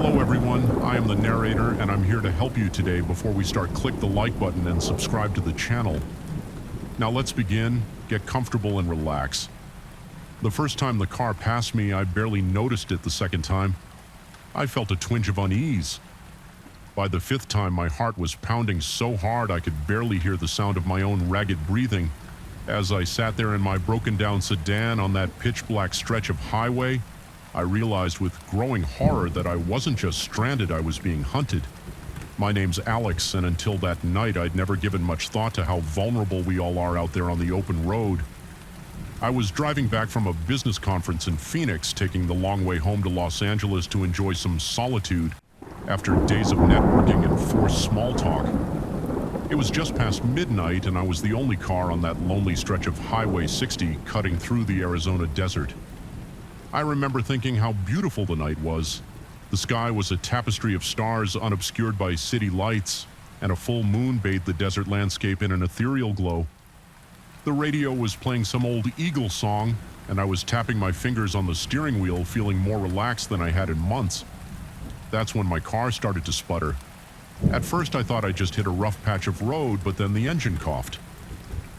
Hello everyone, I am the narrator and I'm here to help you today. Before we start, click the like button and subscribe to the channel. Now let's begin, get comfortable and relax. The first time the car passed me, I barely noticed it. The second time, I felt a twinge of unease. By the fifth time, my heart was pounding so hard I could barely hear the sound of my own ragged breathing. As I sat there in my broken down sedan on that pitch black stretch of highway, I realized with growing horror that I wasn't just stranded, I was being hunted. My name's Alex, and until that night I'd never given much thought to how vulnerable we all are out there on the open road. I was driving back from a business conference in Phoenix, taking the long way home to Los Angeles to enjoy some solitude after days of networking and forced small talk. It was just past midnight and I was the only car on that lonely stretch of Highway 60 cutting through the Arizona desert. I remember thinking how beautiful the night was. The sky was a tapestry of stars unobscured by city lights, and a full moon bathed the desert landscape in an ethereal glow. The radio was playing some old Eagle song, and I was tapping my fingers on the steering wheel, feeling more relaxed than I had in months. That's when my car started to sputter. At first I thought I just hit a rough patch of road, but then the engine coughed.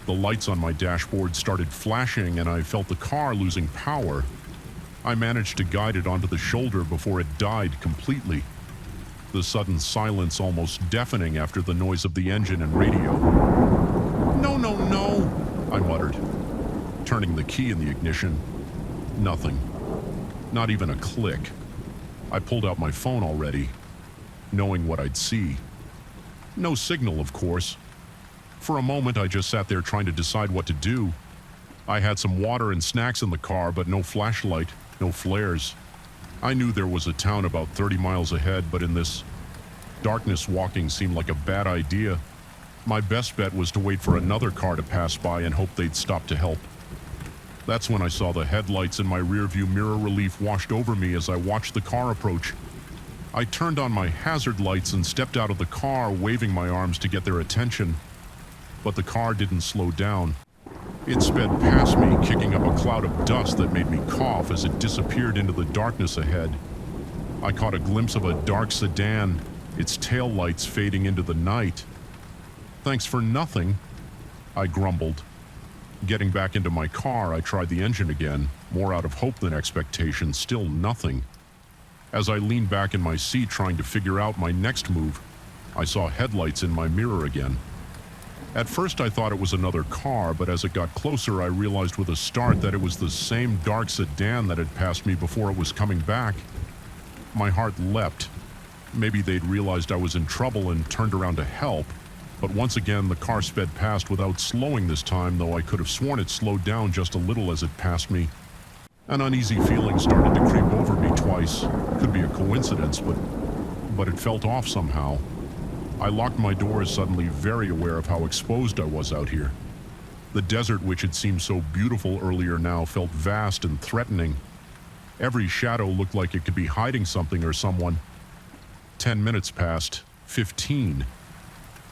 The lights on my dashboard started flashing and I felt the car losing power. I managed to guide it onto the shoulder before it died completely. The sudden silence almost deafening after the noise of the engine and radio. "No, no, no," I muttered, turning the key in the ignition. Nothing. Not even a click. I pulled out my phone already, knowing what I'd see. No signal, of course. For a moment, I just sat there trying to decide what to do. I had some water and snacks in the car, but no flashlight, no flares. I knew there was a town about 30 miles ahead, but in this darkness, walking seemed like a bad idea. My best bet was to wait for another car to pass by and hope they'd stop to help. That's when I saw the headlights in my rearview mirror relief washed over me as I watched the car approach. I turned on my hazard lights and stepped out of the car, waving my arms to get their attention. But the car didn't slow down. It sped past me, kicking up a cloud of dust that made me cough as it disappeared into the darkness ahead. I caught a glimpse of a dark sedan, its taillights fading into the night. "Thanks for nothing," I grumbled. Getting back into my car, I tried the engine again, more out of hope than expectation, still nothing. As I leaned back in my seat trying to figure out my next move, I saw headlights in my mirror again. At first I thought it was another car, but as it got closer I realized with a start that it was the same dark sedan that had passed me before it was coming back. My heart leapt. Maybe they'd realized I was in trouble and turned around to help, but once again the car sped past without slowing this time, though I could have sworn it slowed down just a little as it passed me. An uneasy feeling started to creep over me twice. Could be a coincidence, but it felt off somehow. I locked my doors, suddenly very aware of how exposed I was out here. The desert, which had seemed so beautiful earlier, now felt vast and threatening. Every shadow looked like it could be hiding something or someone. 10 minutes passed, 15.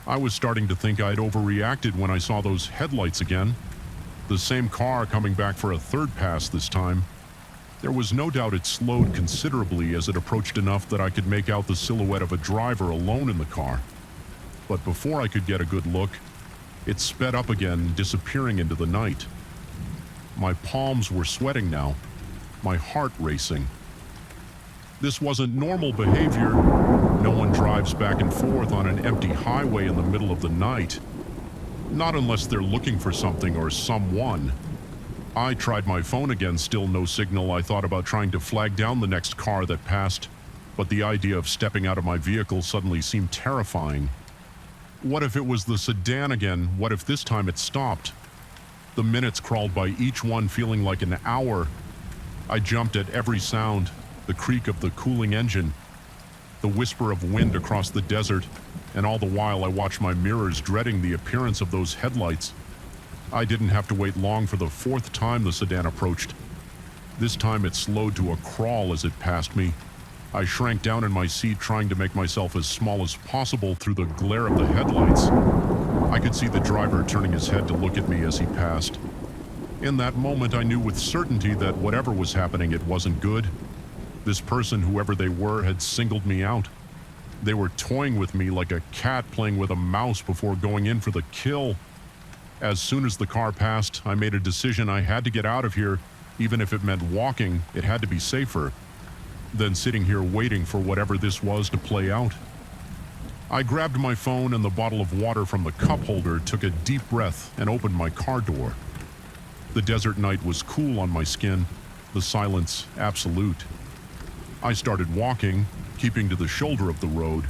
I was starting to think I'd overreacted when I saw those headlights again. The same car coming back for a third pass this time. There was no doubt it slowed considerably as it approached enough that I could make out the silhouette of a driver alone in the car. But before I could get a good look, it sped up again, disappearing into the night. My palms were sweating now, my heart racing. This wasn't normal behavior. No one drives back and forth on an empty highway in the middle of the night. Not unless they're looking for something or someone. I tried my phone again, still no signal. I thought about trying to flag down the next car that passed, but the idea of stepping out of my vehicle suddenly seemed terrifying. What if it was the sedan again? What if this time it stopped? The minutes crawled by, each one feeling like an hour. I jumped at every sound, the creak of the cooling engine, the whisper of wind across the desert, and all the while I watched my mirrors, dreading the appearance of those headlights. I didn't have to wait long for the fourth time the sedan approached. This time it slowed to a crawl as it passed me. I shrank down in my seat, trying to make myself as small as possible through the glare of the headlights. I could see the driver turning his head to look at me as he passed. In that moment, I knew with certainty that whatever was happening, it wasn't good. This person, whoever they were, had singled me out. They were toying with me like a cat playing with a mouse before going in for the kill. As soon as the car passed, I made a decision I had to get out of here. Even if it meant walking, it had to be safer than sitting here waiting for whatever this was to play out. I grabbed my phone and the bottle of water from the cup holder, took a deep breath, and opened my car door. The desert night was cool on my skin, the silence absolute. I started walking, keeping to the shoulder of the road,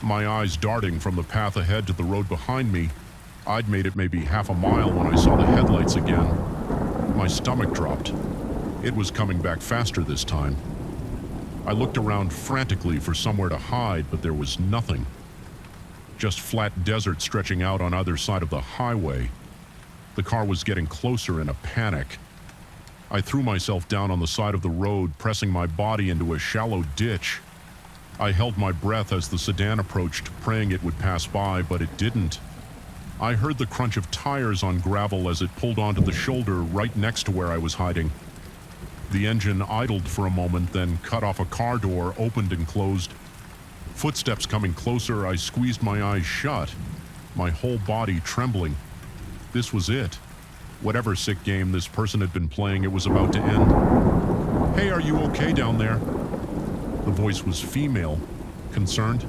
my eyes darting from the path ahead to the road behind me. I'd made it maybe half a mile when I saw the headlights again. My stomach dropped. It was coming back faster this time. I looked around frantically for somewhere to hide, but there was nothing. Just flat desert stretching out on either side of the highway. The car was getting closer in a panic. I threw myself down on the side of the road, pressing my body into a shallow ditch. I held my breath as the sedan approached, praying it would pass by, but it didn't. I heard the crunch of tires on gravel as it pulled onto the shoulder right next to where I was hiding. The engine idled for a moment, then cut off a car door, opened and closed. Footsteps coming closer, I squeezed my eyes shut, my whole body trembling. This was it. Whatever sick game this person had been playing, it was about to end. "Hey, are you okay down there?" The voice was female, concerned.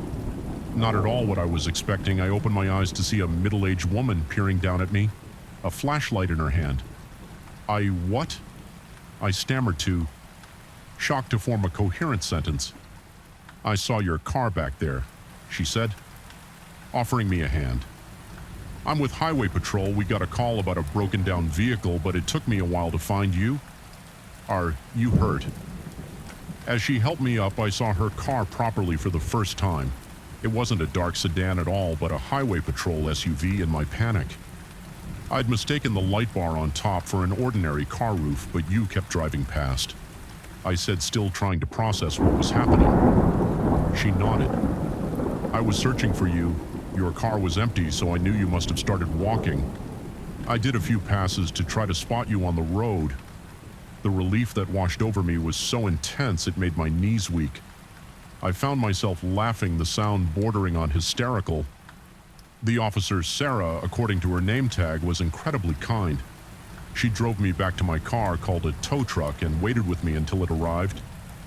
Not at all what I was expecting. I opened my eyes to see a middle-aged woman peering down at me, a flashlight in her hand. What? I stammered to, shocked to form a coherent sentence. "I saw your car back there," she said, offering me a hand. "I'm with Highway Patrol. We got a call about a broken-down vehicle, but it took me a while to find you. Are you hurt?" As she helped me up, I saw her car properly for the first time. It wasn't a dark sedan at all, but a Highway Patrol SUV in my panic. I'd mistaken the light bar on top for an ordinary car roof, but you kept driving past. I said, still trying to process what was happening. She nodded. "I was searching for you. Your car was empty, so I knew you must have started walking. I did a few passes to try to spot you on the road. The relief that washed over me was so intense it made my knees weak. I found myself laughing, the sound bordering on hysterical. The officer, Sarah, according to her name tag, was incredibly kind. She drove me back to my car, called a tow truck, and waited with me until it arrived.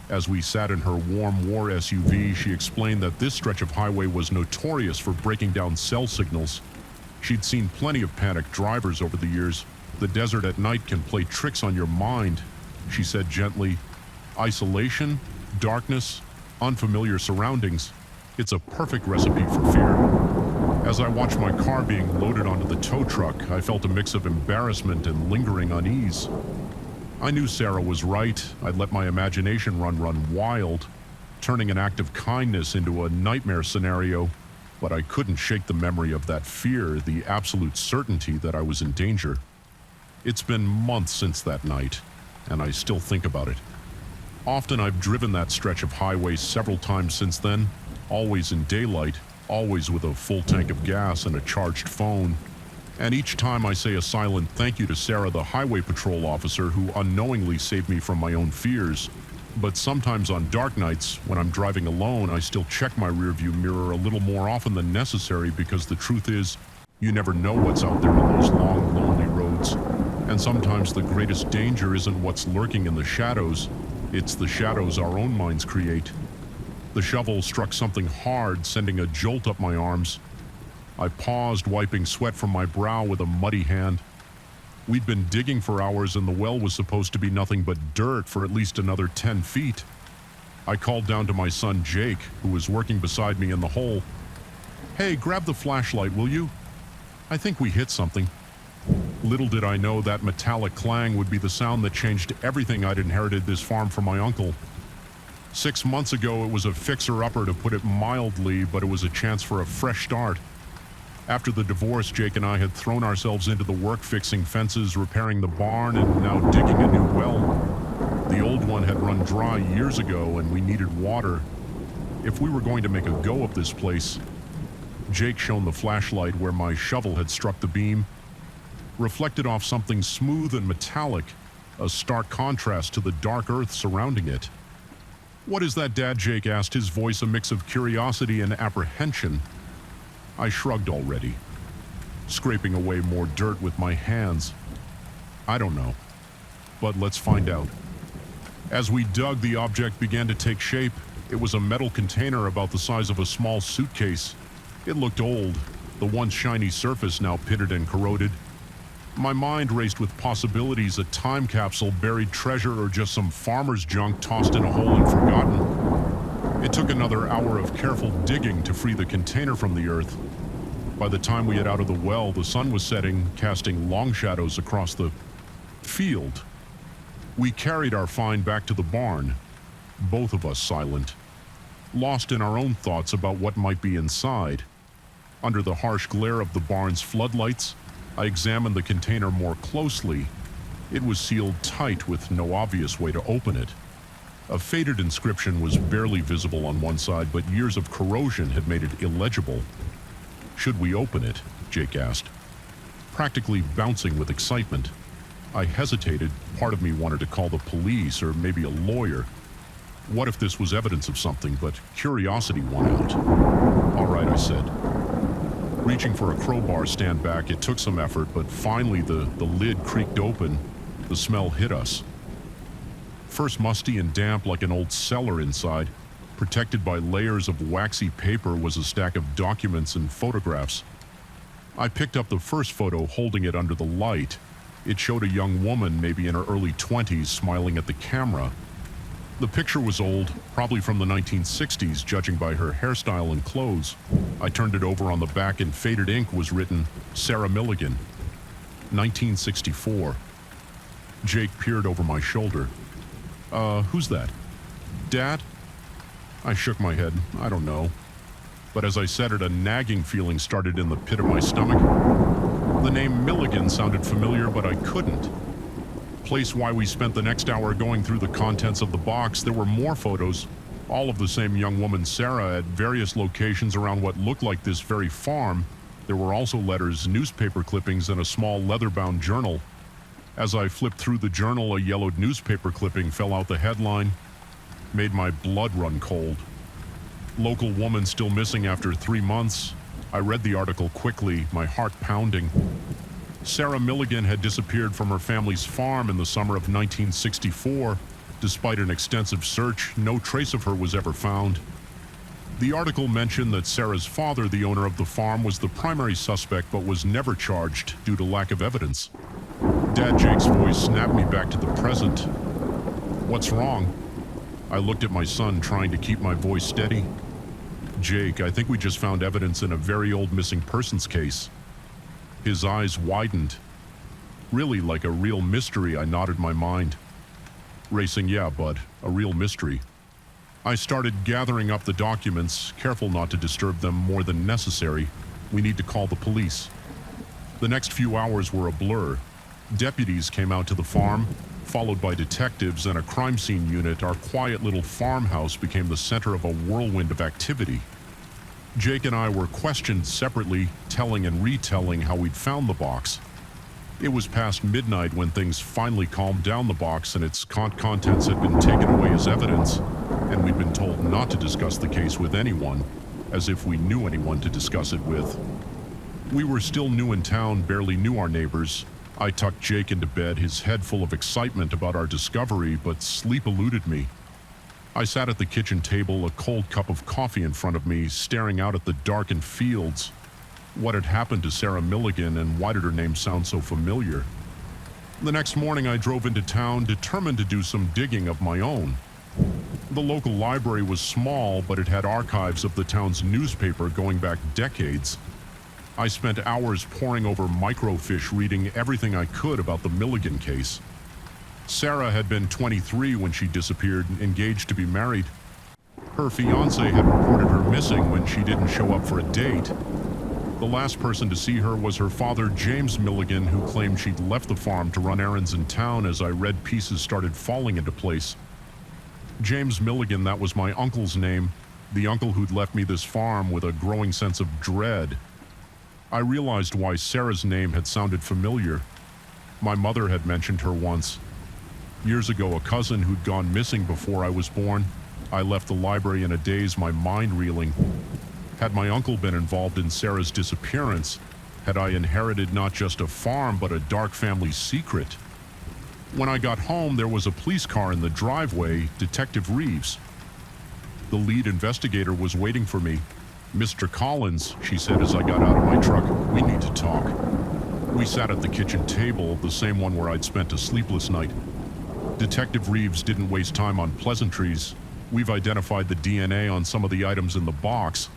As we sat in her warm war SUV, she explained that this stretch of highway was notorious for breaking down cell signals. She'd seen plenty of panicked drivers over the years. "The desert at night can play tricks on your mind," she said gently. "Isolation, darkness, unfamiliar surroundings. It's a perfect recipe for fear." As I watched my car being loaded onto the tow truck, I felt a mix of embarrassment and lingering unease. I knew Sarah was right. I'd let my imagination run wild, turning an act of kindness into a nightmare scenario, but I couldn't shake the memory of that fear, the absolute certainty that I was in danger. It's been months since that night, and I still think about it. Often I've driven that stretch of highway several times since then, always in daylight, always with a full tank of gas and a charged phone. And each time I say a silent thank you to Sarah, the Highway Patrol officer who unknowingly saved me from my own fears. But sometimes on dark nights, when I'm driving alone, I still check my rearview mirror a little more often than necessary, because the truth is, you never know what's out there on those long, lonely roads. And sometimes the greatest danger isn't what's lurking in the shadows, it's the shadows our own minds create. The shovel struck something hard, sending a jolt up my arms. I paused, wiping sweat from my brow with a muddy hand. We'd been digging for hours, and the well was supposed to be nothing but dirt for at least another 10 feet. I called down to my son Jake, who was working beside me in the hole. "Hey, grab the flashlight, will you? I think we hit something." Little did I know that metallic clang would be the sound that changed everything I'd inherited this farm from my uncle. 6 months ago, it was a fixer-upper, to put it mildly, but it was a chance for a fresh start. After the divorce, Jake and I had thrown ourselves into the work, fixing fences, repairing the barn, and now digging a new well. The old one had run dry years ago, and we needed water. If we were going to make a go of this place, Jake shone the flashlight where my shovel had struck the beam, reflected off something smooth and metallic, a stark contrast to the dark earth surrounding it. "What is that, Dad?" Jake asked, his voice a mix of curiosity and apprehension. I shrugged already, scraping away more dirt with my hands. "I don't know, but let's find out." As we dug, the object began to take shape. It was a metal container about the size of a small suitcase. It looked old, the once shiny surface now pitted and corroded. My mind raced with possibilities: a time capsule, buried treasure, or just some farmer's junk tossed in a hole and forgotten. It took another hour of careful digging to free the container from the earth. By the time we had out of the well, the sun was setting, casting long shadows across the field. We carried our find back to the barn, both of us silent, lost in our own thoughts about what might be inside. Under the harsh glare of the barn's floodlights, I examined the container more closely. It was sealed tight with no obvious way to open it. A faded inscription was barely visible on one side, but years of corrosion had made it illegible. "Should we open it?" Jake asked, practically bouncing with excitement. I hesitated. Part of me wanted to call the police or maybe a lawyer. What if this was evidence of something? But curiosity won out. "All right," I said. Reaching for a crowbar stand back, it took some effort, but finally the lid creaked open. The smell hit us. First musty and damp like an old cellar inside. Protected by layers of waxy paper was a stack of documents and photographs. I picked up the first photo, holding it under the light. It showed a young woman, maybe in her early 20s, smiling at the camera. The picture was old, probably from the 1960s, judging by her hairstyle and clothes. I turned it over. On the back in faded ink was written, "Sarah Milligan, 1964. Jake peered over my shoulder. Who's that? Dad?" I shook my head. "I don't know." But as I said it, a nagging feeling started in the pit of my stomach. The name Milligan sounded familiar, but I couldn't place why we spent the next hour going through the contents of the box. There were more photos, all of the same young woman, Sarah, at various locations around what looked like this very farm. There were also letters, newspaper clippings, and a small leather-bound journal. As I flipped through the journal, a yellowed newspaper clipping fell out. The headline made my blood run cold. "Local woman still missing after 3 months." I read the article quickly, my heart pounding. Sarah Milligan had disappeared from her family's farm in the summer of 1964. Despite an extensive search, no trace of her was ever found. The article mentioned that Sarah's father, the owner of the farm, was the primary suspect but was never charged due to lack of evidence. Dad Jake's voice snapped me back to the present. "What's wrong?" I looked at my son, trying to keep my voice steady. "Jake, I think we just found evidence in a very old missing persons case." His eyes widened. "Really, like a real mystery?" I nodded my mind. Racing, "Yeah, bud, a real mystery." I started gathering up the documents, careful not to disturb them more than necessary. "We need to call the police." The next few hours were a blur. Deputies came out to the farm, followed by detectives and a crime scene unit. Our quiet little farmhouse became the center of a whirlwind of activity. Jake and I were questioned separately, telling and retelling how we'd found the box. It was past midnight when things finally calmed down. The box and its contents had been taken away as evidence, and we'd been told not to discuss the case with anyone, as if we knew anyone to discuss it with. We were still new in town, barely knew our neighbors. I tucked Jake into bed, his head full of excitement about our discovery, but sleep eluded me. I sat at the kitchen table, a cold cup of coffee in front of me, staring out at the darkened fields. What had happened to Sarah Milligan, and why did her name sound so familiar? The next morning I drove into town, determined to do some digging of my own. The local library was small, but it had archives of the town's newspaper going back decades. I spent hours poring over microfiche, reading everything I could about the Milligan case. Sarah had been 23 when she disappeared, engaged to be married. Her fiancé had reported her missing when she didn't show up for a date. The last person to see her was her father, James Milligan, who claimed she'd left the farm to run errands in town. As I read, pieces started falling into place. James Milligan, that was my uncle's name, the uncle who'd left me this farm with a growing sense of dread. I realized why Sarah's name had sounded familiar. My mother had mentioned her once. Years ago, a cousin who'd gone missing before I was born. I left the library in a daze, my mind reeling. Had my uncle been involved in Sarah's disappearance? Had I inherited not just a farm, but a dark family secret? When I got home, there was a police car in the driveway, Detective Reeves. The lead investigator was waiting for me. "Mr. Collins," she said as I got out of my truck, "we need to talk." We sat at the kitchen table, the same one where I'd spent a sleepless night. Detective Reeves didn't waste time on pleasantries. "We've identified the DNA on some of the items in the box."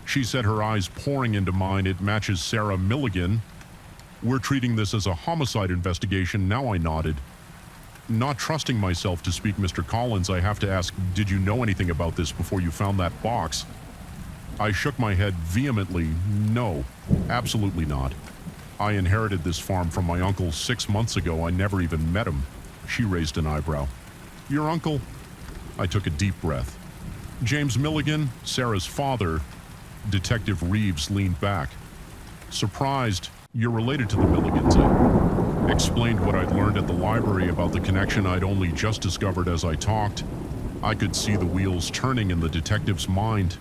She said, her eyes pouring into mine. "It matches Sarah Milligan. We're treating this as a homicide investigation now," I nodded. Not trusting myself to speak, "Mr. Collins, I have to ask, did you know anything about this before you found that box?" I shook my head vehemently. "No, absolutely not. I inherited this farm from my uncle 6 months ago. I never even met him." She raised an eyebrow. "Your uncle?" I took a deep breath. "James Milligan, Sarah's father." Detective Reeves leaned back. Surprised, "You're related to the Milligans." I explained what I'd learned at the library about the connection I'd only just discovered as I talked. I could see the wheels turning in the detective's mind.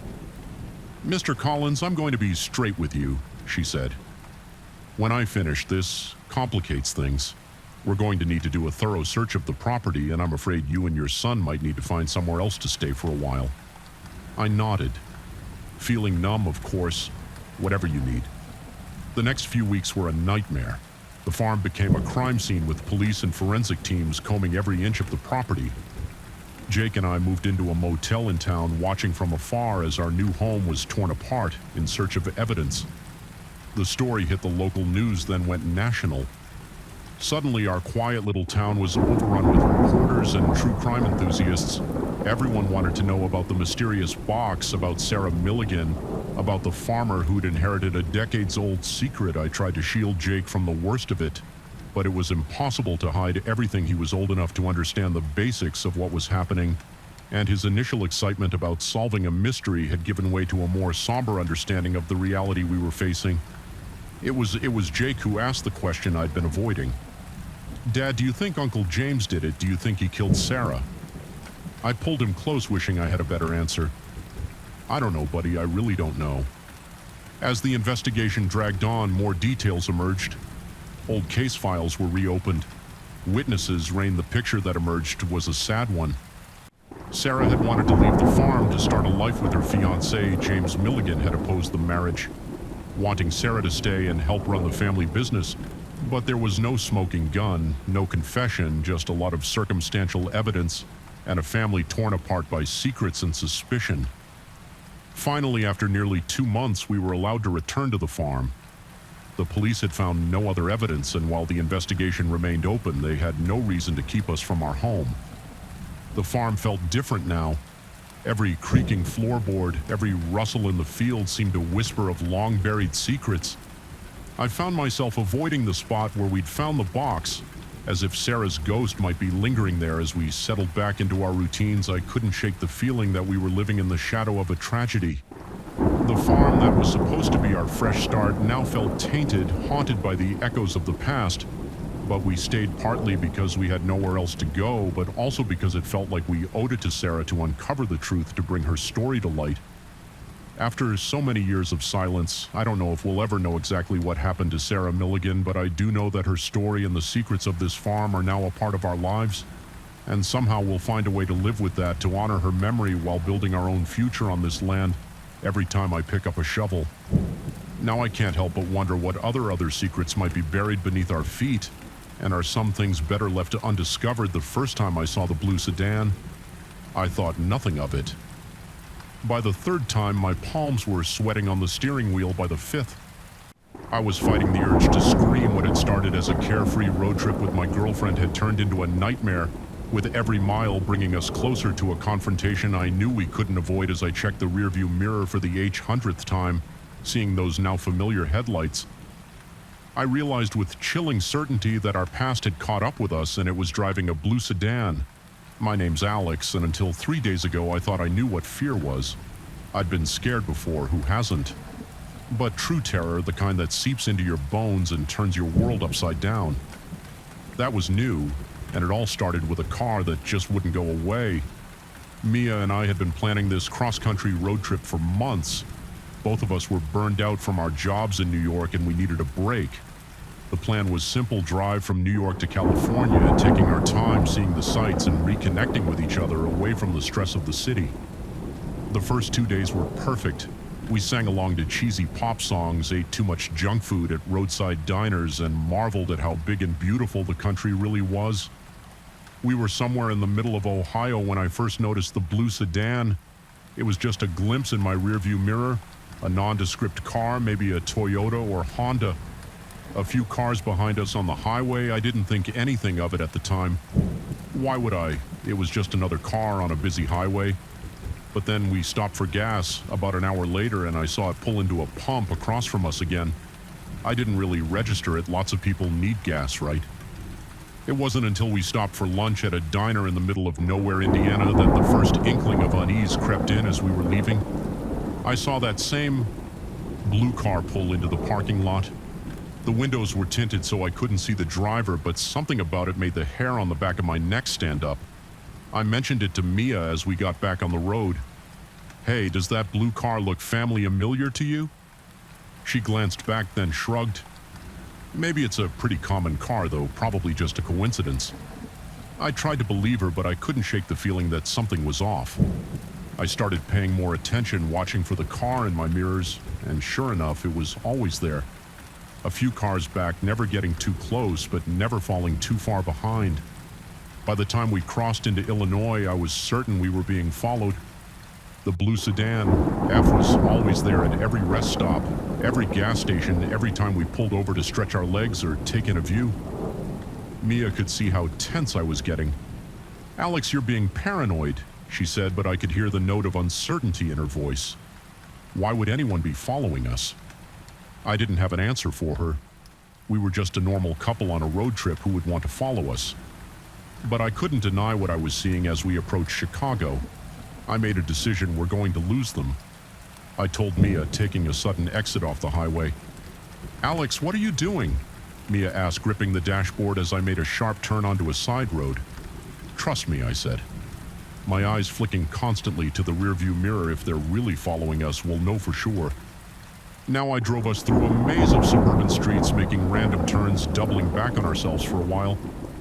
"Mr. Collins, I'm going to be straight with you," she said. "When I finish, this complicates things. We're going to need to do a thorough search of the property, and I'm afraid you and your son might need to find somewhere else to stay for a while." I nodded. "Feeling numb, of course. Whatever you need." The next few weeks were a nightmare. The farm became a crime scene with police and forensic teams combing every inch of the property. Jake and I moved into a motel in town, watching from afar as our new home was torn apart in search of evidence. The story hit the local news, then went national. Suddenly, our quiet little town was overrun with reporters and true crime enthusiasts. Everyone wanted to know about the mysterious box, about Sarah Milligan, about the farmer who'd inherited a decades-old secret. I tried to shield Jake from the worst of it, but it was impossible to hide everything. He was old enough to understand the basics of what was happening, and his initial excitement about solving a mystery had given way to a more somber understanding of the reality we were facing. It was Jake who asked the question I'd been avoiding. "Dad, do you think Uncle James did it? Do you think he killed Sarah?" I pulled him close, wishing I had a better answer. "I don't know, buddy, I really don't know." As the investigation dragged on, more details emerged. Old case files were reopened. Witnesses reigned. The picture that emerged was a sad one. Sarah had wanted to leave the farm to start a life with her fiancé. James Milligan had opposed the marriage, wanting Sarah to stay and help run the family business. But there was no smoking gun, no confession, just a lot of circumstantial evidence and a family torn apart by secrets and suspicion. Finally, after nearly 2 months, we were allowed to return to the farm. The police had found no other evidence, and while the investigation remained open, they had no reason to keep us from our home. The farm felt different now. Every creaking floorboard, every rustle in the field seemed to whisper of long-buried secrets. I found myself avoiding the spot where we'd found the box, as if Sarah's ghost might be lingering there. As we settled back into our routines, I couldn't shake the feeling that we were living in the shadow of a tragedy. The farm that was supposed to be our fresh start now felt tainted, haunted by the echoes of the past. But we stayed partly because we had nowhere else to go, but also because it felt like we owed it to Sarah to uncover the truth, to bring her story to light. After so many years of silence, I don't know if we'll ever know exactly what happened to Sarah Milligan, but I do know that her story and the secrets of this farm are now a part of our lives, and somehow we'll find a way to live with that, to honor her memory while building our own future on this land every time I pick up a shovel. Now I can't help but wonder what other secrets might be buried beneath our feet, and are some things better left undiscovered? The first time I saw the blue sedan, I thought nothing of it. By the third time, my palms were sweating on the steering wheel. By the fifth, I was fighting the urge to scream. What had started as a carefree road trip with my girlfriend had turned into a nightmare, with every mile bringing us closer to a confrontation I knew we couldn't avoid. As I checked the rearview mirror for the 800th time, seeing those now familiar headlights, I realized with chilling certainty that our past had caught up with us, and it was driving a blue sedan. My name's Alex, and until 3 days ago I thought I knew what fear was. I'd been scared before, who hasn't? But true terror, the kind that seeps into your bones and turns your world upside down. That was new, and it all started with a car that just wouldn't go away. Mia and I had been planning this cross-country road trip for months. Both of us were burned out from our jobs in New York and we needed a break. The plan was simple drive from New York to California, taking our time seeing the sights and reconnecting with each other away from the stress of the city. The first 2 days were perfect. We sang along to cheesy pop songs, ate too much junk food at roadside diners, and marveled at how big and beautiful the country really was. We were somewhere in the middle of Ohio when I first noticed the blue sedan. It was just a glimpse in my rearview mirror, a nondescript car, maybe a Toyota or Honda. A few cars behind us on the highway. I didn't think anything of it at the time. Why would I? It was just another car on a busy highway. But then we stopped for gas about an hour later and I saw it pull into a pump across from us again. I didn't really register it. Lots of people need gas, right? It wasn't until we stopped for lunch at a diner in the middle of nowhere, Indiana, that the first inkling of unease crept in as we were leaving. I saw that same blue car pull into the parking lot. The windows were tinted so I couldn't see the driver, but something about it made the hair on the back of my neck stand up. I mentioned it to Mia as we got back on the road. "Hey, does that blue car look family familiar to you?" She glanced back, then shrugged. "Maybe it's a pretty common car, though, probably just a coincidence." I tried to believe her, but I couldn't shake the feeling that something was off. I started paying more attention, watching for the car in my mirrors, and sure enough, it was always there. A few cars back, never getting too close, but never falling too far behind. By the time we crossed into Illinois, I was certain we were being followed. The blue sedan, F, was always there at every rest stop, every gas station, every time we pulled over to stretch our legs or take in a view. Mia could see how tense I was getting. "Alex, you're being paranoid," she said, but I could hear the note of uncertainty in her voice. Why would anyone be following us? I didn't have an answer for her. We were just a normal couple on a road trip who would want to follow us. But I couldn't deny what I was seeing as we approached Chicago. I made a decision: we're going to lose them. I told Mia, taking a sudden exit off the highway. "Alex, what are you doing?" Mia asked, gripping the dashboard as I made a sharp turn onto a side road. "Trust me," I said. My eyes flicking constantly to the rearview mirror. If they're really following us, we'll know for sure. Now I drove us through a maze of suburban streets, making random turns, doubling back on ourselves for a while.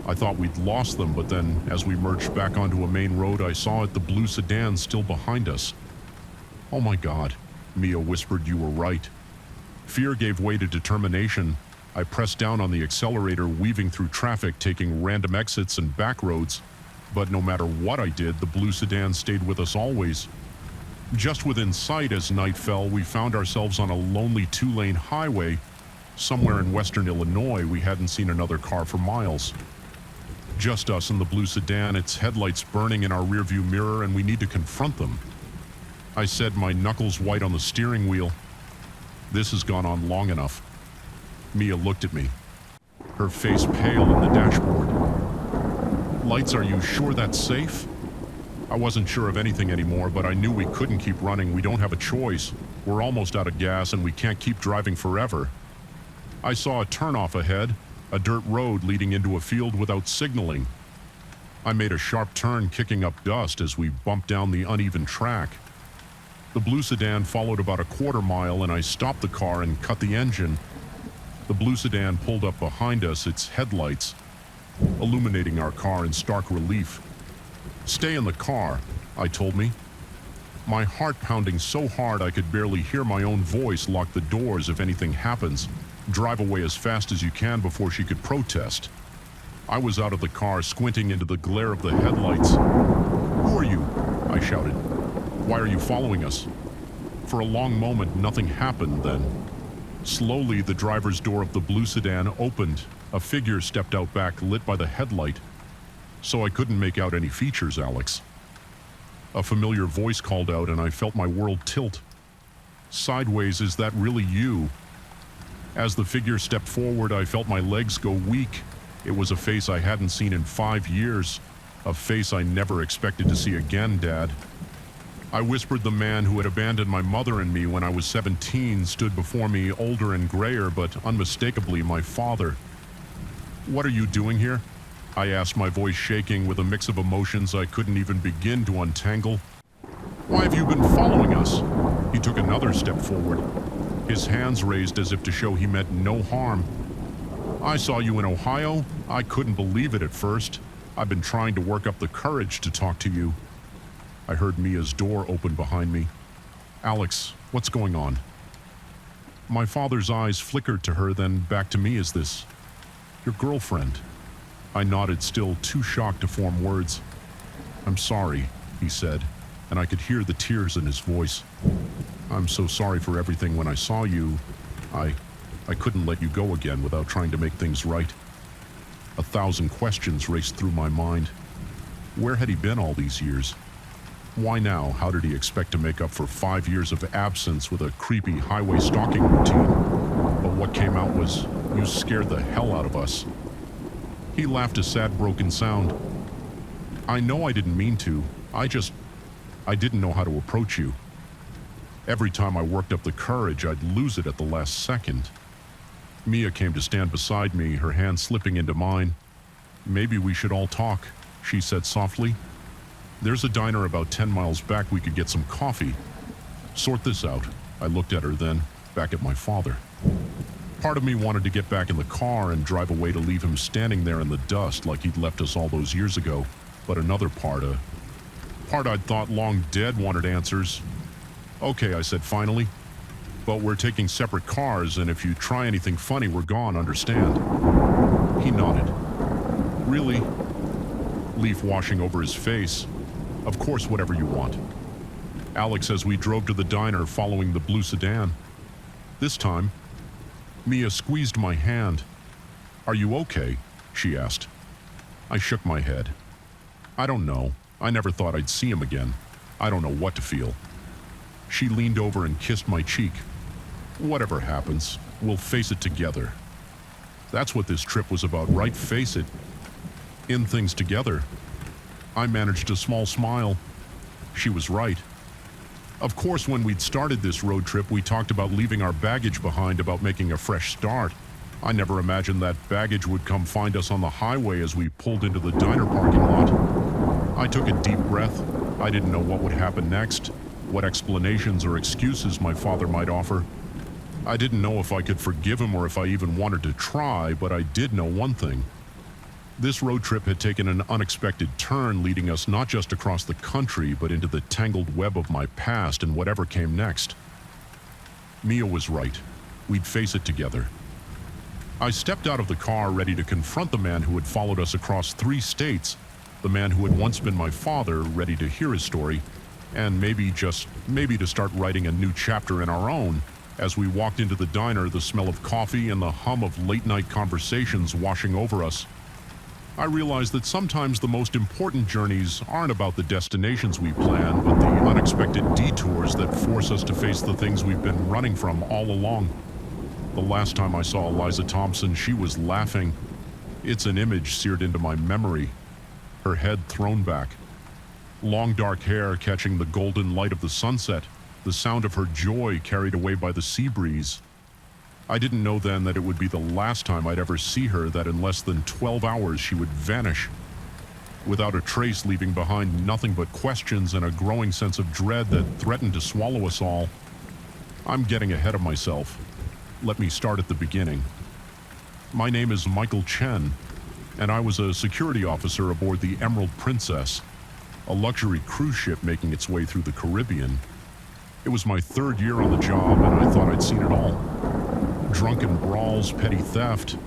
I thought we'd lost them, but then, as we merged back onto a main road, I saw it, the blue sedan still behind us. "Oh my God," Mia whispered, "you were right." Fear gave way to determination. I pressed down on the accelerator, weaving through traffic, taking random exits and back roads. But no matter what I did, the blue sedan stayed with us always. Just within sight as night fell, we found ourselves on a lonely two-lane highway. Somewhere in western Illinois, we hadn't seen another car for miles. Just us and the blue sedan, its headlights burning in our rearview mirror, and we need to confront them. I said, my knuckles white on the steering wheel. "This has gone on long enough." Mia looked at me, her face pale in the dashboard. "Lights, are you sure that's safe?" I wasn't sure of anything anymore, but I knew we couldn't keep running. We don't have a choice. We're almost out of gas, and we can't keep driving forever. I saw a turnoff ahead, a dirt road leading into a field without signaling. I made a sharp turn, kicking up dust as we bumped down the uneven track. The blue sedan followed about a quarter mile, and I stopped the car and cut the engine. The blue sedan pulled up behind us, its headlights illuminating our car in stark relief. "Stay in the car," I told me. My heart pounding so hard I could barely hear my own voice. "Lock the doors if anything happens. Drive away as fast as you can," before she could protest. I was out of the car, squinting into the glare of the headlights. "Who are you?" I shouted. "Why are you following us?" For a long moment, nothing happened. Then, slowly, the driver's door of the blue sedan opened. A figure stepped out back, lit by the headlight. "So I couldn't make out any features, Alex." A familiar voice called out, and I felt my world tilt. "Sideways, is that really you?" As the figure stepped forward, I felt my legs go weak. It was a face I hadn't seen in 5 years. A face I never expected to see again, Dad. I whispered. The man who had abandoned my mother and me when I was 17 stood before me, older and grayer, but unmistakably my father. "What are you doing here?" I asked, my voice shaking with a mix of emotions I couldn't even begin to untangle. Why have you been following us? He took another step forward, his hands raised as if to show he meant no harm. I saw you in Ohio. I couldn't believe it at first. I've been trying to work up the courage to talk to you. I heard Mia's door open behind me. Alex, what's going on? My father's eyes flickered to her, then back to me. Is this your girlfriend? I nodded, still too shocked to form words. I'm sorry, he said, and I could hear the tears in his voice. I'm so sorry for everything. When I saw you, I couldn't let you go again without trying to make things right. 1,000 questions raced through my mind. Where had he been all these years? Why now? How did he expect to make up for 5 years of absence with a creepy highway stalking routine? But what came out was, you scared the hell out of us. He laughed a sad, broken sound. I know I didn't mean to. I didn't know how to approach you. Every time I worked up the courage, I'd lose it at the last second. Mia came to stand beside me, her hand slipping into mine. Maybe we should all talk, she said softly. There's a diner about 10 miles back. We could get some coffee. Sort this out. I looked at her then, back at my father. Part of me wanted to get back in the car and drive away to leave him standing there in the dust like he'd left us all those years ago. But another part, a part I'd thought long dead, wanted answers. Okay, I said finally. But we're taking separate cars, and if you try anything funny, we're gone, understand? He nodded. Really? Leaf washing over his face. Of course, whatever you want. Alex, as we drove to the diner following the blue sedan. This time, Mia squeezed my hand. Are you okay? She asked. I shook my head. I don't know. I never thought I'd see him again. I don't know what to feel. She leaned over and kissed my cheek. Whatever happens, we'll face it together. That's what this trip was about, right? Face it. In things together. I managed a small smile. She was right. Of course, when we'd started this road trip, we talked about leaving our baggage behind, about making a fresh start. I never imagined that baggage would come find us on the highway as we pulled into the diner parking lot. I took a deep breath. I didn't know what would happen next, what explanations or excuses my father might offer. I didn't know if I could forgive him or if I even wanted to try, but I did know one thing. This road trip had taken an unexpected turn, leading us not just across the country, but into the tangled web of my past and whatever came next. Mia was right. We'd face it together. I stepped out of the car, ready to confront the man who had followed us across 3 states, the man who had once been my father, ready to hear his story, and maybe, just maybe, to start writing a new chapter in our own. As we walked into the diner, the smell of coffee and the hum of late-night conversations washing over us, I realized that sometimes the most important journeys aren't about the destinations we plan, but the unexpected detours that force us to face the things we've been running from all along. The last time I saw Eliza Thompson, she was laughing. It's an image seared into my memory. Her head thrown back. Long dark hair catching the golden light of the sunset, the sound of her joy carried away by the sea breeze. I didn't know then that it would be the last time I'd ever see her, that in less than 12 hours she would vanish, without a trace, leaving behind nothing but questions and a growing sense of dread that threatened to swallow us all. I'm getting ahead of myself. Let me start at the beginning. My name is Michael Chen, and I was a security officer aboard the Emerald Princess, a luxury cruise ship making its way through the Caribbean. It was my 3rd year on the job, and I thought I'd seen it all. Drunken brawls, petty theft,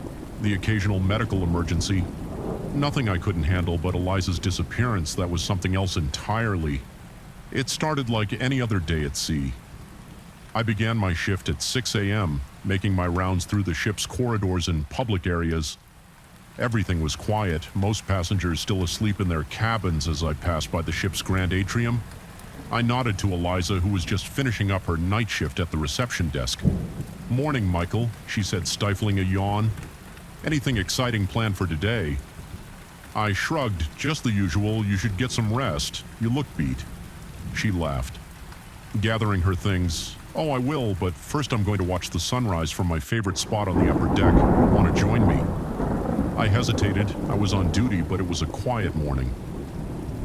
the occasional medical emergency. Nothing I couldn't handle, but Eliza's disappearance, that was something else entirely. It started like any other day at sea. I began my shift at 6 a.m., making my rounds through the ship's corridors and public areas. Everything was quiet, most passengers still asleep in their cabins as I passed by the ship's grand atrium. I nodded to Eliza, who was just finishing up her night shift at the reception desk. Morning, Michael, she said, stifling a yawn. Anything exciting planned for today? I shrugged. Just the usual. You should get some rest. You look beat. She laughed. Gathering her things. Oh, I will, but first I'm going to watch the sunrise from my favorite spot on the upper deck. Want to join me? I hesitated. I was on duty, but it was a quiet morning.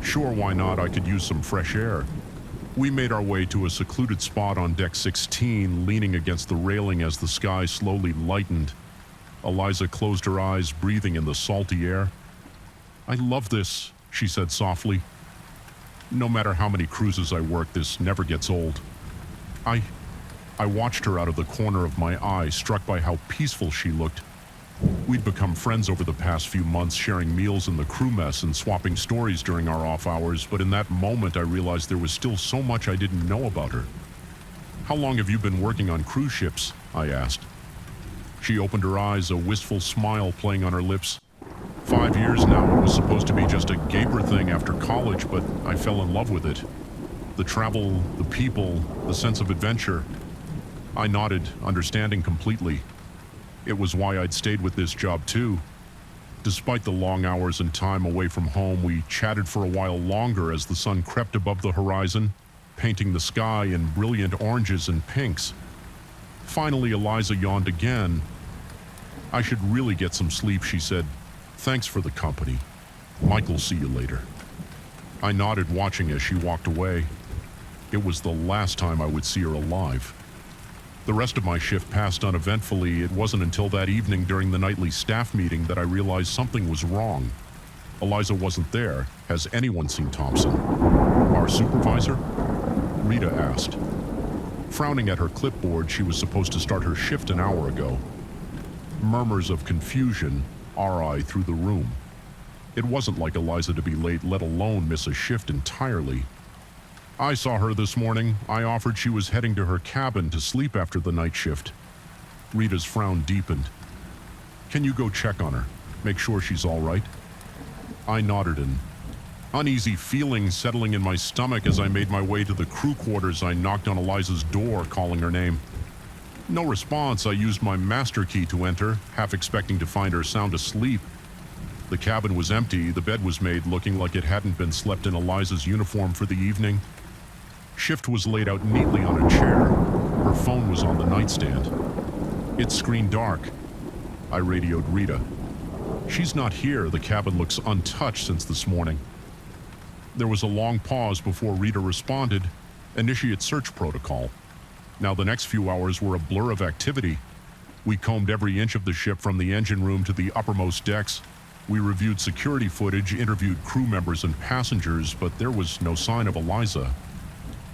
Sure, why not? I could use some fresh air. We made our way to a secluded spot on deck 16, leaning against the railing as the sky slowly lightened. Eliza closed her eyes, breathing in the salty air. "I love this," she said softly. "No matter how many cruises I work, this never gets old." I watched her out of the corner of my eye, struck by how peaceful she looked. We'd become friends over the past few months, sharing meals in the crew mess and swapping stories during our off hours, but in that moment I realized there was still so much I didn't know about her. "How long have you been working on cruise ships?" I asked. She opened her eyes, a wistful smile playing on her lips. 5 years now. It was supposed to be just a gaper thing after college, but I fell in love with it. The travel, the people, the sense of adventure. I nodded, understanding completely. It was why I'd stayed with this job too. Despite the long hours and time away from home, we chatted for a while longer as the sun crept above the horizon, painting the sky in brilliant oranges and pinks. Finally, Eliza yawned again. "I should really get some sleep," she said. "Thanks for the company. Michael, see you later." I nodded, watching as she walked away. It was the last time I would see her alive. The rest of my shift passed uneventfully. It wasn't until that evening during the nightly staff meeting that I realized something was wrong. Eliza wasn't there. Has anyone seen Thompson? "Our supervisor?" Rita asked. Frowning at her clipboard, she was supposed to start her shift an hour ago. Murmurs of confusion RI through the room. It wasn't like Eliza to be late, let alone miss a shift entirely. "I saw her this morning. I offered she was heading to her cabin to sleep after the night shift." Rita's frown deepened. "Can you go check on her? Make sure she's all right?" I nodded, an uneasy feeling settling in my stomach as I made my way to the crew quarters. I knocked on Eliza's door, calling her name. No response. I used my master key to enter, half expecting to find her sound asleep. The cabin was empty. The bed was made, looking like it hadn't been slept in Eliza's uniform for the evening. Shift was laid out neatly on a chair. Her phone was on the nightstand. It screened dark. I radioed Rita. "She's not here. The cabin looks untouched since this morning." There was a long pause before Rita responded. "Initiate search protocol." Now the next few hours were a blur of activity. We combed every inch of the ship from the engine room to the uppermost decks. We reviewed security footage, interviewed crew members and passengers, but there was no sign of Eliza.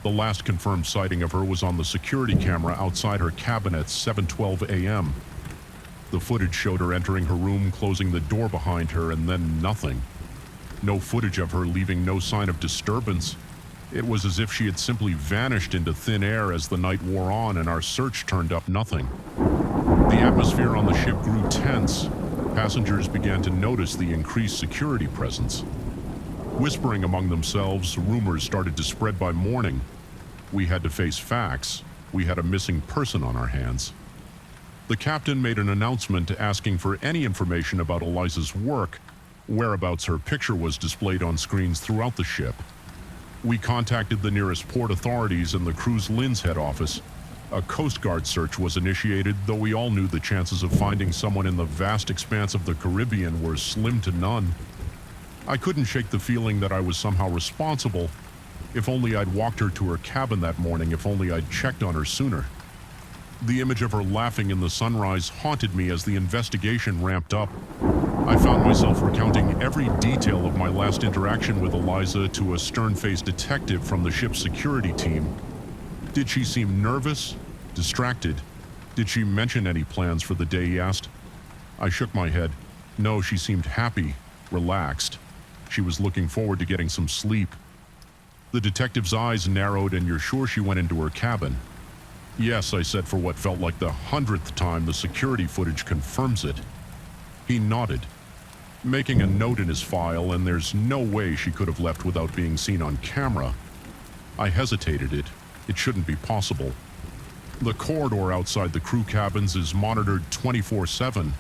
The last confirmed sighting of her was on the security camera outside her cabin at 7:12 a.m. The footage showed her entering her room, closing the door behind her, and then nothing. No footage of her leaving, no sign of disturbance. It was as if she had simply vanished into thin air as the night wore on and our search turned up nothing. The atmosphere on the ship grew tense. Passengers began to notice the increased security presence. Whispering among themselves, rumors started to spread by morning. We had to face facts. We had a missing person on our hands. The captain made an announcement asking for any information about Eliza's work. Whereabouts her picture was displayed on screens throughout the ship. We contacted the nearest port authorities and the cruise Lynn's head office. A Coast Guard search was initiated, though we all knew the chances of finding someone in the vast expanse of the Caribbean were slim to none. I couldn't shake the feeling that I was somehow responsible. If only I'd walked her to her cabin that morning, if only I'd checked on her sooner. The image of her laughing in the sunrise haunted me as the investigation ramped up. I found myself recounting every detail of my last interaction with Eliza to a stern-faced detective from the ship's security team. Did she seem nervous? Distracted? Did she mention any plans for the day, he asked. I shook my head. No, she seemed happy, relaxed. She was looking forward to getting some sleep. The detective's eyes narrowed. And you're sure she went into her cabin? Yes, I said for what felt like the 100th time. The security footage confirms it. He nodded, making a note in his file, and there's no way she could have left without being seen on camera. I hesitated. It shouldn't be possible. The corridor outside the crew cabins is monitored 24/7.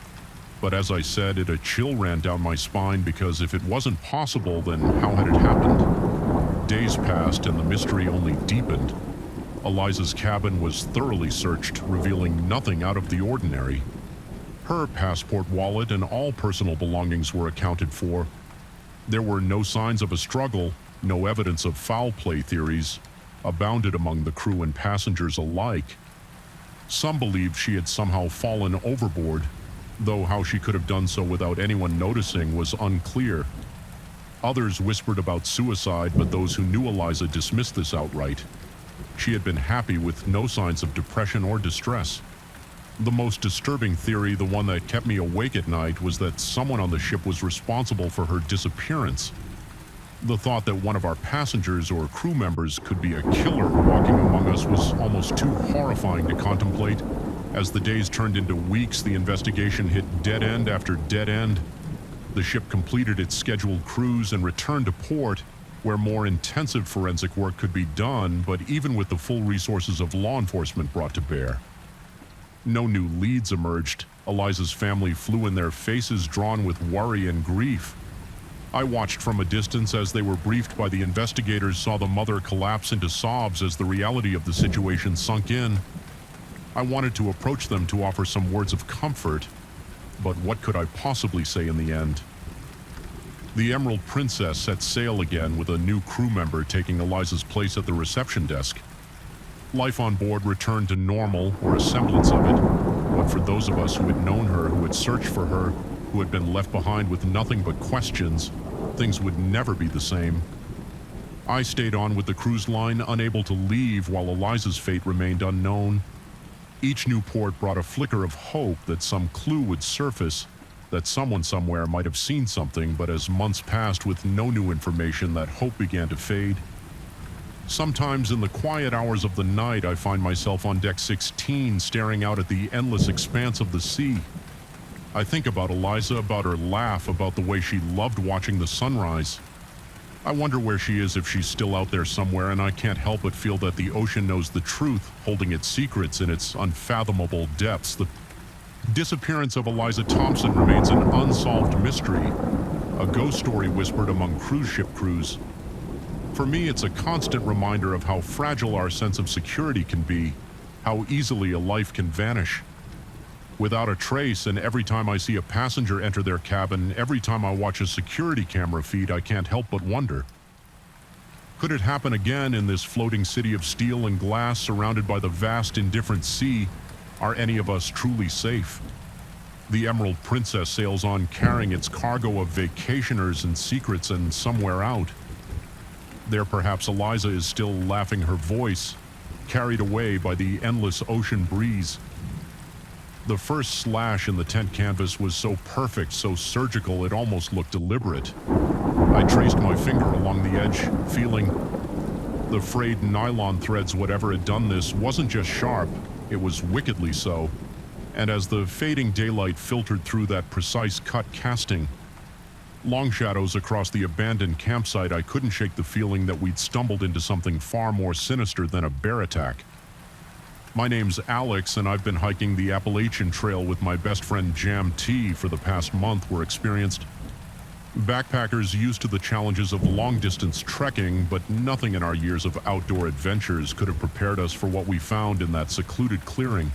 But as I said, a chill ran down my spine, because if it wasn't possible, then how had it happened? Days passed and the mystery only deepened. Eliza's cabin was thoroughly searched, revealing nothing out of the ordinary. Her passport, wallet, and all personal belongings were accounted for. There were no signs of a struggle, no evidence of foul play theories, abounded among the crew and passengers alike. Some believed she had somehow fallen overboard, though how she could have done so without anyone noticing was unclear. Others whispered about suicide, but those who knew Eliza dismissed this outright. She had been happy with no signs of depression or distress. The most disturbing theory, the one that kept me awake at night, was that someone on the ship was responsible for her disappearance. The thought that one of our passengers or crew members could be a killer walking among us was almost too horrifying to contemplate. As the days turned into weeks, the investigation hit dead end after dead end. The ship completed its scheduled cruise and returned to port, where more intensive forensic work could be done, but even with the full resources of law enforcement brought to bear. No new leads emerged. Eliza's family flew in their faces, drawn with worry and grief. I watched from a distance as they were briefed by the investigators, saw the mother collapse into sobs as the reality of the situation sunk in. I wanted to approach them to offer some words of comfort, but what could I possibly say in the end? The Emerald Princess set sail again, with a new crew member taking Eliza's place at the reception desk. Life on board returned to normal, or a semblance of it, but for those of us who had known her, who had searched for her, who had been left behind with nothing but questions, things would never be the same. I stayed on with the cruise line, unable to leave while Eliza's fate remained unknown. Each new port brought a flicker of hope that some clue would surface, that someone somewhere might have seen something, but as months passed with no new information, that hope began to fade. Sometimes in the quiet hours of the night, I find myself on deck 16, staring out at the endless expanse of the sea. I think about Eliza, about her laugh, about the way she loved watching the sunrise. I wonder where she is, if she's still out there somewhere, and I can't help but feel that the ocean knows the truth, holding its secrets in its unfathomable depths. The disappearance of Eliza Thompson remains an unsolved mystery, a ghost story whispered among cruise ship crews. For me, it's a constant reminder of how fragile our sense of security can be, how easily a life can vanish. Without a trace, and every time I see a passenger enter their cabin, every time I watch a security camera feed, I can't help but wonder. Could it happen again in this floating city of steel and glass, surrounded by the vast, indifferent sea? Are any of us truly safe? The Emerald Princess sails on, carrying its cargo of vacationers and secrets, and somewhere out, there perhaps Eliza is still laughing her voice, carried away by the endless ocean breeze. The first slash in the tent canvas was so perfect, so surgical, it almost looked deliberate. I traced my finger along the edge, feeling the frayed nylon threads. Whatever had done this wasn't just sharp, it was wickedly so. And as the fading daylight filtered through that precise cut casting, long shadows across the abandoned campsite, I couldn't shake the feeling that we'd stumbled into something far more sinister than a bear attack. My name's Alex, and I've been hiking the Appalachian Trail with my best friend Jam T for the past month. We're experienced backpackers used to the challenges of long-distance trekking, but nothing in our years of outdoor adventures could have prepared us for what we found in that secluded clearing.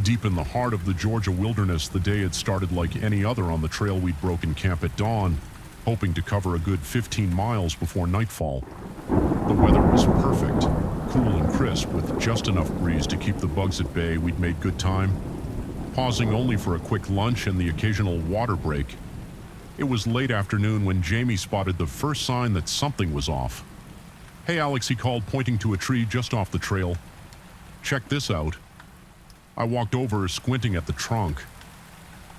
Deep in the heart of the Georgia wilderness, the day had started like any other on the trail we'd broken camp at dawn, hoping to cover a good 15 miles before nightfall. The weather was perfect, cool and crisp, with just enough breeze to keep the bugs at bay. We'd made good time, pausing only for a quick lunch and the occasional water break. It was late afternoon when Jamie spotted the first sign that something was off. "Hey Alex," he called, pointing to a tree just off the trail. "Check this out." I walked over, squinting at the trunk.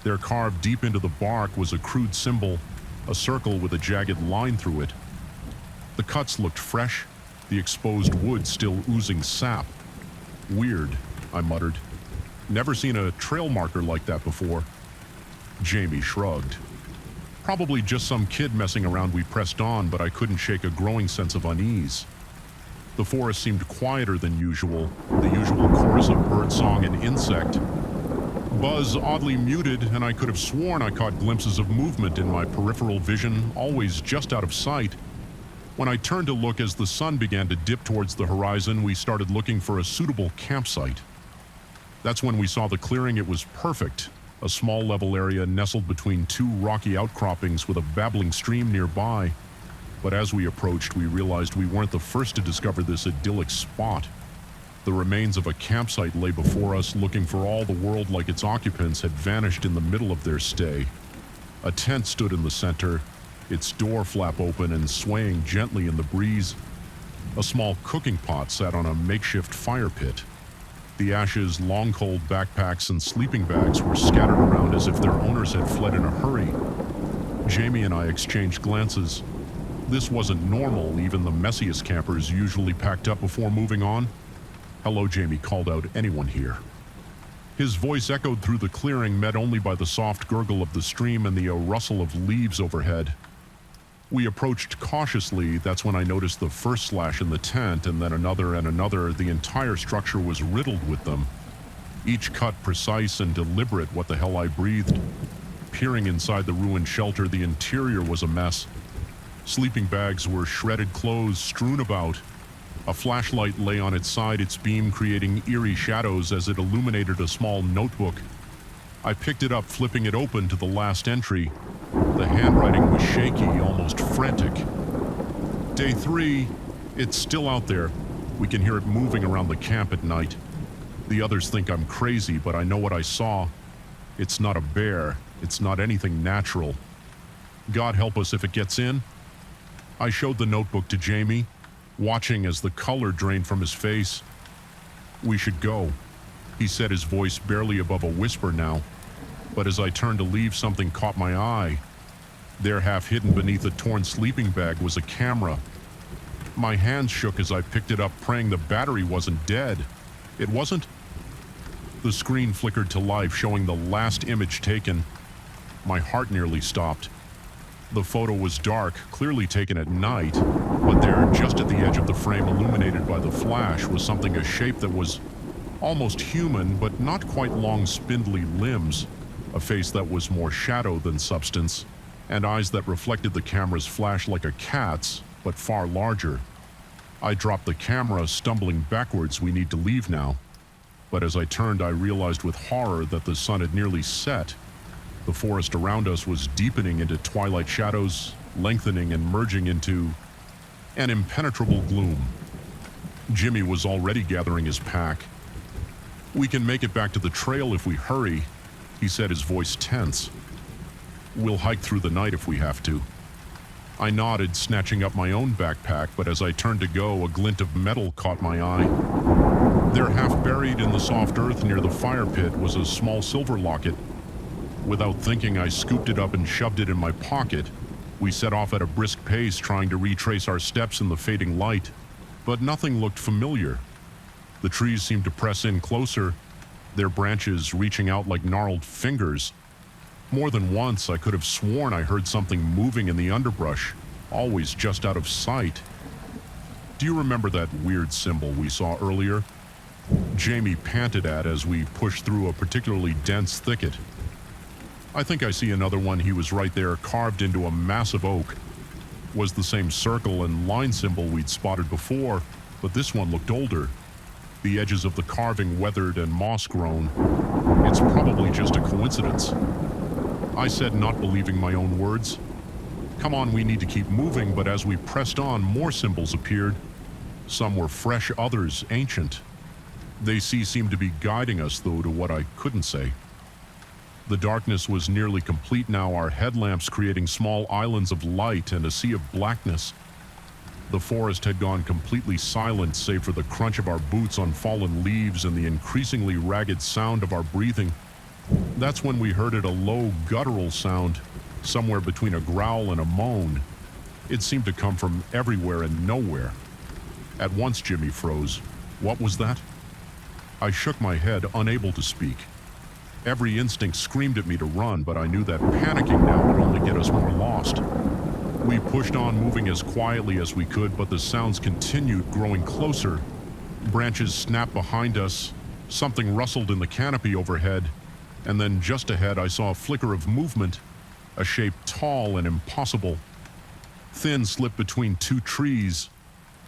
There, carved deep into the bark, was a crude symbol, a circle with a jagged line through it. The cuts looked fresh, the exposed wood still oozing sap. "Weird," I muttered. "Never seen a trail marker like that before." Jamie shrugged. "Probably just some kid messing around." We pressed on, but I couldn't shake a growing sense of unease. The forest seemed quieter than usual, the usual chorus of birdsong and insect buzz oddly muted, and I could have sworn I caught glimpses of movement in my peripheral vision, always just out of sight. When I turned to look as the sun began to dip towards the horizon, we started looking for a suitable campsite. That's when we saw the clearing. It was perfect. a small level area nestled between two rocky outcroppings with a babbling stream nearby. But as we approached, we realized we weren't the first to discover this idyllic spot. The remains of a campsite lay before us, looking for all the world like its occupants had vanished in the middle of their stay. A tent stood in the center, its door flap open and swaying gently in the breeze. A small cooking pot sat on a makeshift fire pit. The ashes, long cold backpacks, and sleeping bags were scattered around as if their owners had fled in a hurry. Jamie and I exchanged glances. This wasn't normal. Even the messiest campers usually packed up before moving on. "Hello," Jamie called out. "Anyone here?" His voice echoed through the clearing, met only by the soft gurgle of the stream and the rustle of leaves overhead. We approached cautiously. That's when I noticed the first slash in the tent, and then another and another. The entire structure was riddled with them. Each cut precise and deliberate. What the hell, I breathed. Peering inside the ruined shelter, the interior was a mess. Sleeping bags were shredded clothes strewn about. A flashlight lay on its side, its beam creating eerie shadows as it illuminated a small notebook. I picked it up, flipping it open to the last entry. The handwriting was shaky, almost frantic. "Day 3, it's still out there. We can hear it moving around the camp at night. The others think I'm crazy, but I know what I saw. It's not a bear. It's not anything natural. God help us if it gets in." I showed the notebook to Jamie, watching as the color drained from his face. "We should go," he said, his voice barely above a whisper now. But as I turned to leave, something caught my eye. There, half hidden beneath a torn sleeping bag, was a camera. My hands shook as I picked it up, praying the battery wasn't dead. It wasn't. The screen flickered to life, showing the last image taken. My heart nearly stopped. The photo was dark, clearly taken at night, but there, just at the edge of the frame, illuminated by the flash, was something, a shape that was almost human, but not quite long, spindly limbs, a face that was more shadow than substance, and eyes that reflected the camera's flash like a cat's, but far larger. I dropped the camera, stumbling backwards. "We need to leave now." But as I turned, I realized with horror that the sun had nearly set. The forest around us was deepening into twilight shadows, lengthening and merging into an impenetrable gloom. Jimmy was already gathering his pack. "We can make it back to the trail if we hurry," he said, his voice tense. "We'll hike through the night if we have to." I nodded, snatching up my own backpack, but as I turned to go, a glint of metal caught my eye. There, half buried in the soft earth near the fire pit, was a small silver locket. Without thinking, I scooped it up and shoved it in my pocket. We set off at a brisk pace, trying to retrace our steps in the fading light. But nothing looked familiar. The trees seemed to press in closer, their branches reaching out like gnarled fingers. More than once, I could have sworn I heard something moving in the underbrush, always just out of sight. "Do you remember that weird symbol we saw earlier?" Jamie panted at as we pushed through a particularly dense thicket. "I think I see another one." He was right there, carved into a massive oak. Was the same circle and line symbol we'd spotted before, but this one looked older. The edges of the carving weathered and moss-grown. "It's probably just a coincidence," I said, not believing my own words. "Come on, we need to keep moving." But as we pressed on, more symbols appeared. Some were fresh, others ancient. They seemed to be guiding us, though, to what I couldn't say. The darkness was nearly complete now, our headlamps creating small islands of light and a sea of blackness. The forest had gone completely silent, save for the crunch of our boots on fallen leaves and the increasingly ragged sound of our breathing. That's when we heard it, a low, guttural sound, somewhere between a growl and a moan. It seemed to come from everywhere and nowhere. At once, Jimmy froze. "What was that?" I shook my head, unable to speak. Every instinct screamed at me to run, but I knew that panicking now would only get us more lost. We pushed on, moving as quietly as we could, but the sounds continued, growing closer. Branches snapped behind us, something rustled in the canopy overhead, and then just ahead I saw a flicker of movement, a shape tall and impossible. Thin, slipped between two trees.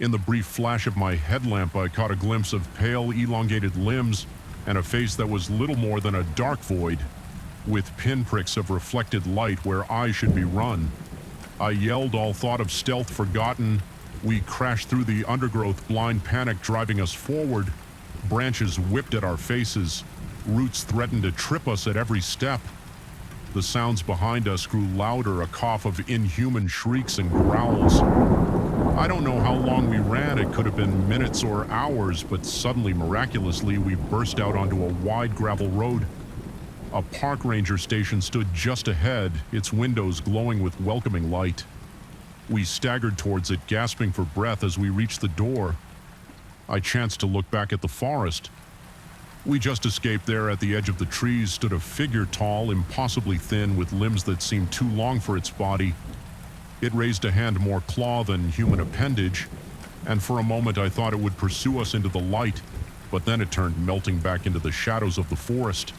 In the brief flash of my headlamp, I caught a glimpse of pale, elongated limbs and a face that was little more than a dark void. with pinpricks of reflected light where I should be run. I yelled, all thought of stealth forgotten. We crashed through the undergrowth, blind panic driving us forward. Branches whipped at our faces. Roots threatened to trip us at every step. The sounds behind us grew louder, a cough of inhuman shrieks and growls. I don't know how long we ran, it could have been minutes or hours, but suddenly, miraculously, we burst out onto a wide gravel road. A park ranger station stood just ahead, its windows glowing with welcoming light. We staggered towards it, gasping for breath as we reached the door. I chanced to look back at the forest. We just escaped. There at the edge of the trees stood a figure, tall, impossibly thin, with limbs that seemed too long for its body. It raised a hand more claw than human appendage, and for a moment I thought it would pursue us into the light, but then it turned, melting back into the shadows of the forest.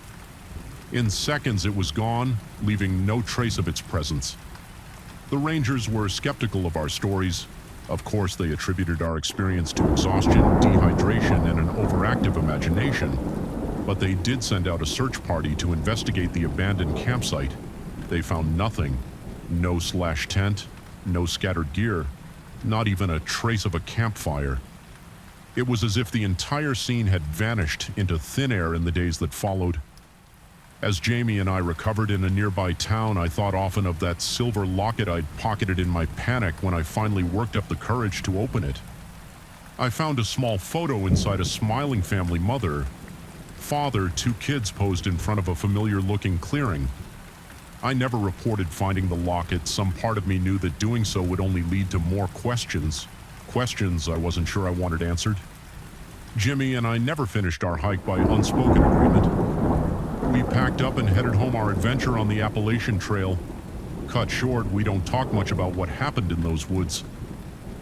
In seconds it was gone, leaving no trace of its presence. The rangers were skeptical of our stories. Of course, they attributed our experience to exhaustion, dehydration, and an overactive imagination. But they did send out a search party to investigate the abandoned campsite. They found nothing. No slash tent, no scattered gear, not even a trace of a campfire. It was as if the entire scene had vanished into thin air in the days that followed. As Jamie and I recovered in a nearby town, I thought often of that silver locket I'd pocketed in my panic when I finally worked up the courage to open it. I found a small photo inside a smiling family: mother, father, 2 kids posed in front of a familiar-looking clearing. I never reported finding the locket. Some part of me knew that doing so would only lead to more questions. Questions I wasn't sure I wanted answered. Jimmy and I never finished our hike by unspoken agreement. We packed up and headed home, our adventure on the Appalachian Trail. Cut short, we don't talk much about what happened in those woods.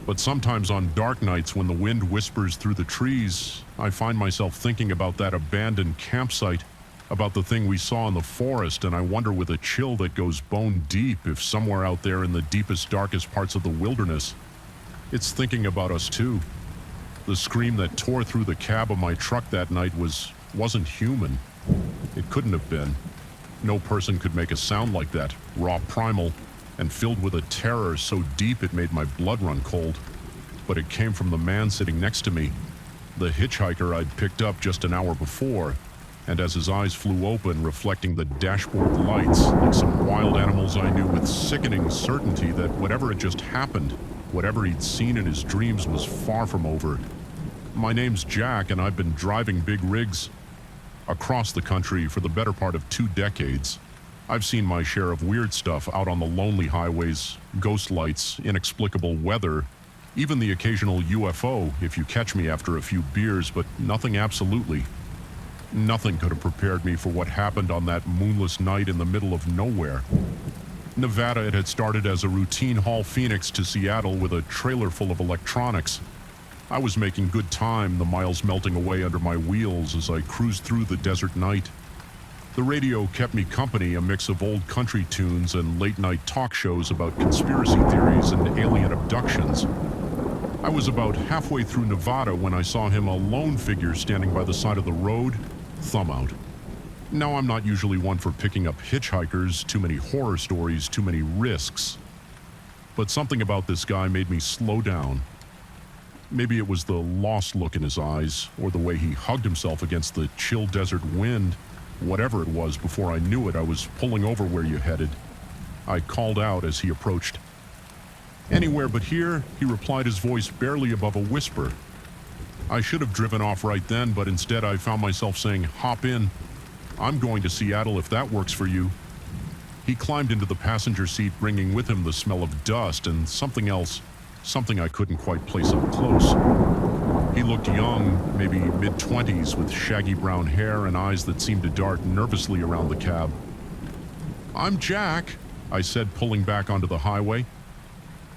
But sometimes on dark nights when the wind whispers through the trees, I find myself thinking about that abandoned campsite, about the thing we saw in the forest, and I wonder with a chill that goes bone deep if somewhere out there in the deepest, darkest parts of the wilderness, it's thinking about us too. The scream that tore through the cab of my truck that night wasn't human. It couldn't have been. No person could make a sound like that, raw, primal, and filled with a terror so deep it made my blood run cold. But it came from the man sitting next to me, the hitchhiker I'd picked up just an hour before. And as his eyes flew open, reflecting the dashboard lights, like some wild animals, I knew with sickening certainty that whatever had just happened, whatever he'd seen in his dreams, was far from over. My name's Jack, and I've been driving big rigs across the country for the better part of 2 decades. I've seen my share of weird stuff out on the lonely highways, ghost lights, inexplicable weather, even the occasional UFO if you catch me after a few beers, but nothing absolutely. Nothing could have prepared me for what happened on that moonless night in the middle of nowhere. Nevada, it had started as a routine haul Phoenix to Seattle with a trailer full of electronics. I was making good time, the miles melting away under my wheels as I cruised through the desert night. The radio kept me company, a mix of old country tunes and late-night talk shows about conspiracy theories and alien abductions. I was about halfway through Nevada when I saw him, a lone figure standing by the side of the road, thumb out. Now, I'm not usually one for picking up hitchhikers, too many horror stories, too many risks. But something about this guy made me slow down. Maybe it was the lost look in his eyes, or the way he hugged himself against the chill desert wind. Whatever it was, before I knew it, I was pulling over. Where you headed? I called out as he approached. Anywhere but here, he replied, his voice barely above a whisper. I should have driven off right then, but instead I found myself saying, "Hop in. I'm going to Seattle if that works for you." He climbed into the passenger seat, bringing with him the smell of dust and something else, something I couldn't quite place up close. He looked young, maybe mid-20s, with shaggy brown hair and eyes that seemed to dart nervously around the cab. "I'm Jack," I said, pulling back onto the highway.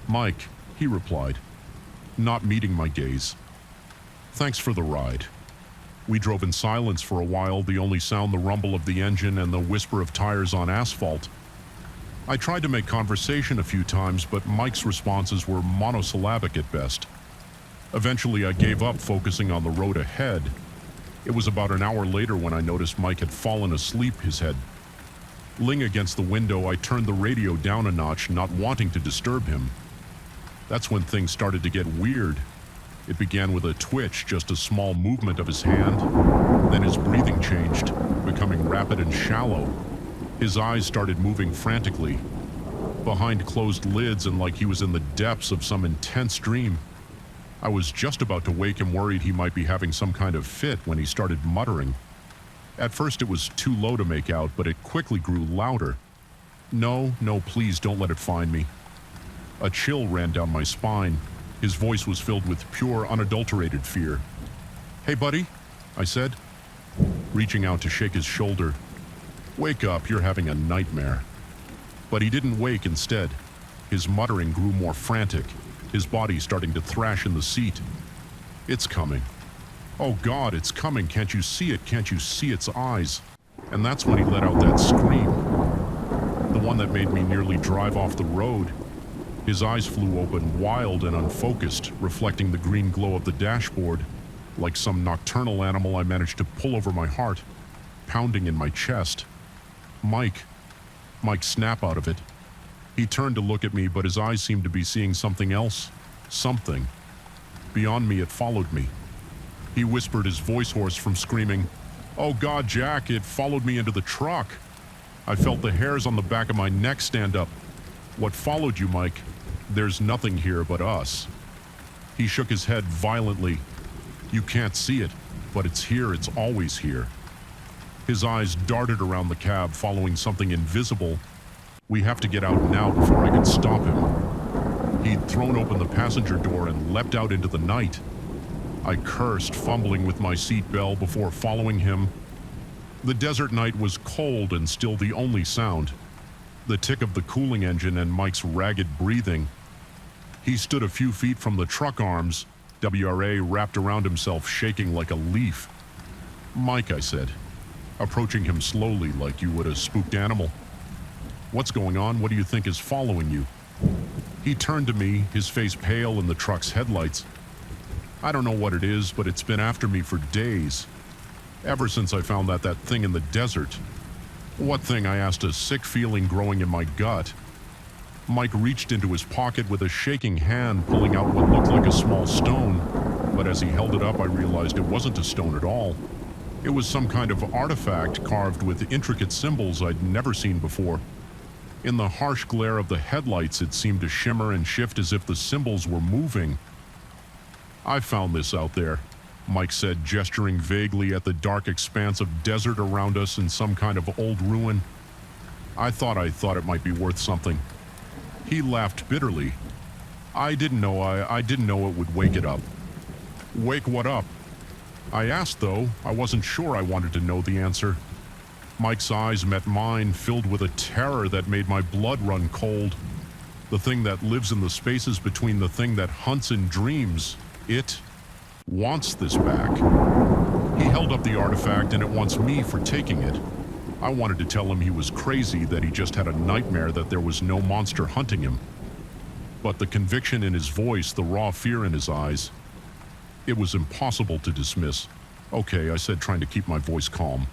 "Mike," he replied, not meeting my gaze. "Thanks for the ride." We drove in silence for a while, the only sound the rumble of the engine and the whisper of tires on asphalt. I tried to make conversation a few times, but Mike's responses were monosyllabic at best. Eventually, I gave up, focusing on the road ahead. It was about an hour later when I noticed Mike had fallen asleep, his head Leaning against the window, I turned the radio down a notch, not wanting to disturb him. That's when things started to get weird. It began with a twitch, just a small movement of his hand. Then his breathing changed, becoming rapid and shallow. His eyes started moving frantically, behind closed lids and like he was in the depths of some intense dream. I was just about to wake him, worried he might be having some kind of fit, when he started muttering. At first it was too low to make out, but it quickly grew louder. No, please don't let it find me. A chill ran down my spine. His voice was filled with pure, unadulterated fear. "Hey, buddy," I said, reaching out to shake his shoulder. "Wake up, you're having a nightmare." But he didn't wake. Instead, his muttering grew more frantic, his body starting to thrash in the seat. "It's coming. Oh God, it's coming. Can't you see it? Can't you see its eyes?" And that's when he let out that scream. The one that made me nearly drive off the road. His eyes flew open, wild and unfocused, reflecting the green glow of the dashboard. Like some nocturnal animal, I managed to pull over my heart, pounding in my chest. Mike, snap out of it. He turned to look at me, but his eyes seemed to be seeing something else. Something. Beyond me, it followed me. He whispered, his voice hoarse from screaming. "Oh God, Jack, it followed me into the truck." I felt the hairs on the back of my neck stand up. "What followed you, Mike? There's nothing here but us." He shook his head violently. "You can't see it, but it's here, it's always here." His eyes darted around the cab, following something invisible. "We have to get out now before I can stop him." He'd thrown open the passenger door and leapt out into the night. I cursed, fumbling with my seatbelt before following him. The desert night was cold and still the only sound. The tick of the cooling engine and Mike's ragged breathing. He stood a few feet from the truck arms, WRA wrapped around himself, shaking like a leaf. "Mike," I said, approaching him slowly like you would a spooked animal. "What's going on? What do you think is following you?" He turned to me, his face pale in the truck's headlights. "I don't know what it is, but it's been after me for days. Ever since I found that thing in the desert." "What thing?" I asked, a sick feeling growing in my gut. Mike reached into his pocket with a shaking hand, pulling out what looked like a small stone, but as he held it up, I realized it wasn't a stone at all. It was some kind of artifact carved with intricate symbols I'd never seen before. In the harsh glare of the headlights, it seemed to shimmer and shift as if the symbols were moving. "I found this out there," Mike said, gesturing vaguely at the dark expanse of desert around us in some kind of old ruin. I thought it might be worth something." He laughed bitterly. I didn't know it would wake it up." "Wake what up?" I asked, though. I wasn't sure I wanted to know the answer. Mike's eyes met mine, filled with a terror that made my blood run cold. The thing that lives in the spaces between the thing that hunts in dreams. It wants this back. He held up the artifact, and it wants me for taking it. I wanted to tell him he was crazy, that he just had a nightmare, that there was no monster hunting him. But the conviction in his voice, the raw fear in his eyes, it was impossible to dismiss. "Okay," I said, trying to keep my voice calm.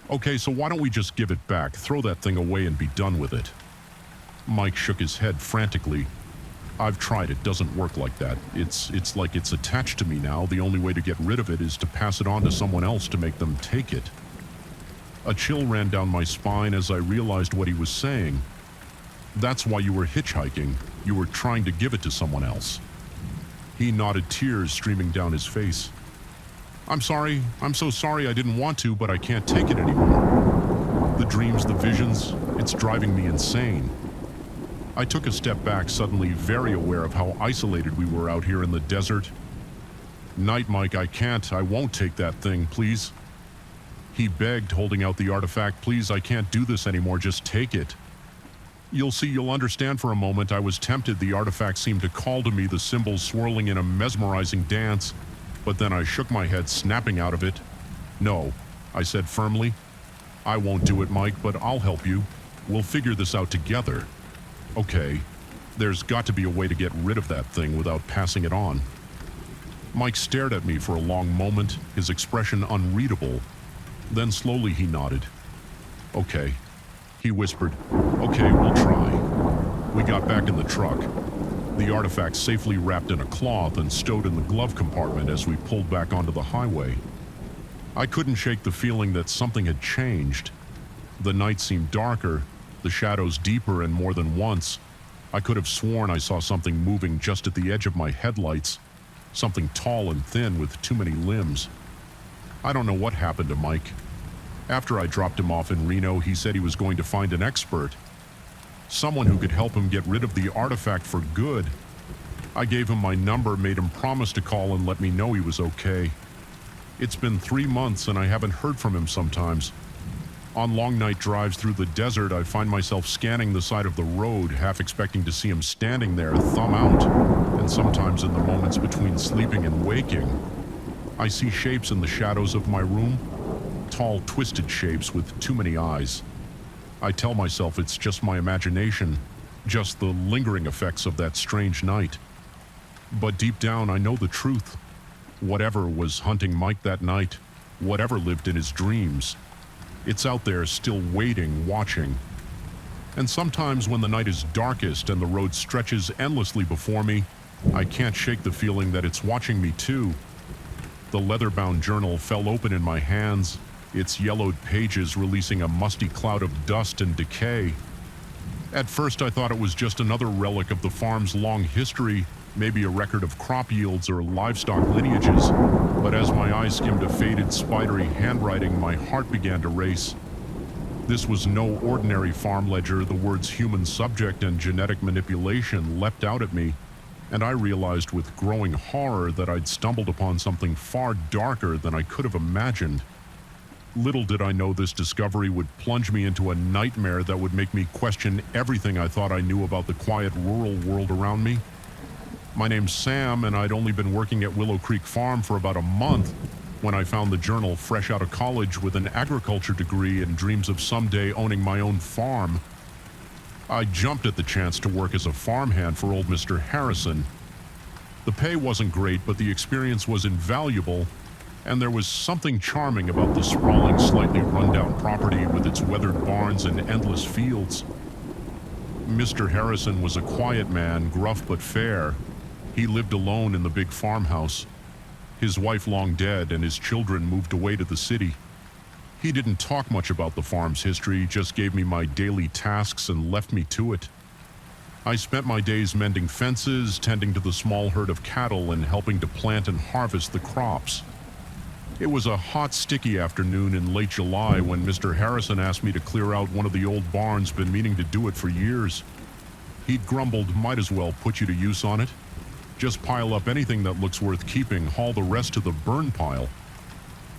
"Okay, so why don't we just give it back, throw that thing away and be done with it?" Mike shook his head frantically. "I've tried, it doesn't work like that. It's like it's attached to me now. The only way to get rid of it is to pass it on to someone else to make them take it." A chill ran down my spine as I realized what he was saying. "That's why you were hitchhiking. You were trying to give it to someone else." He nodded, tears streaming down his face. I'm so sorry, I didn't want to, but I can't take it anymore. The dreams, the visions, it's driving me insane." I took a step back, suddenly very aware of how isolated we were out here in the desert. "Night, Mike, I won't take that thing, please." He begged, holding out the artifact. "Please, I can't do this anymore, just take it." "You'll see, you'll understand." For a moment, I was tempted. The artifact seemed to call to me, the symbols swirling in a mesmerizing dance. But then I shook my head, snapping out of it. "No," I said firmly. "I won't do it, Mike, but I'll help you. We'll figure this out together." "Okay, there's got to be a way to get rid of that thing without passing it on." Mike stared at me for a long moment, his expression unreadable. Then slowly he nodded. "Okay." He whispered, "Okay, we'll try." We got back in the truck, the artifact safely wrapped in a cloth and stowed in the glove compartment as we pulled back onto the highway. I couldn't shake the feeling that something had changed. The night seemed darker, the shadows deeper, and more than once, I could have sworn I saw something moving just at the edge of my headlights, something tall and thin with too many limbs. I don't know what happened to Mike. After I dropped him off in Reno, he said he was going to find an expert, someone who could help him get rid of the artifact for good. I gave him my number, made him promise to call and let me know he was okay. It's been 3 months and I haven't heard from him sometimes. On long night drives through the desert, I find myself scanning the side of the road, half expecting to see him standing there, thumb out, and sometimes in the moments between sleeping and waking, I see shapes in the shadows of my room, tall, twisted shapes with too many eyes. I tell myself it's just my imagination, just the lingering effects of that strange night. But deep down, I know the truth. Whatever was hunting Mike that night, whatever lived in his dreams, it's out there still waiting, watching. And sometimes when the night is darkest and the road stretches endlessly before me, I can't shake the feeling that it's watching me too. The leather-bound journal fell open in my hands, its yellowed pages releasing a musty cloud of dust and decay. At first I thought it was just another relic of the farm's long history, maybe a record of crop yields or livestock lineages, but as my eyes skimmed a faded, spidery handwriting, my heart began to race. This was no ordinary farm ledger. The words human subject and genetic manipulation leapt out at me, and I realized with growing horror that I'd stumbled upon something far darker than I could have imagined. Little did I know this discovery would plunge me into a nightmare that would make me question everything I thought I knew about the quiet rural world around me. My name's Sam, and I'd only been working at Willow Creek Farm for about a month when I found the journal fresh out of college with an agriculture degree and dreams of someday owning my own farm. I jumped at the chance to work as a farmhand for old Mr. Harrison. The pay wasn't great, but the experience was invaluable, and there was something charming about the sprawling, slightly run-down property with its weathered barns and endless fields. Mr. Harrison was a quiet man, gruff but fair. He lived alone in the big farmhouse. His wife long dead, and his children moved away to the city. He didn't talk much about the farm's history, just gave me my daily tasks and left me to it. I spent my days mending fences, tending to the small herd of cattle, and helping to plant and harvest the crops. It was a hot, sticky afternoon in late July when Mr. Harrison asked me to clear out one of the old barns, been meaning to do it for years. He'd grumbled, "Might as well put you to use on it. Just pile up anything that looks worth keeping, haul the rest to the burn pile."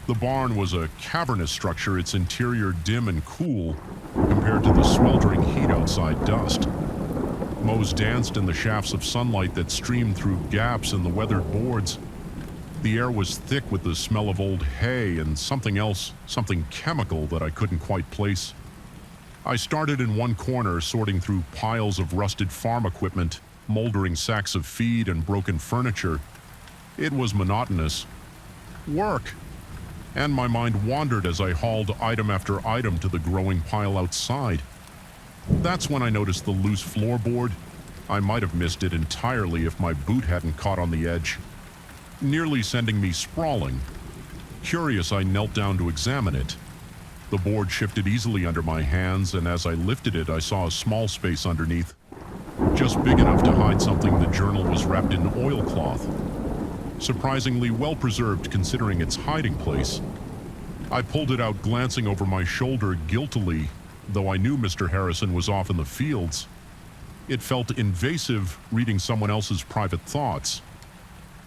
The barn was a cavernous structure, its interior dim and cool compared to the sweltering heat outside dust. Mows danced in the shafts of sunlight that streamed through gaps in the weathered boards. The air was thick with the smell of old hay and something else, something chemical that I couldn't quite place. I started in one corner, sorting through piles of rusted farm equipment, moldering sacks of feed and broken furniture. It was monotonous. Work! And my mind wandered as I hauled item after item to the growing pile outside. That's when I noticed the loose floorboard. I might have missed it entirely if my boot hadn't caught on the edge, nearly sending me sprawling. Curious, I knelt down to examine it. The board shifted easily under my hands, and as I lifted it, I saw a small space underneath, just big enough to hide something. The journal was wrapped in oilcloth, surprisingly well preserved considering its hiding place. I pulled it out, glancing over my shoulder guiltily, though I knew Mr. Harrison was off in the fields. It felt invasive, reading someone else's private thoughts.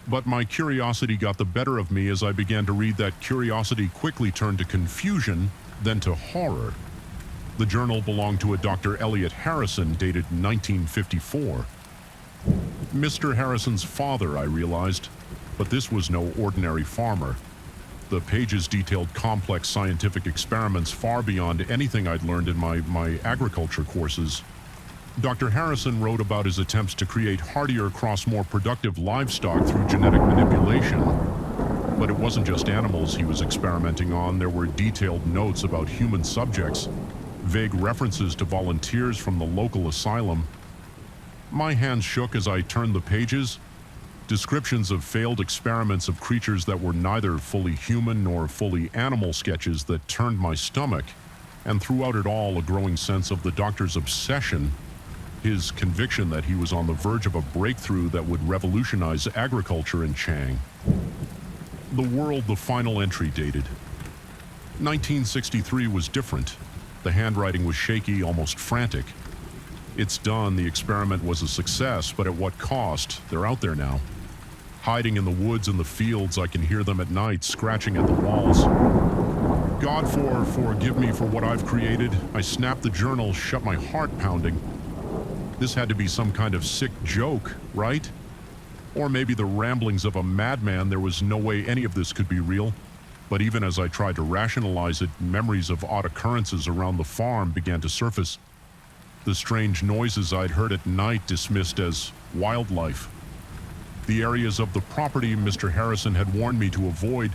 But my curiosity got the better of me. As I began to read, that curiosity quickly turned to confusion, then to horror. The journal belonged to a Dr. Elliot Harrison, dated 1954. Mr. Harrison's father, I realized, but this was no ordinary farmer. The pages detailed complex scientific experiments far beyond anything I'd learned in my agriculture courses. Dr. Harrison wrote about his attempts to create hardier, more productive livestock through genetic manipulation. But it wasn't just animals he was experimenting on. There were detailed notes about human subjects. vague references to volunteers from the local asylum. My hands shook as I turned the pages. Descriptions of failed experiments of creatures that were neither fully human nor fully animal sketches that turned my stomach, and throughout it all a growing sense of the doctor's obsession, his conviction that he was on the verge of a breakthrough that would revolutionize agriculture in Chang. The world the final entry dated. 1963 was different. The handwriting was shaky, almost frantic. It's done, the experiment was a success, but at what cost? They're out there now. Hiding in the woods and the fields, I can hear them at night, scratching at the walls. God, forgive me for what I've created. I snapped the journal, shut my heart pounding. This had to be some kind of sick joke, right? Or maybe the ramblings of a madman. There was no way any of this could be real. But even as I tried to rationalize it, memories of odd occurrences around the farm began to surface. The strange noises I'd heard at night dismissed as wildlife. The areas of the property Mr. Harrison had warned me to avoid,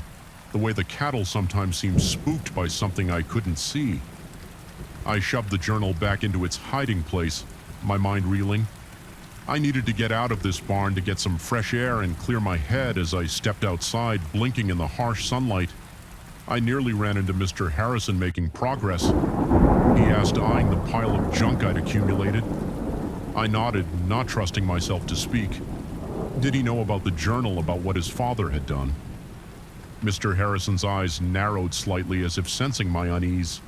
the way the cattle sometimes seemed spooked by something I couldn't see. I shoved the journal back into its hiding place, my mind reeling. I needed to get out of this barn to get some fresh air and clear my head as I stepped outside, blinking in the harsh sunlight. I nearly ran into Mr. Harrison making progress. He asked, eyeing the pile of junk I'd accumulated. I nodded, not trusting myself to speak. Did he know about the journal, about what his father had done? Mr. Harrison's eyes narrowed slightly as if sensing my unease.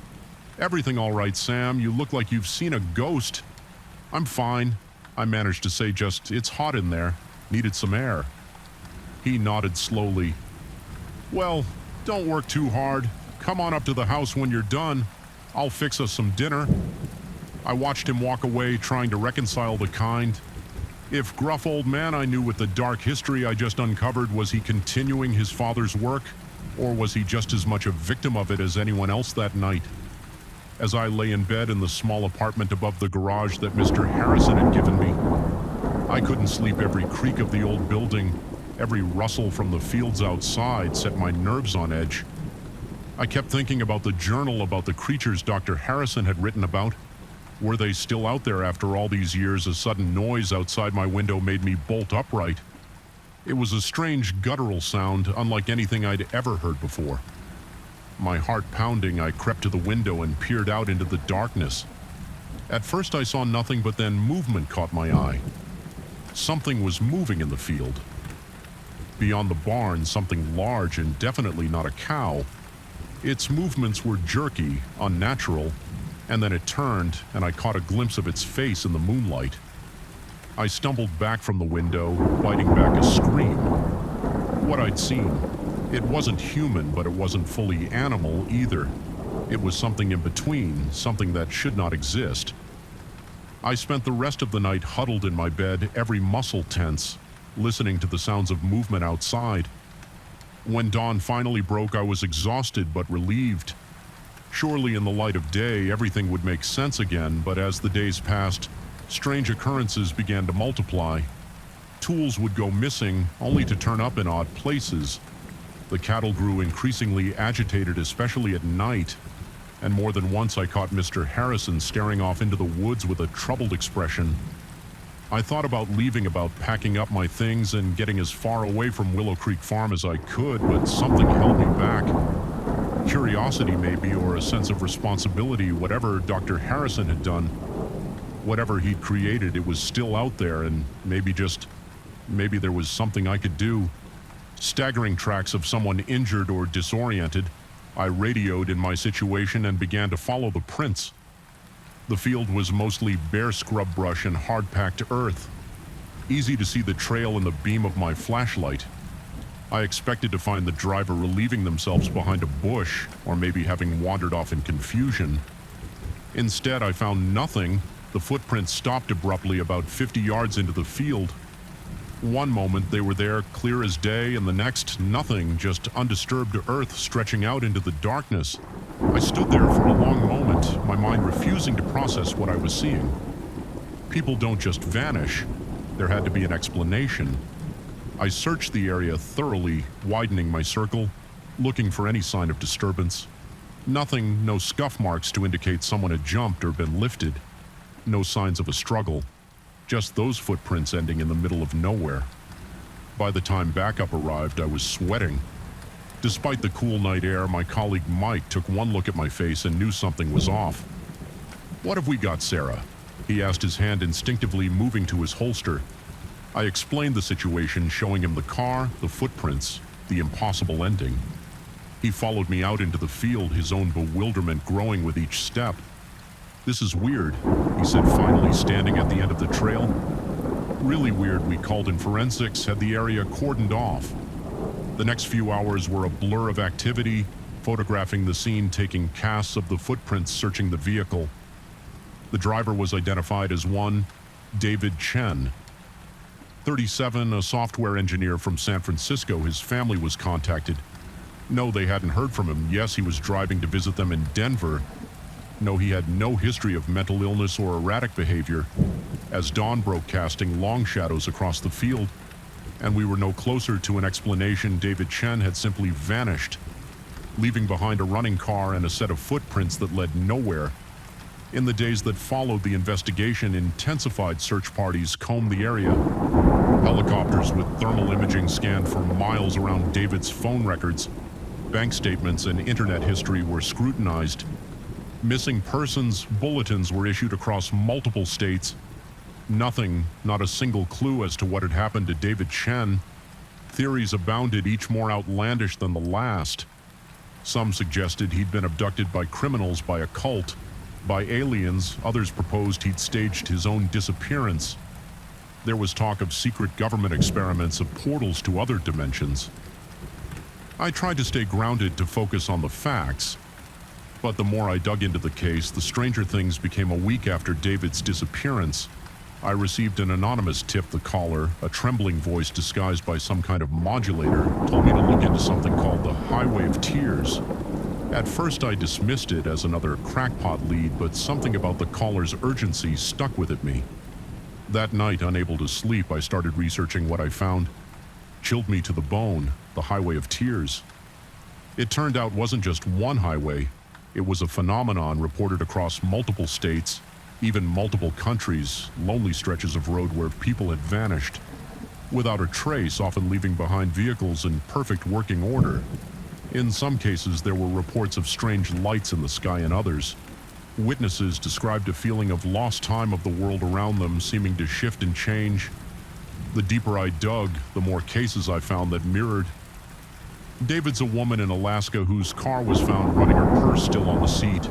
"Everything all right, Sam? You look like you've seen a ghost." "I'm fine," I managed to say, just, "It's hot in there. Needed some air." He nodded slowly. "Well, don't work too hard. Come on up to the house when you're done. I'll fix us some dinner." I watched him walk away, trying to reconcile the kind. If gruff old man I knew with the dark history I just uncovered, was he continuing his father's work? Or was he just as much a victim of it as anyone else that night? As I lay in bed in the small apartment above the garage that Mr. Harrison had given me, I couldn't sleep. Every creak of the old building, every rustle from the fields outside set my nerves on edge. I kept thinking about the journal, about the creatures Dr. Harrison had written about. Were they still out there after all these years? A sudden noise outside my window made me bolt upright. It was a strange guttural sound, unlike anything I'd ever heard before. My heart pounding, I crept to the window and peered out into the darkness. At first I saw nothing, but then movement caught my eye. Something was moving in the field. Beyond the barn, something large and definitely not a cow. Its movements were jerky, unnatural, and then it turned, and I caught a glimpse of its face in the moonlight. I stumbled back from the window, biting back a scream. What I'd seen, it wasn't human, but it wasn't fully animal either. It was something in between, something that should not exist. I spent the rest of the night huddled in my bed, every muscle tense, listening to the sounds of movement outside. When dawn finally broke, I was exhausted but relieved. Surely in the light of day, everything would make sense again, but as the days passed, strange occurrences began to multiply. Tools would go missing, only to turn up in odd places. The cattle grew increasingly agitated, especially at night, and more than once I caught Mr. Harrison staring off into the woods with a troubled expression. I thought about leaving, about packing up my things and getting as far away from Willow Creek Farm as I could, but something held me back. Curiosity maybe, or a sense of responsibility. Whatever Dr. Harrison had done, whatever he'd created, it was still out there, and maybe there was something I could do. Staggering tracks of someone injured or disoriented, I radioed in my situation and began to follow the prints. The field was mostly bare scrub brush and hard-packed earth. Easy to see the trail in the beam of my flashlight. I expected to find the driver relieving themselves behind a bush, or maybe having wandered off in confusion. Instead, I found nothing. The footprints stopped abruptly about 50 yards into the field. One moment they were there, clear as day, and the next, nothing, just undisturbed earth stretching out into the darkness. I stood there for a long moment, my mind refusing to process what I was seeing. People don't just vanish. There had to be an explanation. I searched the area thoroughly, widening my circle, looking for any sign of disturbance. Nothing, no scuff marks to indicate someone had jumped or been lifted. No signs of a struggle. Just those footprints ending in the middle of nowhere. By the time backup arrived, I was sweating. Despite the cool night air, my colleague Mike took one look at my face and knew something was off. "What have we got, Sarah?" He asked, his hand instinctively moving to his holster. I explained the situation, showing him the car, the footprints, the impossible ending. He followed me out into the field, his own bewilderment growing with each step. "This is weird," he said, finally standing at the end of the trail. "Really weird. We called in forensics, had the area cordoned off." The next few hours were a blur of activity, photographing the scene, taking casts of the footprints, searching the vehicle. The driver was identified as one David Chen. 37, a software engineer from San Francisco. His family was contacted. No, they hadn't heard from him. Yes, he was driving to visit them in Denver. No, he had no history of mental illness or erratic behavior. As dawn broke, casting long shadows across the field, and we were no closer to an explanation, David Chen had simply vanished, leaving behind a running car and a set of footprints that led nowhere. In the days that followed the investigation, intensified search parties combed the area. Helicopters with thermal imaging scanned for miles around David's phone records. Bank statements and internet history were scrutinized. Missing persons bulletins were issued across multiple states. Nothing, not a single clue as to what had happened to David Chen. Theories abounded, each more outlandish than the last. Some suggested he'd been abducted by criminals, by a cult, by aliens. Others proposed he'd staged his own disappearance. There was talk of secret government experiments, of portals to other dimensions. I tried to stay grounded, to focus on the facts. But the more I dug into the case, the stranger things became. A week after David's disappearance, I received an anonymous tip. The caller, a trembling voice disguised by some kind of modulator, told me to look into something called the Highway of Tears. At first I dismissed it as another crackpot lead, but something about the caller's urgency stuck with me. That night, unable to sleep, I started researching what I found. Chilled me to the bone, the Highway of Tears. It turned out wasn't just one highway. It was a phenomenon reported across multiple states, even multiple countries, lonely stretches of road where people had vanished, without a trace, often leaving behind vehicles in perfect working order. In some cases, there were reports of strange lights in the sky. In others, witnesses described a feeling of lost time, of the world around them seeming to shift and change. The deeper I dug, the more cases I found that mirrored. David's a woman in Alaska whose car was found running her purse still on the seat.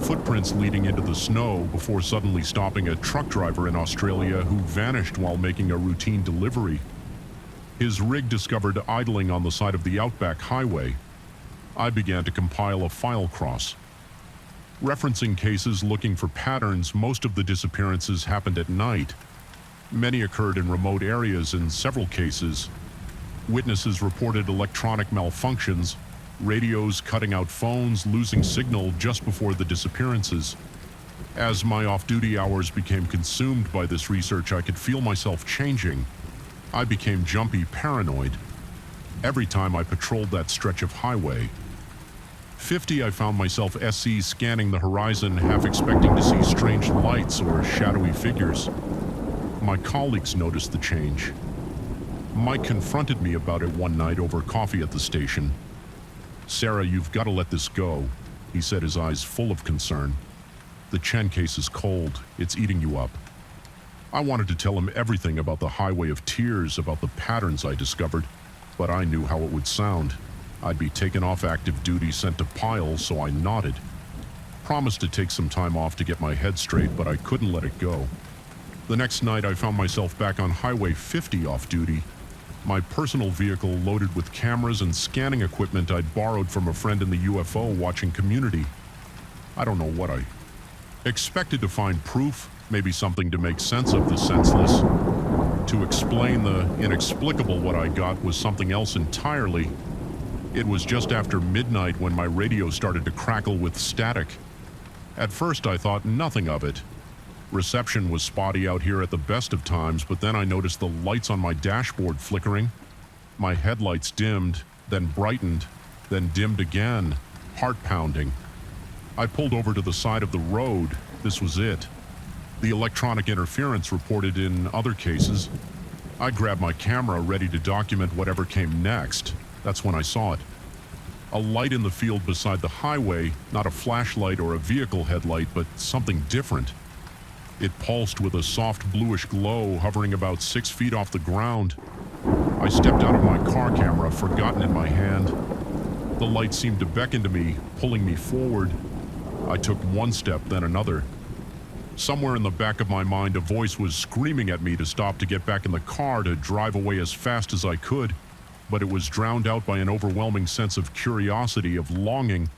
Footprints leading into the snow before suddenly stopping. A truck driver in Australia who vanished while making a routine delivery. His rig discovered idling on the side of the Outback Highway. I began to compile a file cross. Referencing cases, looking for patterns. Most of the disappearances happened at night. Many occurred in remote areas. In several cases, witnesses reported electronic malfunctions, radios cutting out phones, losing signal just before the disappearances. As my off-duty hours became consumed by this research, I could feel myself changing. I became jumpy, paranoid. Every time I patrolled that stretch of highway. 50, I found myself SC scanning the horizon, half expecting to see strange lights or shadowy figures. My colleagues noticed the change. Mike confronted me about it one night over coffee at the station. "Sarah, you've got to let this go," he said, his eyes full of concern. "The Chen case is cold. It's eating you up." I wanted to tell him everything about the Highway of Tears, about the patterns I discovered, but I knew how it would sound. I'd be taken off active duty, sent to Pyle, so I nodded. Promised to take some time off to get my head straight, but I couldn't let it go. The next night, I found myself back on Highway 50 off duty. My personal vehicle loaded with cameras and scanning equipment I'd borrowed from a friend in the UFO watching community. I don't know what I expected to find. Proof, maybe something to make sense of the senseless. To explain the inexplicable, what I got was something else entirely. It was just after midnight when my radio started to crackle with static. At first I thought nothing of it. Reception was spotty out here at the best of times, but then I noticed the lights on my dashboard flickering. My headlights dimmed, then brightened, then dimmed again. heart pounding. I pulled over to the side of the road. This was it. The electronic interference reported in other cases. I grabbed my camera, ready to document whatever came next. That's when I saw it. A light in the field beside the highway, not a flashlight or a vehicle headlight, but something different. It pulsed with a soft bluish glow, hovering about 6 feet off the ground. I stepped out of my car camera, forgotten in my hand. The light seemed to beckon to me, pulling me forward. I took one step, then another. Somewhere in the back of my mind, a voice was screaming at me to stop, to get back in the car, to drive away as fast as I could. But it was drowned out by an overwhelming sense of curiosity, of longing.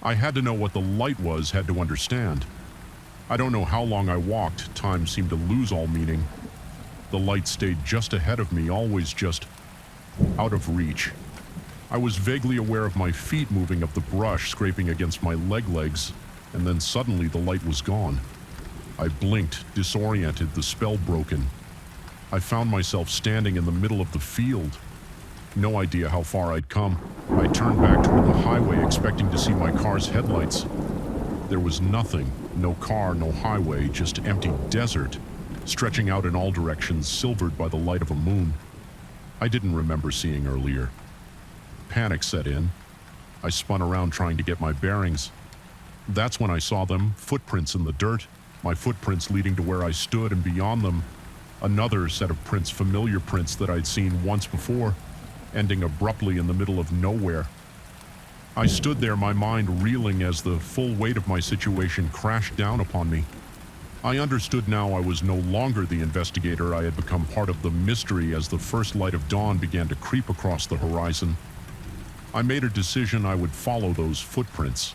I had to know what the light was, had to understand. I don't know how long I walked. Time seemed to lose all meaning. The light stayed just ahead of me, always just out of reach. I was vaguely aware of my feet moving up the brush, scraping against my legs, and then suddenly the light was gone. I blinked, disoriented, the spell broken. I found myself standing in the middle of the field. No idea how far I'd come. I turned back toward the highway, expecting to see my car's headlights. There was nothing. No car, no highway, just empty desert, stretching out in all directions, silvered by the light of a moon I didn't remember seeing earlier. Panic set in. I spun around trying to get my bearings. That's when I saw them, footprints in the dirt, my footprints leading to where I stood, and beyond them, another set of prints, familiar prints that I'd seen once before, ending abruptly in the middle of nowhere. I stood there, my mind reeling as the full weight of my situation crashed down upon me. I understood now I was no longer the investigator. I had become part of the mystery as the first light of dawn began to creep across the horizon. I made a decision I would follow those footprints.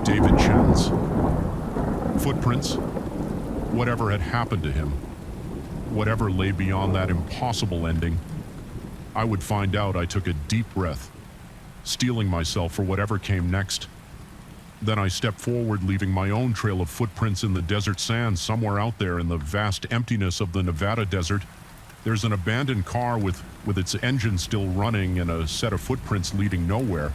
David Chen's footprints. Whatever had happened to him, whatever lay beyond that impossible ending, I would find out. I took a deep breath, steeling myself for whatever came next. Then I stepped forward, leaving my own trail of footprints in the desert sand. Somewhere out there in the vast emptiness of the Nevada desert, there's an abandoned car with its engine still running and a set of footprints leading nowhere.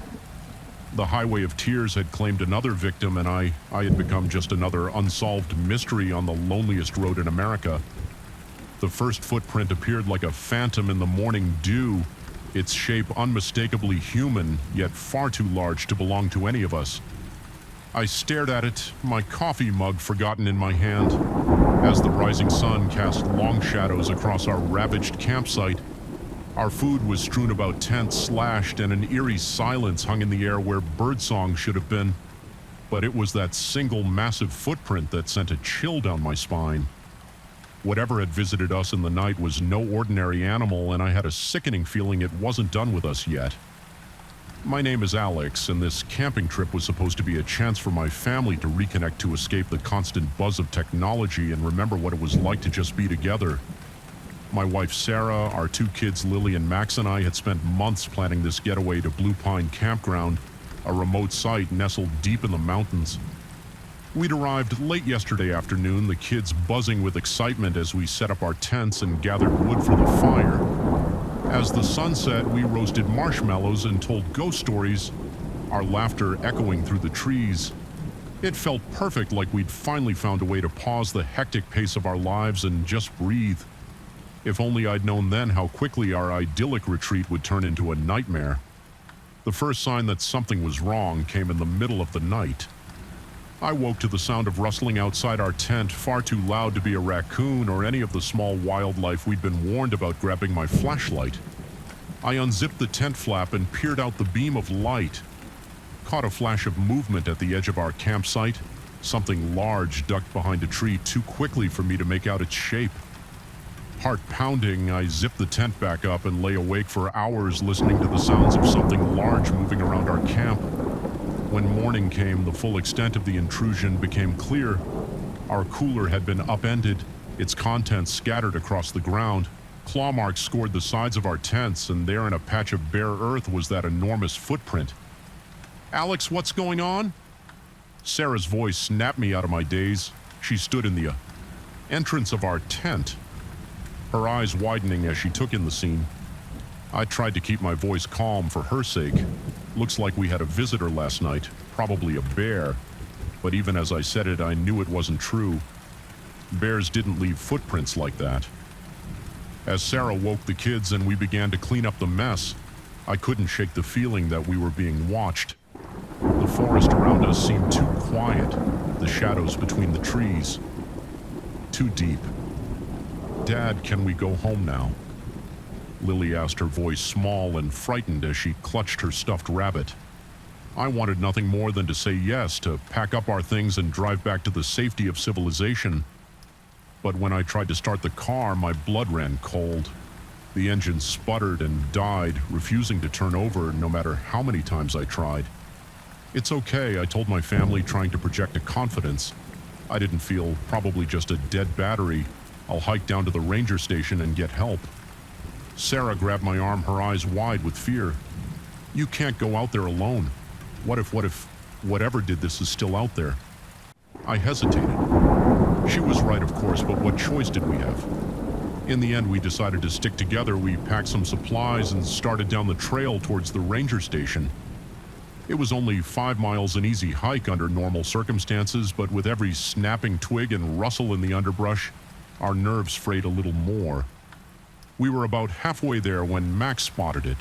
The highway of tears had claimed another victim, and I had become just another unsolved mystery on the loneliest road in America. The first footprint appeared like a phantom in the morning dew, its shape unmistakably human, yet far too large to belong to any of us. I stared at it, my coffee mug forgotten in my hand, as the rising sun cast long shadows across our ravaged campsite. Our food was strewn about, tents slashed, and an eerie silence hung in the air where birdsong should have been. But it was that single massive footprint that sent a chill down my spine. Whatever had visited us in the night was no ordinary animal, and I had a sickening feeling it wasn't done with us yet. My name is Alex, and this camping trip was supposed to be a chance for my family to reconnect, to escape the constant buzz of technology and remember what it was like to just be together. My wife Sarah, our 2 kids Lily and Max, and I had spent months planning this getaway to Blue Pine Campground, a remote site nestled deep in the mountains. We'd arrived late yesterday afternoon, the kids buzzing with excitement as we set up our tents and gathered wood for the fire. As the sun set, we roasted marshmallows and told ghost stories, our laughter echoing through the trees. It felt perfect, like we'd finally found a way to pause the hectic pace of our lives and just breathe. If only I'd known then how quickly our idyllic retreat would turn into a nightmare. The first sign that something was wrong came in the middle of the night. I woke to the sound of rustling outside our tent, far too loud to be a raccoon or any of the small wildlife we'd been warned about. Grabbing my flashlight, I unzipped the tent flap and peered out the beam of light. Caught a flash of movement at the edge of our campsite. Something large ducked behind a tree too quickly for me to make out its shape. Heart pounding, I zipped the tent back up and lay awake for hours listening to the sounds of something large moving around our camp. When morning came, the full extent of the intrusion became clear. Our cooler had been upended, its contents scattered across the ground. Claw marks scored the sides of our tents, and there in a patch of bare earth was that enormous footprint. "Alex, what's going on?" Sarah's voice snapped me out of my daze. She stood in the entrance of our tent, her eyes widening as she took in the scene. I tried to keep my voice calm for her sake. Looks like we had a visitor last night, probably a bear. But even as I said it, I knew it wasn't true. Bears didn't leave footprints like that. As Sarah woke the kids and we began to clean up the mess, I couldn't shake the feeling that we were being watched. The forest around us seemed too quiet, the shadows between the trees. Too deep. "Dad, can we go home now?" Lily asked, her voice small and frightened as she clutched her stuffed rabbit. I wanted nothing more than to say yes, to pack up our things and drive back to the safety of civilization. But when I tried to start the car, my blood ran cold. The engine sputtered and died, refusing to turn over no matter how many times I tried. "It's okay," I told my family, trying to project a confidence. I didn't feel, probably just a dead battery. I'll hike down to the ranger station and get help. Sarah grabbed my arm, her eyes wide with fear. "You can't go out there alone. What if whatever did this is still out there?" I hesitated. She was right, of course, but what choice did we have? In the end, we decided to stick together. We packed some supplies and started down the trail towards the ranger station. It was only 5 miles, an easy hike under normal circumstances, but with every snapping twig and rustle in the underbrush, our nerves frayed a little more. We were about halfway there when Max spotted it.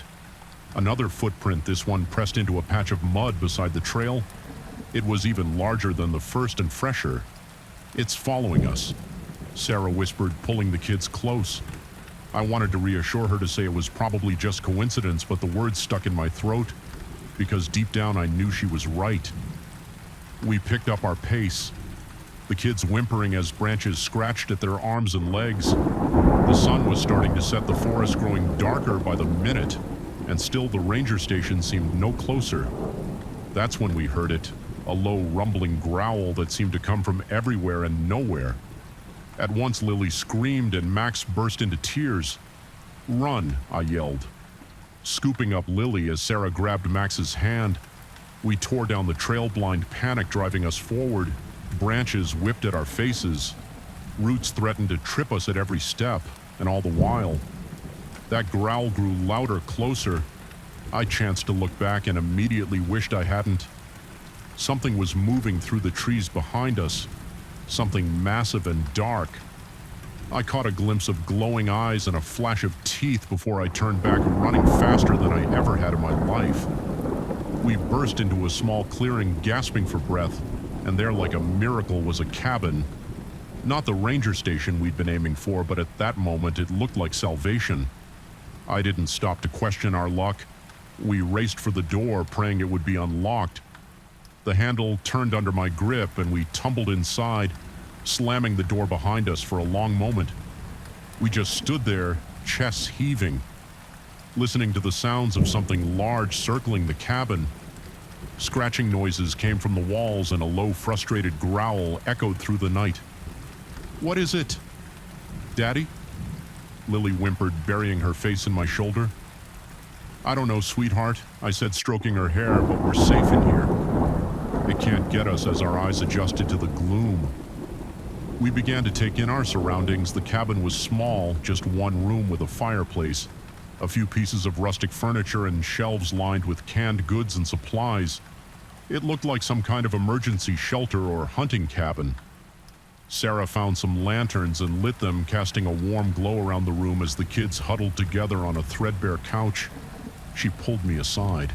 Another footprint, this one pressed into a patch of mud beside the trail. It was even larger than the first and fresher. "It's following us," Sarah whispered, pulling the kids close. I wanted to reassure her, to say it was probably just coincidence, but the words stuck in my throat because deep down I knew she was right. We picked up our pace, the kids whimpering as branches scratched at their arms and legs. The sun was starting to set, the forest growing darker by the minute, and still the ranger station seemed no closer. That's when we heard it, a low rumbling growl that seemed to come from everywhere and nowhere. At once Lily screamed and Max burst into tears. "Run," I yelled, scooping up Lily as Sarah grabbed Max's hand. We tore down the trail, blind panic driving us forward. Branches whipped at our faces. Roots threatened to trip us at every step, and all the while, that growl grew louder, closer. I chanced to look back and immediately wished I hadn't. Something was moving through the trees behind us, something massive and dark. I caught a glimpse of glowing eyes and a flash of teeth before I turned back, running faster than I ever had in my life. We burst into a small clearing, gasping for breath, and there, like a miracle, was a cabin. Not the ranger station we'd been aiming for, but at that moment it looked like salvation. I didn't stop to question our luck. We raced for the door, praying it would be unlocked. The handle turned under my grip and we tumbled inside, slamming the door behind us. For a long moment, we just stood there, chests heaving, listening to the sounds of something large circling the cabin. Scratching noises came from the walls and a low, frustrated growl echoed through the night. "What is it? Daddy?" Lily whimpered, burying her face in my shoulder. "I don't know, sweetheart," I said, stroking her hair, "but we're safe in here. It can't get us." As our eyes adjusted to the gloom, we began to take in our surroundings. The cabin was small, just one room with a fireplace, a few pieces of rustic furniture, and shelves lined with canned goods and supplies. It looked like some kind of emergency shelter or hunting cabin. Sarah found some lanterns and lit them, casting a warm glow around the room as the kids huddled together on a threadbare couch. She pulled me aside.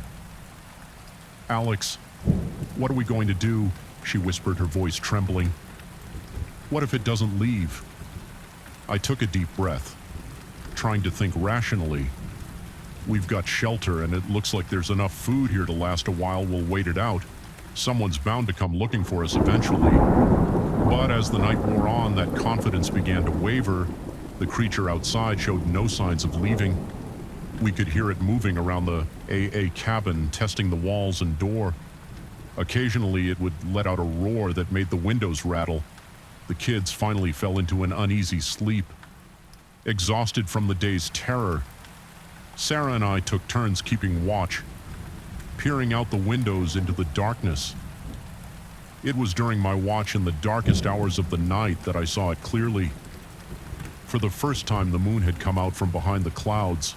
"Alex, what are we going to do?" she whispered, her voice trembling. "What if it doesn't leave?" I took a deep breath, trying to think rationally. We've got shelter, and it looks like there's enough food here to last a while. We'll wait it out. Someone's bound to come looking for us eventually. But as the night wore on, that confidence began to waver. The creature outside showed no signs of leaving. We could hear it moving around the AA cabin, testing the walls and door. Occasionally, it would let out a roar that made the windows rattle. The kids finally fell into an uneasy sleep, exhausted from the day's terror. Sarah and I took turns keeping watch, peering out the windows into the darkness. It was during my watch in the darkest hours of the night that I saw it clearly. For the first time, the moon had come out from behind the clouds.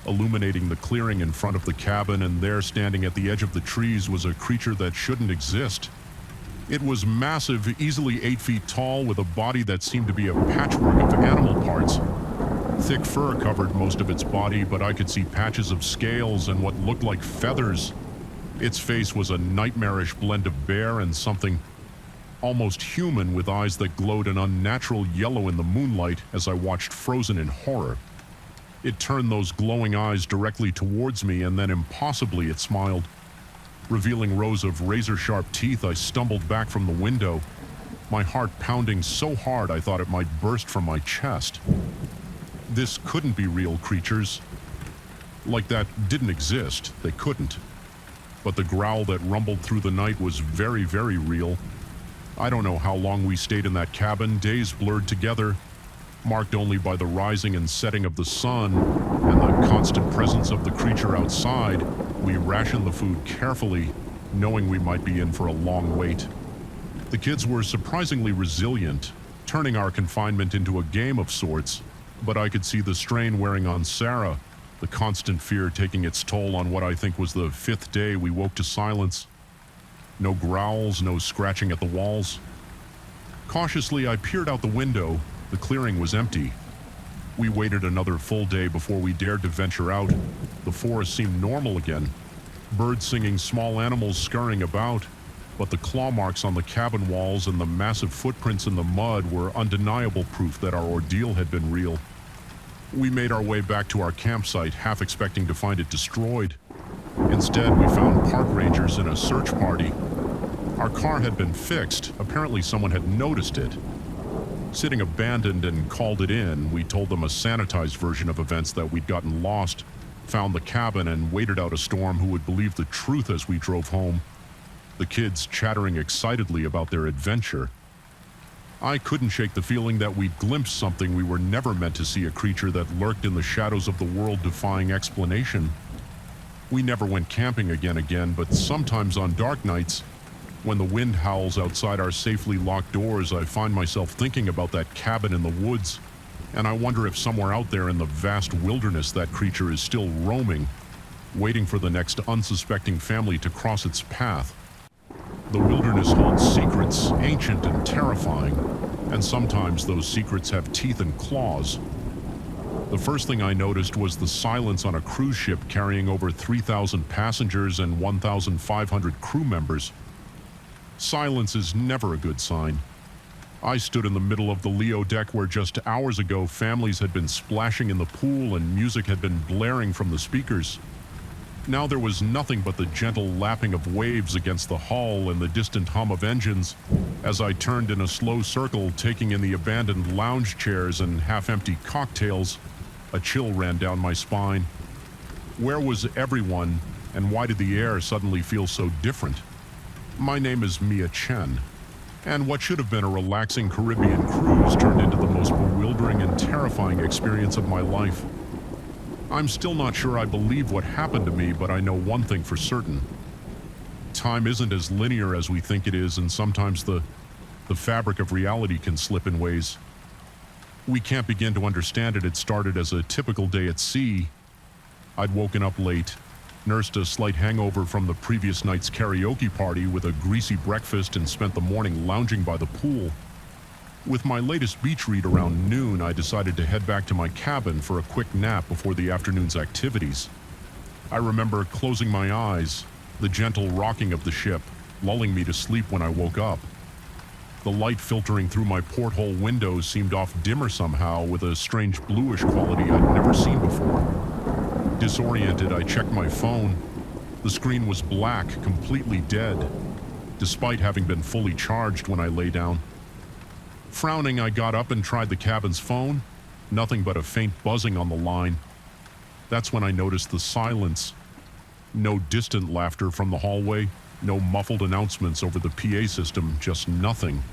illuminating the clearing in front of the cabin, and there, standing at the edge of the trees, was a creature that shouldn't exist. It was massive, easily 8 feet tall, with a body that seemed to be a patchwork of animal parts. Thick fur covered most of its body, but I could see patches of scales and what looked like feathers. Its face was a nightmarish blend of bear and something almost human, with eyes that glowed an unnatural yellow in the moonlight as I watched, frozen in horror. It turned those glowing eyes directly towards me, and then impossibly it smiled. Revealing rows of razor-sharp teeth, I stumbled back from the window, my heart pounding so hard I thought it might burst from my chest. This couldn't be real creatures. Like that didn't exist. They couldn't. But the growl that rumbled through the night was very, very real. I don't know how long we stayed in that cabin, days blurred together, marked only by the rising and setting of the sun and the constant presence of the creature outside. We rationed the food carefully, knowing we might be in for a long wait. The kids were surprisingly resilient, turning our confinement into a game of sorts, but I could see the strain wearing on Sarah, the constant fear taking its toll on what I think was the 5th day we woke to silence. No growls, no scratching at the walls. Cautiously, I peered out the window. The clearing was empty. We waited another full day before we dared to venture out. The forest seemed normal again. Birds singing, small animals scurrying about. But the claw marks on the cabin walls and the massive footprints in the mud were undeniable proof that our ordeal had been real. We made our way back to our campsite, half expecting to find it destroyed. Instead, we found park rangers in a search party. Our car had been fixed. Apparently someone had noticed it. Sitting abandoned and called it in, we told them a sanitized version of events, that we'd gotten lost, found the cabin, and waited out a storm. Who would believe the truth as we drove home? The kids chattering excitedly about their adventure. I couldn't shake the feeling that we'd glimpsed something we were never meant to see, a creature that lurked in the shadows of the world, defying explanation. We never went camping again, but sometimes on dark nights, when the wind howls outside our safely locked doors, I find myself thinking about that cabin in the woods, and I wonder if somewhere out there in the vast wilderness that creature is still roaming, waiting for the next unsuspecting family to cross its path. The wilderness holds secrets, ancient and terrifying, and sometimes those secrets have teeth and claws. The first thing I noticed was the silence on a cruise ship carrying over 3,000 passengers and 1,500 crew members. Silence is never a good sign. I stood in the middle of the Leo deck where just hours ago families had been splashing in the pool and music had been blaring from the speakers. Now there was nothing but the gentle lapping of waves against the hull and the distant hum of engines. As I turned in a slow circle, taking in the abandoned lounge chairs and half-empty cocktails, a chill ran down my spine. Where was everyone, and why did the air suddenly feel so different? My name is Mia Chen, and what should have been a relaxing Caribbean cruise turned into the most bewildering and terrifying experience of my life. I'm still not sure I believe what happened to me, but I know one thing for certain. Time isn't as linear as we think it is, and sometimes the fabric of reality can slip in ways we can't begin to understand it. It started as a typical day at sea. I'd woken up late, nursed a slight hangover from the previous night's karaoke party with a greasy breakfast, and spent the morning lounging by the pool. With my latest beach read around noon, I decided to head back to my cabin for a quick nap before the afternoon's activities. I remember closing my eyes, the gentle rocking of the ship, lulling me to sleep when I woke up. The light filtering through my porthole windows seemed off dimmer somehow, with a strange bluish quality I'd never seen before. Disoriented, I checked my phone. The screen was black, completely dead, despite having been fully charged when I lay down. Frowning, I got up and tried the cabin's phone. Nothing but a faint buzzing on the line. That's when I noticed the silence. No distant laughter from the hallway, no muffled announcements over the PA system, just nothing.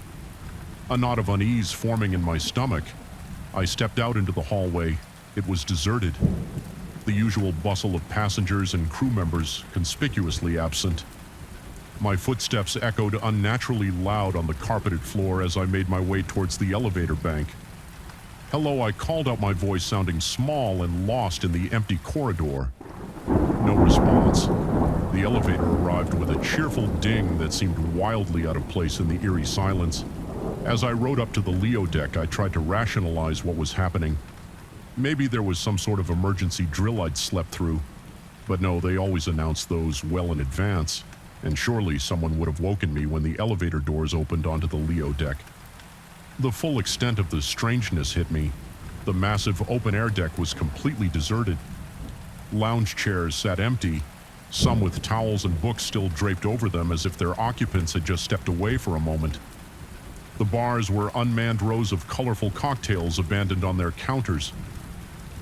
A knot of unease forming in my stomach. I stepped out into the hallway. It was deserted. The usual bustle of passengers and crew members conspicuously absent. My footsteps echoed unnaturally loud on the carpeted floor as I made my way towards the elevator bank. Hello, I called out, my voice sounding small and lost in the empty corridor. No response. The elevator arrived with a cheerful ding that seemed wildly out of place in the eerie silence. As I rode up to the Leo deck, I tried to rationalize what was happening. Maybe there was some sort of emergency drill I'd slept through. But no, they always announce those well in advance, and surely someone would have woken me when the elevator doors opened onto the Leo deck. The full extent of the strangeness hit me. The massive open-air deck was completely deserted. Lounge chairs sat empty, some with towels and books still draped over them as if their occupants had just stepped away for a moment. The bars were unmanned rows of colorful cocktails abandoned on their counters.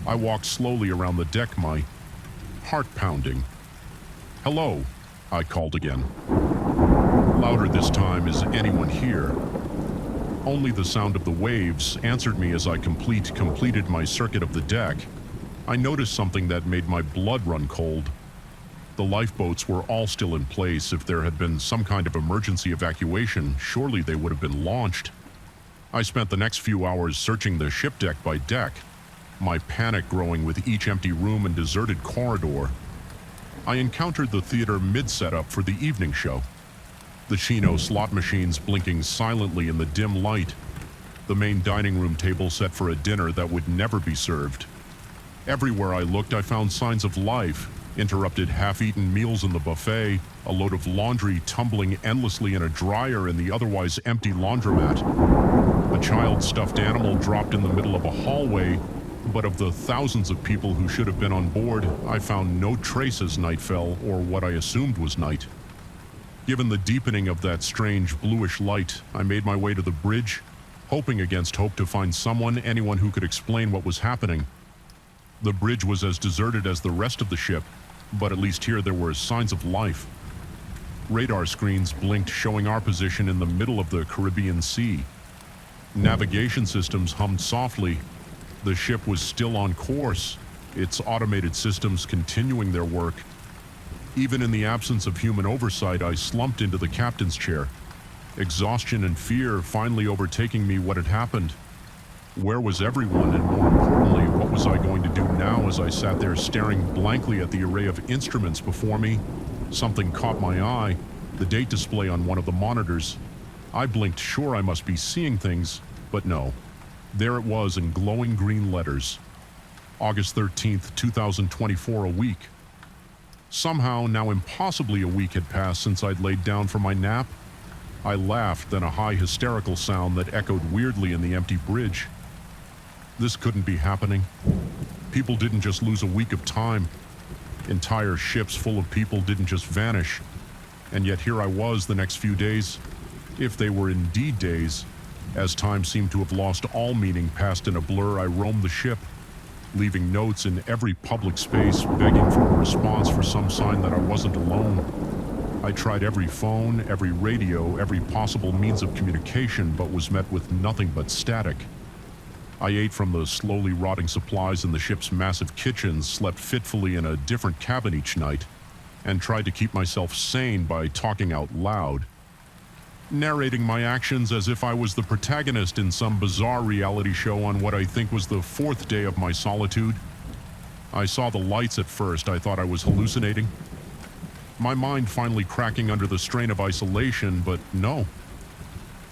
I walked slowly around the deck, my heart pounding. "Hello," I called again. Louder this time. "Is anyone here?" Only the sound of the waves answered me as I completed my circuit of the deck. I noticed something that made my blood run cold. The lifeboats were all still in place. If there had been some kind of emergency evacuation, surely they would have been launched. I spent the next few hours searching the ship deck by deck, my panic growing with each empty room and deserted corridor. I encountered the theater mid-setup for the evening show. The Chino slot machines blinking silently in the dim light. The main dining room table set for a dinner that would never be served. Everywhere I looked, I found signs of life. Interrupted half-eaten meals in the buffet, a load of laundry tumbling endlessly in a dryer in the otherwise empty laundromat. A child stuffed animal dropped in the middle of a hallway, but of the thousands of people who should have been on board, I found no trace as night fell, or what I assumed was night. Given the deepening of that strange bluish light, I made my way to the bridge, hoping against hope to find anyone who could explain what was happening. The bridge was as deserted as the rest of the ship, but at least here there were signs of life. Radar screens blinked, showing our position in the middle of the Caribbean Sea. Navigation systems hummed softly. The ship was still on course, its automated systems continuing their work. Even in the absence of human oversight, I slumped into the captain's chair, exhaustion and fear finally overtaking me. What had happened? Where was everyone, and more importantly, what was I going to do now as I sat there staring blankly at the array of instruments before me? Something caught my eye, the date display on one of the monitors. I blinked, sure I must be seeing things, but no. There it was in glowing green letters. August 13th, 2024, a week. Somehow, now impossibly a week had passed since I'd laid down for my nap. I laughed, then a high hysterical sound that echoed weirdly in the empty bridge. This couldn't be happening. People didn't just lose a week of time. Entire ships full of people didn't just vanish. And yet here I was the next few days, if they were indeed days. As time seemed to have lost all meaning, passed in a blur, I roamed the ship, leaving notes in every public space, begging for a response, for some sign that I wasn't alone. I tried every phone, every radio, every possible means of communication, but was met with nothing but static. I ate from the slowly rotting supplies in the ship's massive kitchens, slept fitfully in a different cabin each night, and tried to keep myself sane by talking out loud, narrating my actions as if I was the protagonist in some bizarre reality show on what I think was the fourth day of my solitude. I saw the lights at first. I thought I was hallucinating. My mind finally cracking under the strain of isolation, but no.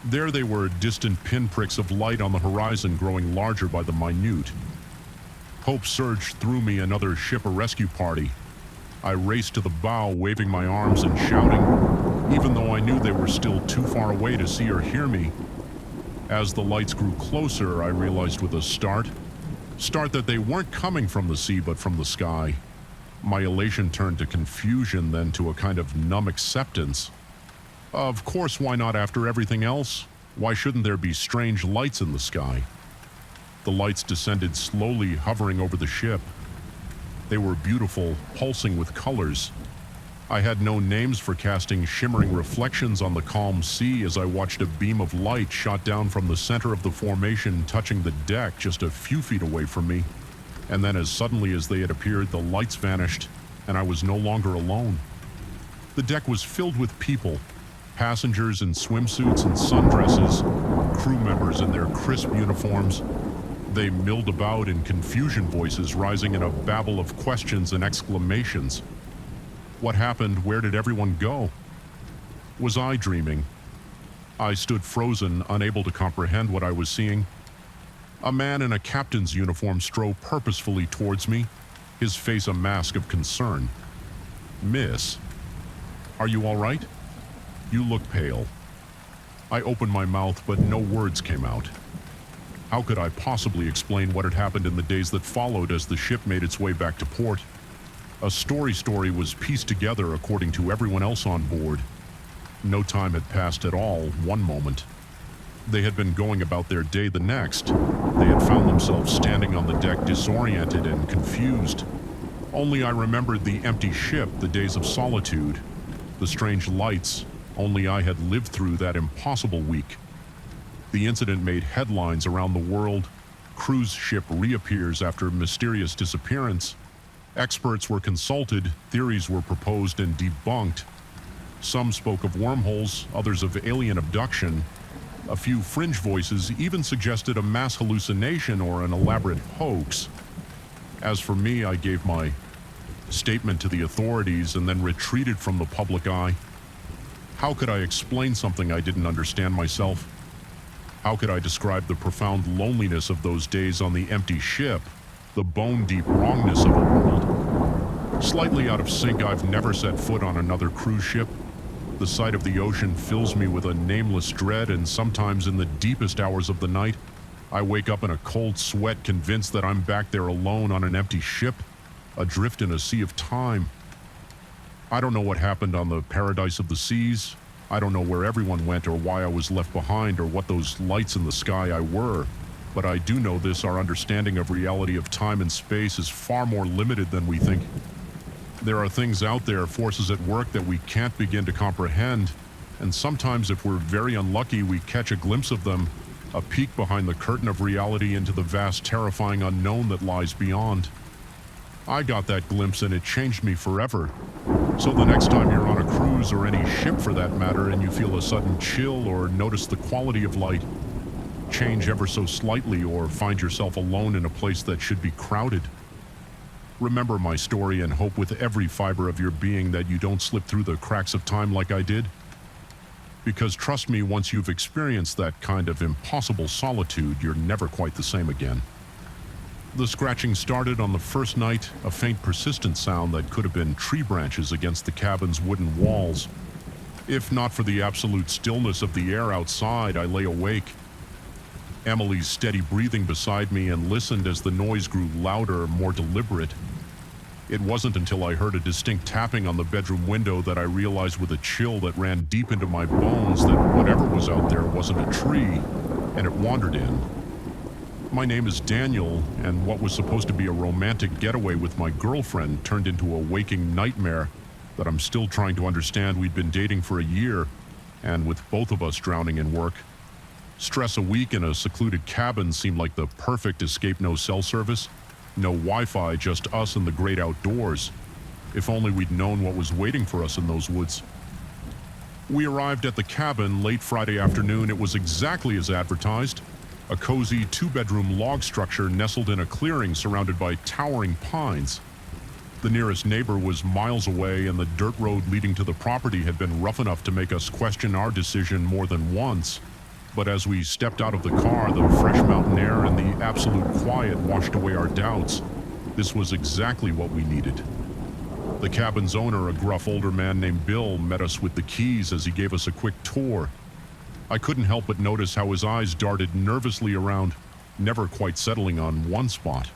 There they were, distant pinpricks of light on the horizon growing larger by the minute. Hope surged through me, another ship, a rescue party. I raced to the bow, waving my arms and shouting, even though I knew they were still too far away to see or hear me. As the lights grew closer, I realized with a start that they weren't coming from the sea but from the sky. My elation turned to confusion, then to a kind of numb acceptance. Of course, why not after everything else? Why shouldn't there be strange lights in the sky? The lights descended slowly, hovering over the ship. They were beautiful, pulsing with colors. I had no names for casting shimmering reflections on the calm sea as I watched a beam of light shot down from the center of the formation, touching the deck just a few feet away from me. And then as suddenly as they had appeared, the lights vanished, and I was no longer alone. The deck was filled with people, passengers in swimsuits and sundresses, crew members in their crisp uniforms. They milled about in confusion, voices rising in a babble of questions and exclamations. What happened? Where did everyone go? Was I dreaming? I stood frozen, unable to comprehend what I was seeing. A man in a captain's uniform strode purposefully towards me, his face a mask of concern. "Miss, are you all right? You look pale." I opened my mouth, but no words came out. How could I possibly explain what had happened in the days that followed as the ship made its way back to port? A story was pieced together according to everyone else on board. No time had passed at all, one moment. They had been going about their day the next. They had found themselves standing on the deck disoriented and confused. Only I remembered the empty ship, the days of solitude, the strange lights. Only I had lived through that impossible week. The incident made headlines around the world. Cruise ship reappears after mysterious disappearance. Experts were consulted, theories were proposed and debunked. Some spoke of wormholes, others of alien abduction. A few fringe voices even suggested a mass hallucination or an elaborate hoax. As for me, I gave my statement to the authorities and then retreated from the public eye. How could I explain something I didn't understand myself? How could I describe the profound loneliness of those days on the empty ship, the bone-deep wrongness of a world? Slightly out of sync, I've never set foot on another cruise ship. The sight of the ocean fills me with a nameless dread, and sometimes in the deepest hours of the night, I wake up in a cold sweat, convinced that I'm back there alone on an empty ship, adrift in a sea of time. I don't know what happened on the Paradise of the Seas. I don't know where everyone went or why I was left behind or what those lights in the sky I were. But I do know this: our understanding of reality of time and space is far more limited than we think. There are things out there, forces at work that we can't begin to comprehend, and sometimes if we're very unlucky, we catch a glimpse of them, a peek behind the curtain of reality into the vast, terrifying unknown that lies beyond. I got that glimpse and it changed me forever. So the next time you're on a cruise, or any ship for that matter, and you feel a sudden chill or notice the quality of light change ever so slightly, or find yourself alone in a place that should be crowded, remember my story and hope with every fiber of your being that you don't slip through the cracks of time like I did. Because trust me, once you've experienced that kind of impossible solitude, you're never quite the same again. The scratching started on the first night, a faint, persistent sound that could have been tree branches against the cabin's wooden walls. If not for the absolute stillness of the air outside, I lay awake. Emily's steady breathing beside me, and listened as the noise grew louder, more deliberate. It wasn't until I heard a distinct tapping on the bedroom window that I realized with a chill that ran deep into my bones that whatever was out there wasn't a tree, and it wandered in. My name is Daniel, and what was supposed to be a romantic getaway with my girlfriend turned into a waking nightmare that I'm still trying to understand. We'd been dating for a year, and with both of us drowning in work. Stress a week in a secluded cabin seemed like the perfect escape. No cell service, no Wi-Fi, just us and the great outdoors. If only we'd known what was waiting for us in those woods. We arrived at the cabin late Friday afternoon. It was exactly as advertised. A cozy two-bedroom log structure nestled in a clearing surrounded by towering pines. The nearest neighbor was miles away, and the dirt road leading to the property had been rough enough to make us question our decision more than once. But as we stepped out of the car, the fresh mountain air and the absolute quiet washed away our doubts. This was exactly what we needed. The cabin's owner, a gruff older man named Bill, met us with the keys as he gave us a quick tour. I couldn't help but notice how his eyes darted nervously around, never quite settling on one spot.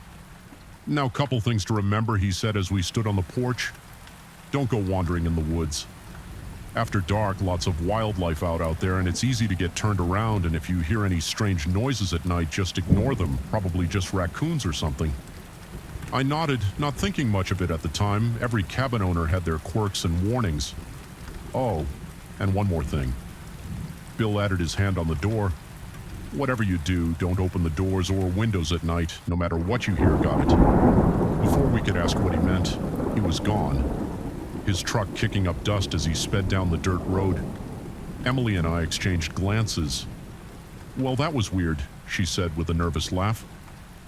"Now, couple things to remember," he said as we stood on the porch. "Don't go wandering in the woods. After dark, lots of wildlife out there, and it's easy to get turned around, and if you hear any strange noises at night, just ignore them, probably just raccoons or something." I nodded, not thinking much of it at the time. Every cabin owner had their quirks and warnings. "Oh, and one more thing." Bill added his hand on the door. "Whatever you do, don't open the doors or windows at night, no matter what you hear, got it?" Before we could ask what he meant, he was gone, his truck kicking up dust as he sped down the dirt road. Emily and I exchanged glances. "Well, that was weird," she said with a nervous laugh.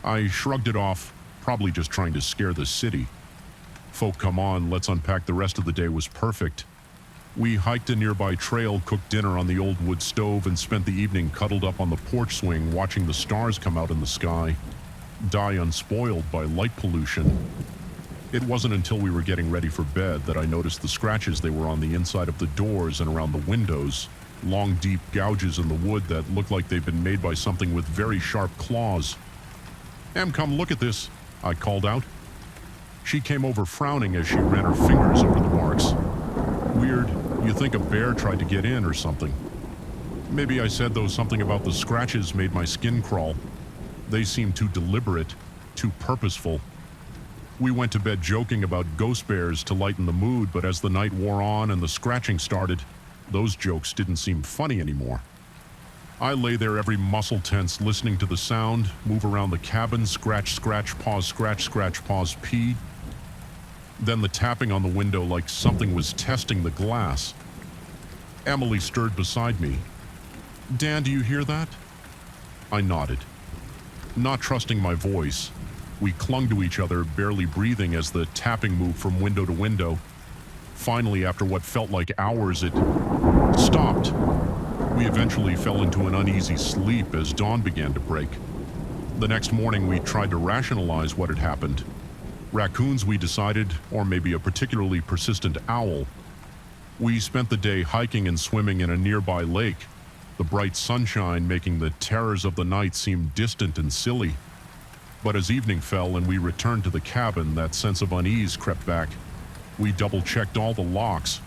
I shrugged it off, probably just trying to scare the city. Folk come on, let's unpack the rest of the day was perfect. We hiked a nearby trail, cooked dinner on the old wood stove, and spent the evening cuddled up on the porch swing watching the stars come out in the sky, die unspoiled by light pollution. It wasn't until we were getting ready for bed that I noticed the scratches they were on the inside of the doors and around the windows, long deep gouges in the wood that looked like they'd been made by something with very sharp claws. "Em, come look at this," I called out. She came over frowning as she ran her fingers over the marks. "Weird, you think a bear tried to get in or something." Maybe I said, though, something about the scratches made my skin crawl. They seemed too deliberate, too purposeful. We went to bed joking about ghost bears to lighten the mood, but as the night wore on and the scratching started, those jokes didn't seem funny anymore. I lay there, every muscle tense, listening to the sound, move around the cabin, scratch, scratch, pause, pee. Then the tapping on the window like something was testing the glass. Emily stirred beside me. "Dan, do you hear that?" I nodded. Not trusting my voice, we clung to each other, barely breathing as the tapping moved from window to window. Finally, after what felt like hours, it stopped. We eventually fell into an uneasy sleep as dawn began to break. The next morning, we tried to rationalize what had happened. Raccoons, we decided, or maybe a particularly persistent owl. We spent the day hiking and swimming in a nearby lake, the bright sunshine making the terrors of the night seem distant and silly. But as evening fell and we returned to the cabin, that sense of unease crept back. We double-checked all the locks,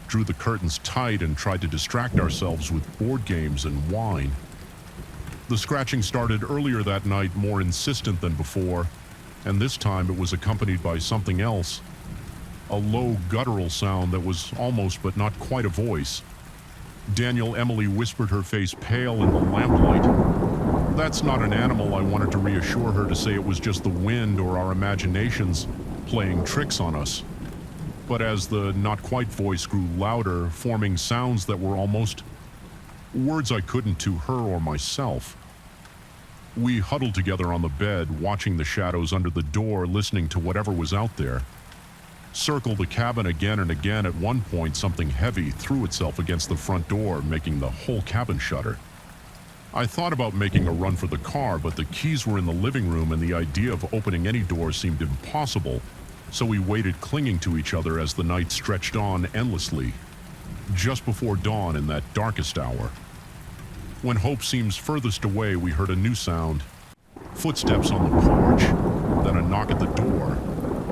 drew the curtains tight, and tried to distract ourselves with board games and wine. The scratching started earlier that night, more insistent than before, and this time it was accompanied by something else. A low, guttural sound that was almost but not quite a voice. Emily whispered, her face pale in the lamplight. "That's not an animal," I wanted to reassure her, to say it was just the wind or our imaginations playing tricks on us. But as the not-quite voice grew louder, forming sounds that were almost words I couldn't to her or myself. We huddled together on the bed, watching the shadows under the door, listening to whatever was out there. Circled the cabin again and again. At one point, something heavy threw itself against the front door, making the whole cabin shudder. I thought about making a run for the car, but the keys were in the living room and the idea of opening any door seemed impossible, so we waited, clinging to each other as the night stretched on endlessly. Just before dawn, in that darkest hour, when hope seems furthest away, we heard a new sound. Footsteps on the porch, then a knock at the door.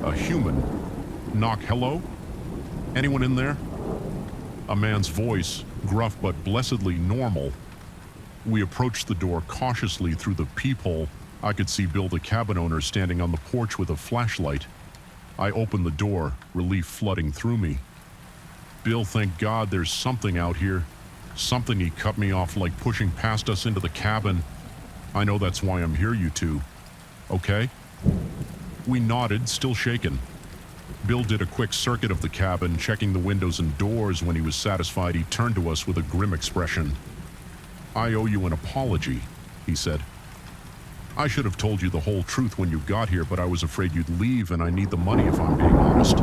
A human knock. "Hello? Anyone in there?" A man's voice, gruff but blessedly normal. We approached the door cautiously through the peephole. I could see Bill, the cabin owner, standing on the porch with a flashlight. I opened the door, relief flooding through me. "Bill, thank God there's something out here." "Something," he cut me off, like pushing past us into the cabin. "I know, that's why I'm here, you two. Okay?" We nodded, still shaken. Bill did a quick circuit of the cabin, checking the windows and doors. When he was satisfied, he turned to us with a grim expression. "I owe you an apology," he said. "I should have told you the whole truth when you got here, but I was afraid you'd leave, and I need the money if I'm being honest."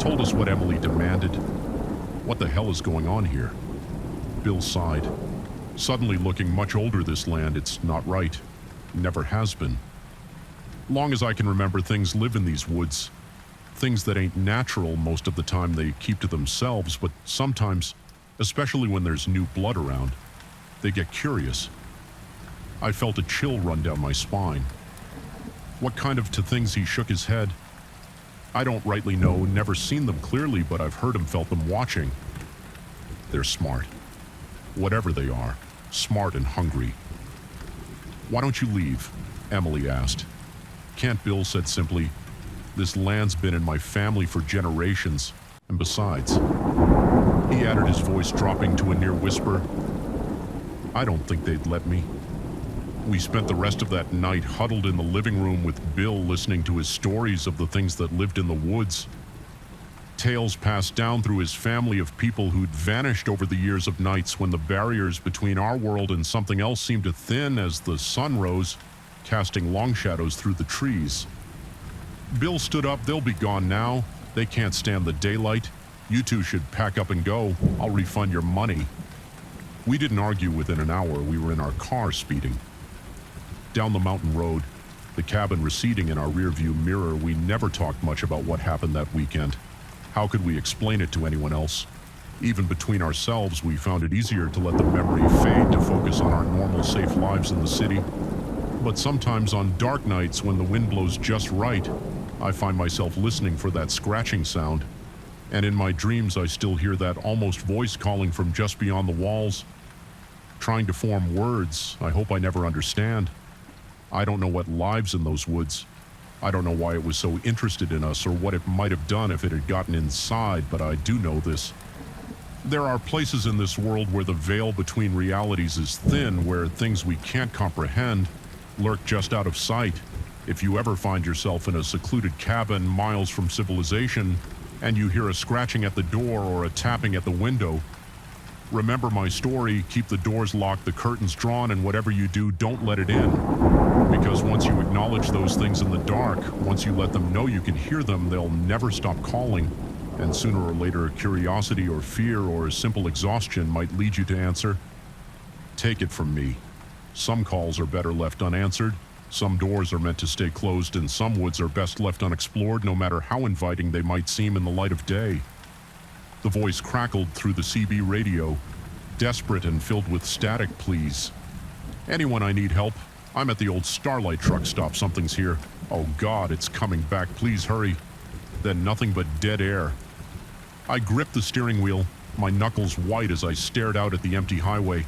Told us what Emily demanded. What the hell is going on here? Bill sighed. Suddenly looking much older, this land, it's not right. Never has been. Long as I can remember, things live in these woods. Things that ain't natural most of the time they keep to themselves, but sometimes, especially when there's new blood around, they get curious. I felt a chill run down my spine. What kind of things? He shook his head. I don't rightly know, never seen them clearly, but I've heard and felt them watching. They're smart. Whatever they are, smart and hungry. "Why don't you leave?" Emily asked. "Can't," Bill said simply. "This land's been in my family for generations, and besides," he added, his voice dropping to a near whisper, "I don't think they'd let me." We spent the rest of that night huddled in the living room with Bill, listening to his stories of the things that lived in the woods. Tales passed down through his family of people who'd vanished over the years, of nights when the barriers between our world and something else seemed to thin as the sun rose. casting long shadows through the trees. Bill stood up. They'll be gone now. They can't stand the daylight. You two should pack up and go. I'll refund your money. We didn't argue within an hour. We were in our car speeding. Down the mountain road, the cabin receding in our rearview mirror, we never talked much about what happened that weekend. How could we explain it to anyone else? Even between ourselves, we found it easier to let the memory fade to focus on our normal, safe lives in the city. But sometimes on dark nights when the wind blows just right, I find myself listening for that scratching sound. And in my dreams, I still hear that almost voice calling from just beyond the walls, trying to form words I hope I never understand. I don't know what lives in those woods. I don't know why it was so interested in us or what it might have done if it had gotten inside, but I do know this. There are places in this world where the veil between realities is thin, where things we can't comprehend lurk just out of sight. If you ever find yourself in a secluded cabin miles from civilization and you hear a scratching at the door or a tapping at the window, remember my story, keep the doors locked, the curtains drawn, and whatever you do, don't let it in. Because once you acknowledge those things in the dark, once you let them know you can hear them, they'll never stop calling. And sooner or later, curiosity or fear or simple exhaustion might lead you to answer. Take it from me. Some calls are better left unanswered. Some doors are meant to stay closed, and some woods are best left unexplored, no matter how inviting they might seem in the light of day. The voice crackled through the CB radio, desperate and filled with static pleas. Anyone, I need help. I'm at the old Starlight truck stop. Something's here. Oh God, it's coming back. Please hurry. Then nothing but dead air. I gripped the steering wheel, my knuckles white as I stared out at the empty highway.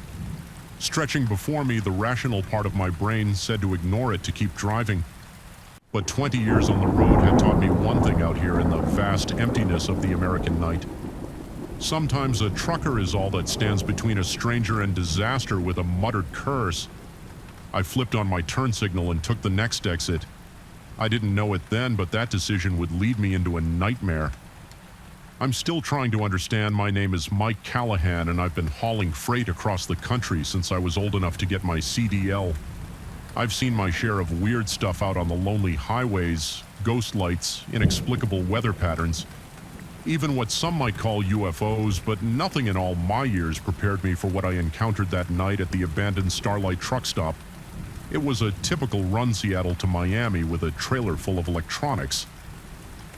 Stretching before me, the rational part of my brain said to ignore it, to keep driving. But 20 years on the road had taught me one thing out here in the vast emptiness of the American night. Sometimes a trucker is all that stands between a stranger and disaster with a muttered curse. I flipped on my turn signal and took the next exit. I didn't know it then, but that decision would lead me into a nightmare. I'm still trying to understand. My name is Mike Callahan, and I've been hauling freight across the country since I was old enough to get my CDL. I've seen my share of weird stuff out on the lonely highways, ghost lights, inexplicable weather patterns, even what some might call UFOs, but nothing in all my years prepared me for what I encountered that night at the abandoned Starlight truck stop. It was a typical run Seattle to Miami with a trailer full of electronics.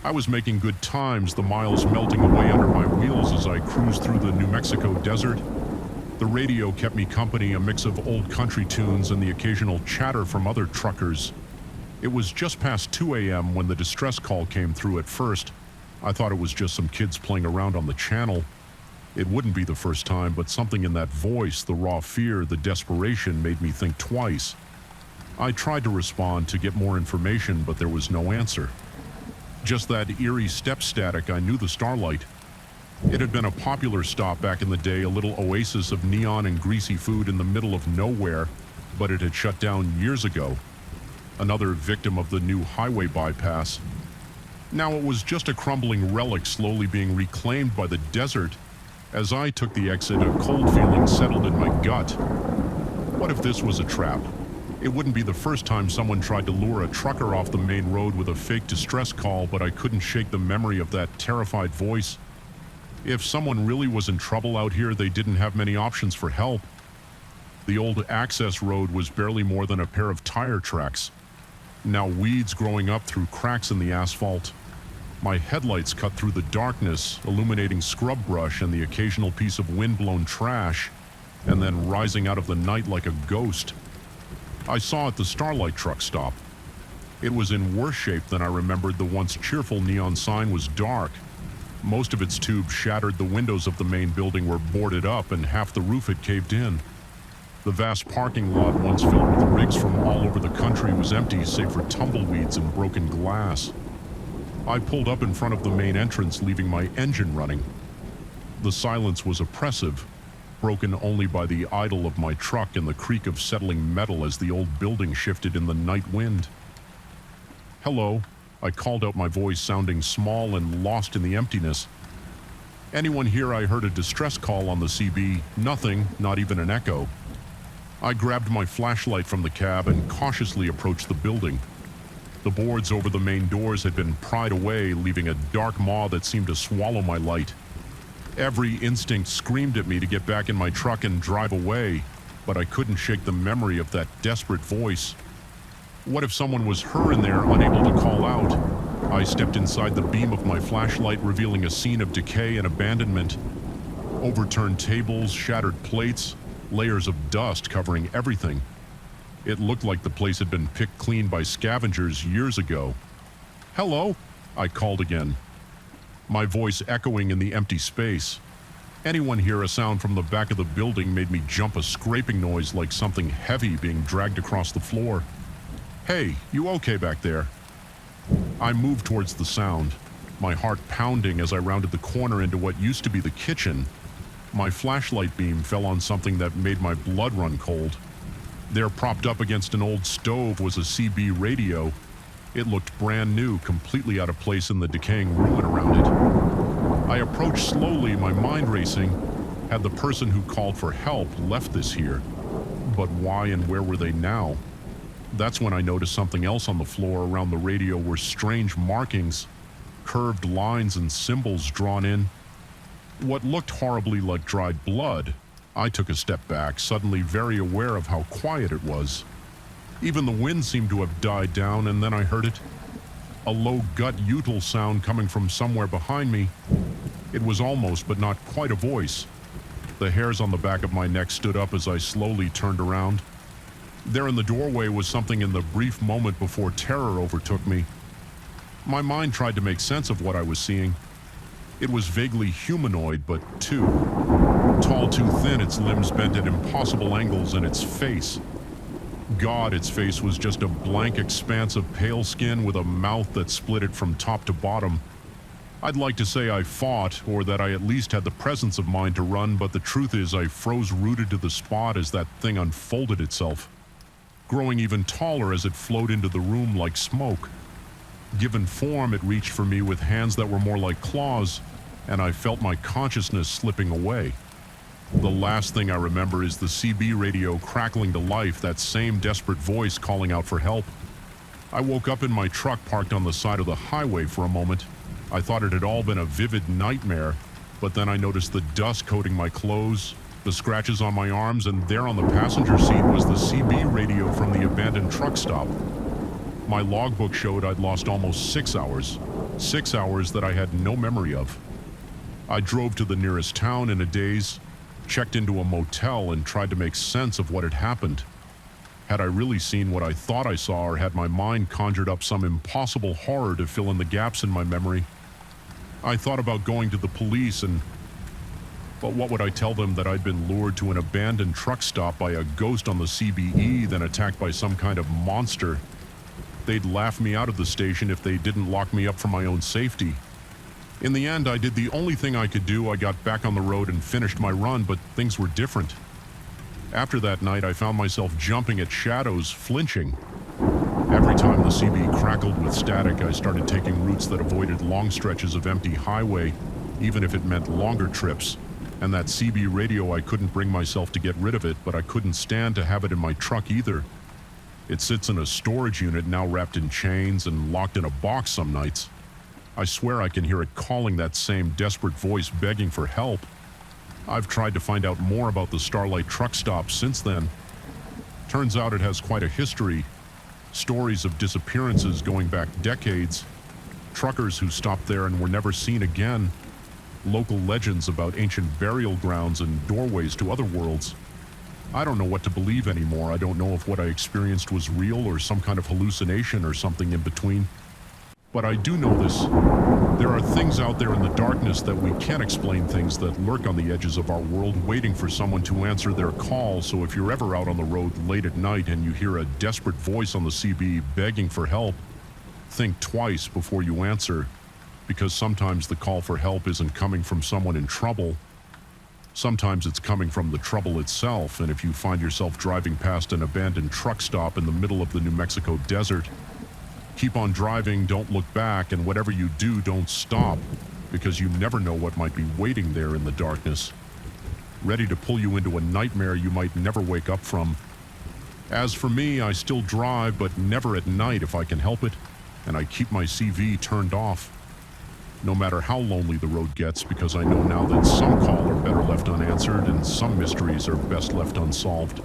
I was making good times, the miles melting away under my wheels as I cruised through the New Mexico desert. The radio kept me company, a mix of old country tunes and the occasional chatter from other truckers. It was just past 2 a.m. when the distress call came through. At first, I thought it was just some kids playing around on the channel. It wouldn't be the first time, but something in that voice, the raw fear, the desperation, made me think twice. I tried to respond to get more information, but there was no answer. Just that eerie step static. I knew the Starlight. It had been a popular stop back in the day, a little oasis of neon and greasy food in the middle of nowhere, but it had shut down years ago. Another victim of the new highway bypass. Now it was just a crumbling relic slowly being reclaimed by the desert. As I took the exit, a cold feeling settled in my gut. What if this was a trap? It wouldn't be the first time someone tried to lure a trucker off the main road with a fake distress call, but I couldn't shake the memory of that terrified voice. If someone really was in trouble out here, they didn't have many options for help. The old access road was barely more than a pair of tire tracks. Now weeds growing up through cracks in the asphalt. My headlights cut through the darkness, illuminating scrub brush and the occasional piece of wind-blown trash, and then rising out of the night like a ghost. I saw at the Starlight truck stop. It was in worse shape than I remembered. The once cheerful neon sign was dark. Most of its tubes shattered, the windows of the main building were boarded up, and half the roof had caved in. The vast parking lot, once filled with rigs from all over the country, was empty save for tumbleweeds and broken glass. I pulled up in front of the main entrance, leaving my engine running. The silence was oppressive, broken only by the idle of my truck and the creak of settling metal as the old building shifted in the night wind. "Hello," I called out, my voice sounding small and lost in the emptiness. "Anyone here?" I heard a distress call on the CB. Nothing, not even an echo. I grabbed my flashlight from the cab and cautiously approached the building. The boards over the main doors had been pried away, leaving a dark maw that seemed to swallow my light. Every instinct screamed at me to get back in my truck and drive away, but I couldn't shake the memory of that desperate voice. What if someone was her in there, unable to call out? I stepped inside the beam of my flashlight, revealing a scene of decay and abandonment. Overturned tables, shattered plates, layers of dust covering everything. It looked like the place had been picked clean by scavengers years ago. "Hello?" I called again, my voice echoing in the empty space. Anyone hear a sound from the back of the building made me jump, a scraping noise like something heavy being dragged across the floor. "Hey, you okay back there?" I moved towards the sound, my heart pounding as I rounded the corner into what used to be the kitchen. My flashlight beam fell on something that made my blood run cold. There, propped up against an old stove, was a CB radio. It looked brand new, completely out of place in the decaying ruin around it. I approached slowly, my mind racing. Had the person who called for help left this here? But why and where were they now? That's when I noticed something else on the floor around the radio were strange markings, curved lines and symbols drawn in. What looked horribly like dried blood. I took a step back, suddenly very aware of how quiet it was. Even the wind seemed to have died down, and then I heard it. A low gut-utal sound coming from somewhere behind me. It was almost, but not quite, a voice. The hairs on the back of my neck stood up as I slowly turned around. There in the doorway was something in the brief moment before terror overtook me. My mind tried to make sense of what I was seeing. It was vaguely humanoid, but too tall, too thin, its limbs bent at impossible angles, and its face. God, its face was just a blank expanse of pale skin with a mouth that split it from top to bottom. I'd like to say I fought, or that I at least had the presence of mind to run, but the truth is I froze rooted to the spot as that thing unfolded itself, growing even taller as it flowed into the room like smoke. Given form, it reached for me with hands that were more like claws, and I felt my consciousness slipping away. The last thing I remember is the CB radio crackling to life, that same desperate voice calling out for help. I woke up in my truck parked on the side of the highway for a moment. I thought it had all been a vivid nightmare, but then I noticed the dust coating my clothes, the scratches on my arms, and there on the passenger seat was the CB radio from the abandoned truck stop. My logbook showed I'd lost almost 6 hours. 6 hours that I had no memory of. I drove to the nearest town in a daze, checked into a motel, and tried to make sense of what had happened. Had I really seen what I thought I saw, or had my mind conjured up some impossible horror to fill in the gaps in my memory? I thought about going to the police but what would I tell them, that I'd been lured to an abandoned truck stop by a ghost on the CBE, then attacked by some kind of monster? They'd laugh me out of the station if they didn't lock me up for my own safety. In the end, I did the only thing I could do. I got back on the road and finished my run, but things were different. After that night, I found myself jumping at shadows, flinching. Every time the CB crackled with static, I started taking routes that avoided long stretches of empty highway, even if it meant longer trips. And that CB radio, I couldn't bring myself to get rid of it, but I couldn't stand to have it in my truck either. It sits in a storage unit now, wrapped in chains and locked in a box some nights. I swear I can hear it calling, that same desperate voice begging for help. I've tried to find out more about the Starlight truck stop since then. Turns out it has quite a history. Stories of disappearances going back decades. Truckers who stopped there and were never seen again. Local legends about ancient burial grounds and doorways to other worlds. I don't know what to believe anymore. I don't know if what I experienced was real or some kind of hallucination or something in between. But I do know this. There are things out there in the darkness that we can't explain, things that lurk on the edges of our world, waiting for someone to answer their call. So if you're ever out on the road late at night and you hear a desperate voice on the CB begging for help, think twice before you answer, because sometimes the call for help isn't coming from someone in trouble. Sometimes it's coming from the trouble itself, and if you find yourself driving past an abandoned truck stop in the middle of the New Mexico desert, keep on driving, don't look back, and whatever you do, don't stop, because you never know what might be waiting there in the darkness, ready to pull you into a nightmare you might never wake up from. As for me, I still drive, but never at night if I can help it, and I keep my CV turned off. No matter how lonely the road gets, because I know now that some calls are better left unanswered and some mysteries are best left unsolved.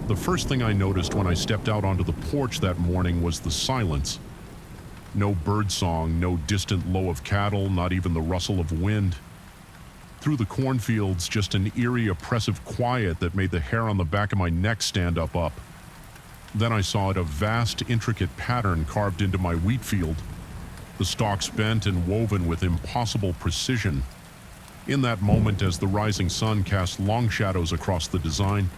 The first thing I noticed when I stepped out onto the porch that morning was the silence. No birdsong, no distant low of cattle, not even the rustle of wind. Through the cornfields, just an eerie, oppressive quiet that made the hair on the back of my neck stand up. Then I saw it, a vast, intricate pattern carved into my wheat field, the stalks bent and woven with impossible precision. In that moment, as the rising sun cast long shadows across the design,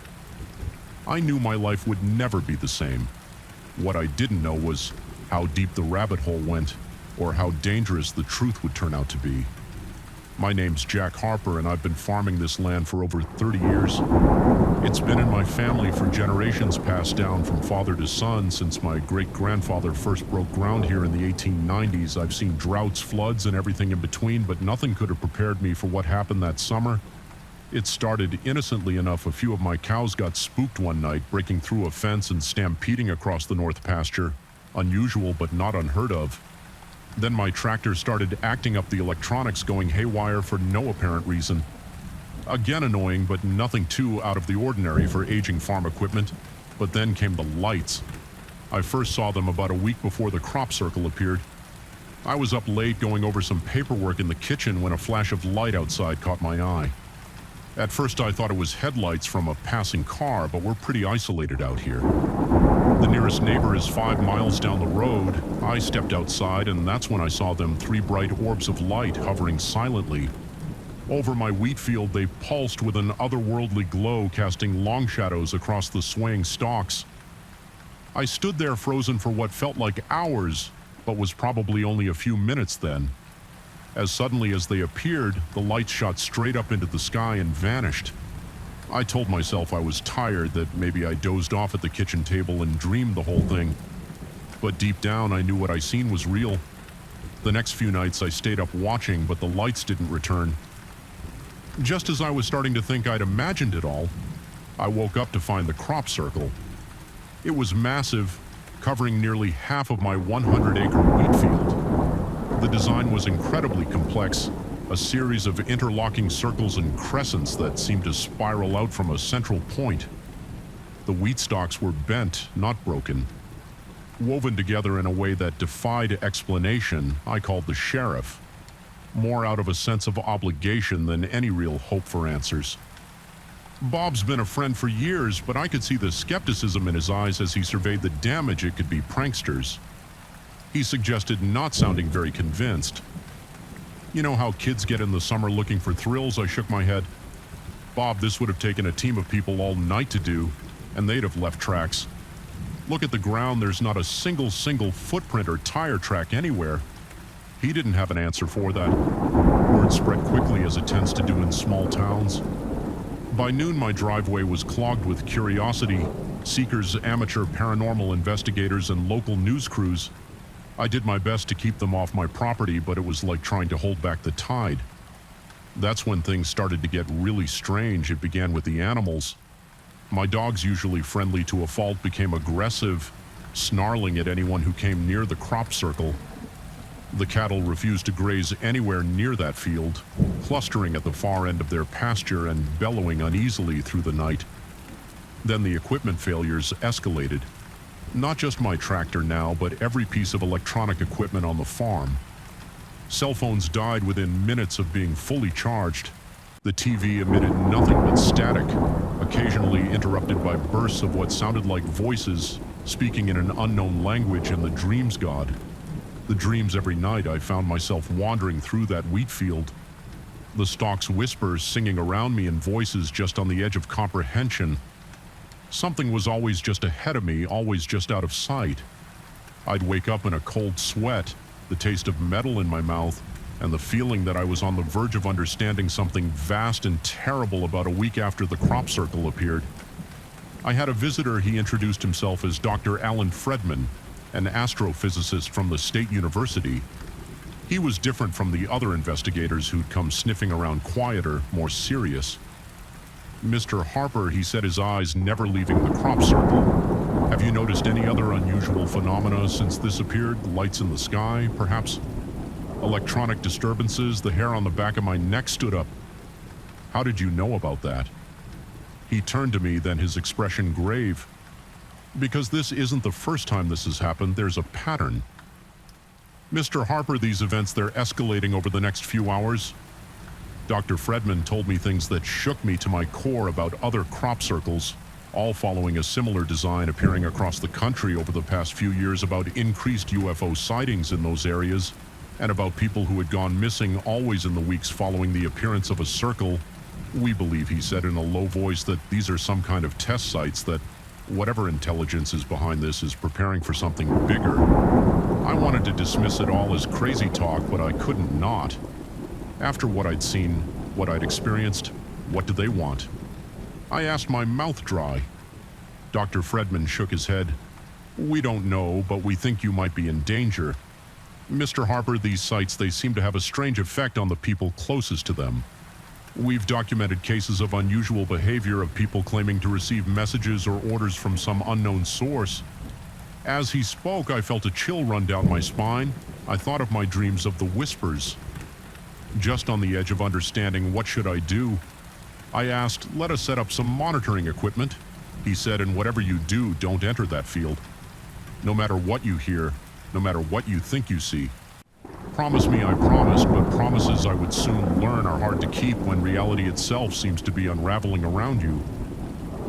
I knew my life would never be the same. What I didn't know was how deep the rabbit hole went, or how dangerous the truth would turn out to be. My name's Jack Harper, and I've been farming this land for over 30 years. It's been in my family for generations, passed down from father to son since my great-grandfather first broke ground here in the 1890s. I've seen droughts, floods, and everything in between, but nothing could have prepared me for what happened that summer. It started innocently enough. A few of my cows got spooked one night, breaking through a fence and stampeding across the north pasture. Unusual, but not unheard of. Then my tractor started acting up, the electronics going haywire for no apparent reason. Again annoying, but nothing too out of the ordinary for aging farm equipment. But then came the lights. I first saw them about a week before the crop circle appeared. I was up late going over some paperwork in the kitchen when a flash of light outside caught my eye. At first I thought it was headlights from a passing car, but we're pretty isolated out here. The nearest neighbor is 5 miles down the road. I stepped outside, and that's when I saw them, 3 bright orbs of light hovering silently. Over my wheat field, they pulsed with an otherworldly glow, casting long shadows across the swaying stalks. I stood there frozen for what felt like hours, but was probably only a few minutes then. As suddenly as they appeared, the lights shot straight up into the sky and vanished. I told myself I was tired, that maybe I dozed off at the kitchen table and dreamed the whole thing. But deep down, I knew what I seen was real. The next few nights I stayed up watching, but the lights didn't return. Just as I was starting to think I'd imagined it all, I woke up to find the crop circle. It was massive, covering nearly half of my 100-acre wheat field. The design was incredibly complex, a series of interlocking circles and crescents that seemed to spiral out from a central point. The wheat stalks were bent, not broken. Woven together in a way that defied explanation, I called the sheriff. More out of a sense of obligation than any real hope for answers. Bob's been a friend for years, but I could see the skepticism in his eyes as he surveyed the damage it could be pranksters. He suggested, not sounding very convinced. You know how kids get in the summer looking for thrills? I shook my head. Bob, this would have taken a team of people all night to do, and they'd have left tracks. Look at the ground, there's not a single footprint or tire track anywhere. He didn't have an answer for that. Word spread quickly, as it tends to do in small towns. By noon, my driveway was clogged with curiosity, seekers, amateur paranormal investigators, and local news crews. I did my best to keep them off my property, but it was like trying to hold back the tide. That's when things started to get really strange. It began with the animals. My dogs, usually friendly to a fault, became aggressive, snarling at anyone who came near the crop circle. The cattle refused to graze anywhere near that field, clustering at the far end of their pasture and bellowing uneasily through the night. Then the equipment failures escalated. Not just my tractor now, but every piece of electronic equipment on the farm. Cell phones died within minutes of being fully charged. The TV emitted nothing but static, occasionally interrupted by bursts of what sounded like voices speaking in an unknown language and the dreams god. The dreams every night I found myself wandering through that wheat field. The stalks whisper, singing around me in voices just on the edge of comprehension. Something was always just ahead of me, always just out of sight. I'd wake up in a cold sweat, the taste of metal in my mouth, and the feeling that I was on the verge of understanding something vast and terrible about a week after the crop circle appeared. I had a visitor. He introduced himself as Dr. Alan Fredman, an astrophysicist from the State University. He was different from the other investigators who'd come sniffing around, quieter, more serious. Mr. Harper, he said, his eyes never leaving the crop circle. Have you noticed any other unusual phenomena since this appeared? Lights in the sky, perhaps? Electronic disturbances? The hair on the back of my neck stood up. How did you know about that? He turned to me, then his expression grave. Because this isn't the first time this has happened, there's a pattern. Mr. Harper, these events, they're escalating over the next few hours. Dr. Fredman told me things that shook me to my core about other crop circles, all following a similar design appearing across the country over the past few years, about increased UFO sightings in those areas, and about people who had gone missing always in the weeks following the appearance of a circle. We believe, he said in a low voice, that these are some kind of test sites, that whatever intelligence is behind this is preparing for something bigger. I wanted to dismiss it all as crazy talk, but I couldn't not. After what I'd seen, what I'd experienced, what do they want? I asked, my mouth dry. Dr. Fredman shook his head. We don't know, but we think you might be in danger. Mr. Harper, these sites, they seem to have a strange effect on the people closest to them. We've documented cases of unusual behavior of people claiming to receive messages or orders from some unknown source. As he spoke, I felt a chill run down my spine. I thought of my dreams of the whispers. Just on the edge of understanding what should I do, I asked, let us set up some monitoring equipment. He said, and whatever you do, don't enter that field. No matter what you hear, no matter what you think you see. Promise me, I promised, but promises I would soon learn are hard to keep when reality itself seems to be unraveling around you.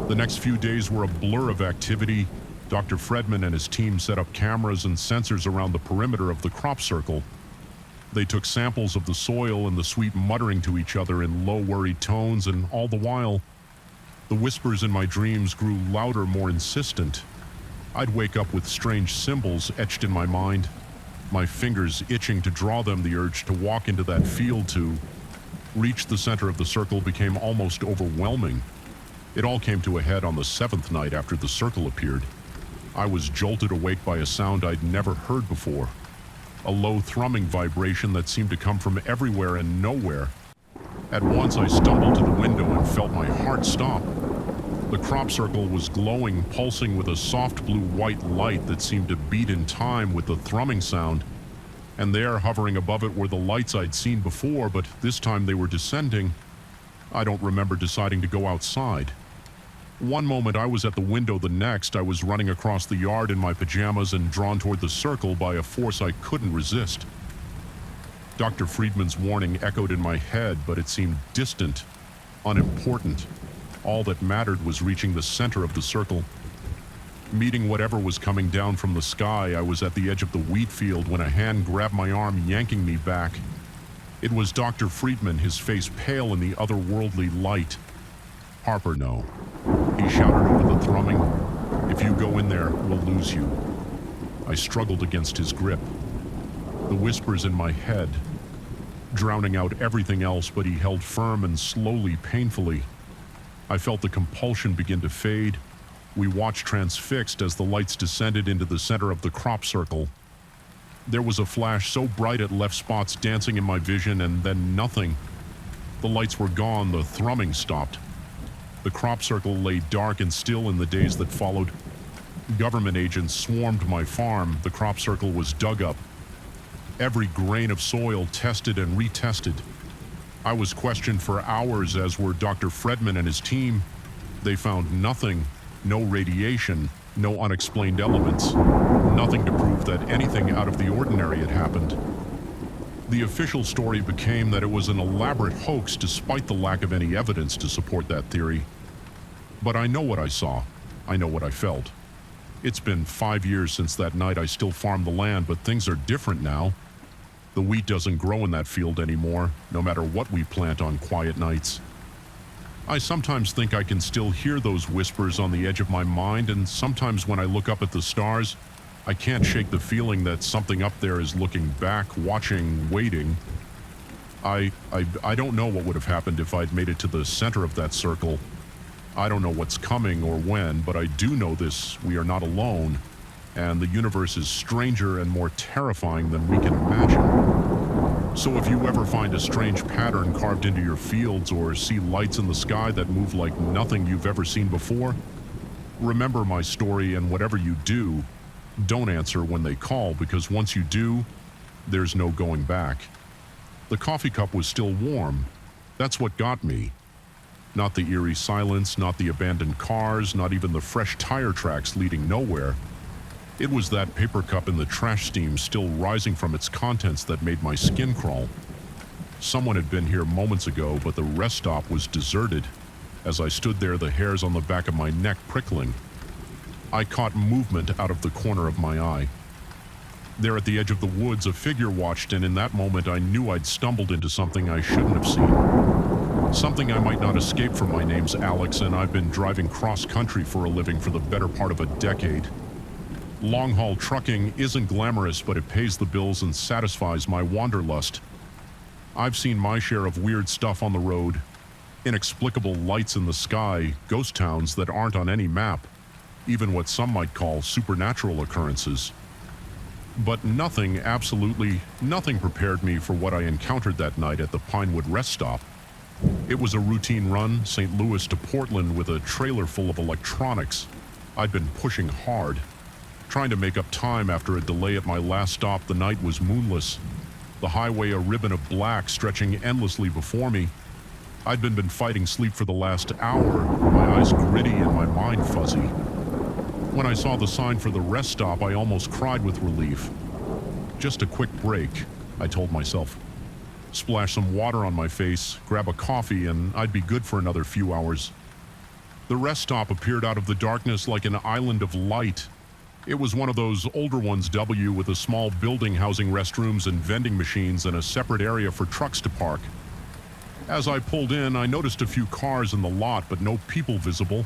The next few days were a blur of activity. Dr. Fredman and his team set up cameras and sensors around the perimeter of the crop circle. They took samples of the soil and the sweet muttering to each other in low, worried tones, and all the while, the whispers in my dreams grew louder, more insistent. I'd wake up with strange symbols etched in my mind, my fingers itching to draw them. The urge to walk into that field, to reach the center of the circle, became almost overwhelming. It all came to a head on the 7th night after the circle appeared. I was jolted awake by a sound I'd never heard before. A low thrumming vibration that seemed to come from everywhere and nowhere. At once I stumbled to the window and felt my heart stop. The crop circle was glowing, pulsing with a soft blue-white light that seemed to beat in time with the thrumming sound. And there, hovering above it, were the lights I'd seen before, but this time they were descending. I don't remember deciding to go outside. One moment I was at the window, the next I was running across the yard in my pajamas and drawn toward the circle by a force I couldn't resist. Dr. Friedman's warning echoed in my head, but it seemed distant, unimportant. All that mattered was reaching the center of the circle. Meeting whatever was coming down from the sky, I was at the edge of the wheat field when a hand grabbed my arm, yanking me back. It was Dr. Friedman, his face pale in the otherworldly light. Harper, no. He shouted over the thrumming. If you go in there, we'll lose you. I struggled against his grip. The whispers in my head, drowning out everything else, but he held firm and slowly, painfully. I felt the compulsion begin to fade. We watched transfixed as the lights descended into the center of the crop circle. There was a flash so bright it left spots dancing in my vision, and then nothing. The lights were gone, the thrumming stopped. The crop circle lay dark and still in the days that followed. Government agents swarmed my farm. The crop circle was dug up. Every grain of soil tested and retested. I was questioned for hours, as were Dr. Fredman and his team. They found nothing, no radiation, no unexplained elements, nothing to prove that anything out of the ordinary had happened. The official story became that it was an elaborate hoax despite the lack of any evidence to support that theory. But I know what I saw. I know what I felt. It's been 5 years since that night. I still farm the land, but things are different now. The wheat doesn't grow in that field anymore, no matter what we plant on quiet nights. I sometimes think I can still hear those whispers on the edge of my mind, and sometimes when I look up at the stars, I can't shake the feeling that something up there is looking back, watching, waiting. I don't know what would have happened if I'd made it to the center of that circle. I don't know what's coming or when, but I do know this: we are not alone, and the universe is stranger and more terrifying than we can imagine. So if you ever find a strange pattern carved into your fields or see lights in the sky that move like nothing you've ever seen before, remember my story, and whatever you do, don't answer when they call, because once you do, there's no going back. The coffee cup was still warm. That's what got me. Not the eerie silence, not the abandoned cars, not even the fresh tire tracks leading nowhere. It was that paper cup in the trash steam still rising from its contents that made my skin crawl. Someone had been here moments ago, but the rest stop was deserted. As I stood there, the hairs on the back of my neck prickling. I caught movement out of the corner of my eye. There at the edge of the woods, a figure watched, and in that moment I knew I'd stumbled into something I shouldn't have seen. Something I might not escape from. My name's Alex, and I've been driving cross-country for a living for the better part of a decade. Long-haul trucking isn't glamorous, but it pays the bills and satisfies my wanderlust. I've seen my share of weird stuff on the road. Inexplicable lights in the sky, ghost towns that aren't on any map, even what some might call supernatural occurrences. But nothing, absolutely nothing, prepared me for what I encountered that night at the Pinewood rest stop. It was a routine run, St. Louis to Portland, with a trailer full of electronics. I'd been pushing hard, trying to make up time after a delay at my last stop. The night was moonless, the highway a ribbon of black stretching endlessly before me. I'd been fighting sleep for the last hour, my eyes gritty and my mind fuzzy. When I saw the sign for the rest stop, I almost cried with relief. Just a quick break, I told myself. Splash some water on my face, grab a coffee, and I'd be good for another few hours. The rest stop appeared out of the darkness like an island of light. It was one of those older ones, with a small building housing restrooms and vending machines and a separate area for trucks to park. As I pulled in, I noticed a few cars in the lot, but no people visible.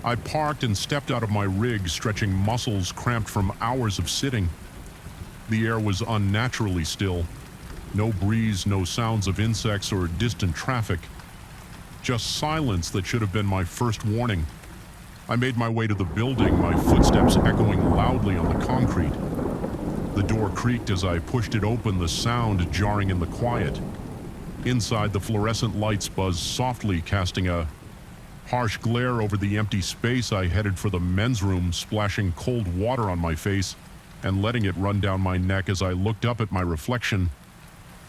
I parked and stepped out of my rig, stretching muscles cramped from hours of sitting. The air was unnaturally still. No breeze, no sounds of insects or distant traffic. Just silence that should have been my first warning. I made my way to the building, my footsteps echoing loudly on the concrete. The door creaked as I pushed it open, the sound jarring in the quiet. Inside, the fluorescent lights buzzed softly, casting a harsh glare over the empty space. I headed for the men's room, splashing cold water on my face and letting it run down my neck. As I looked up at my reflection,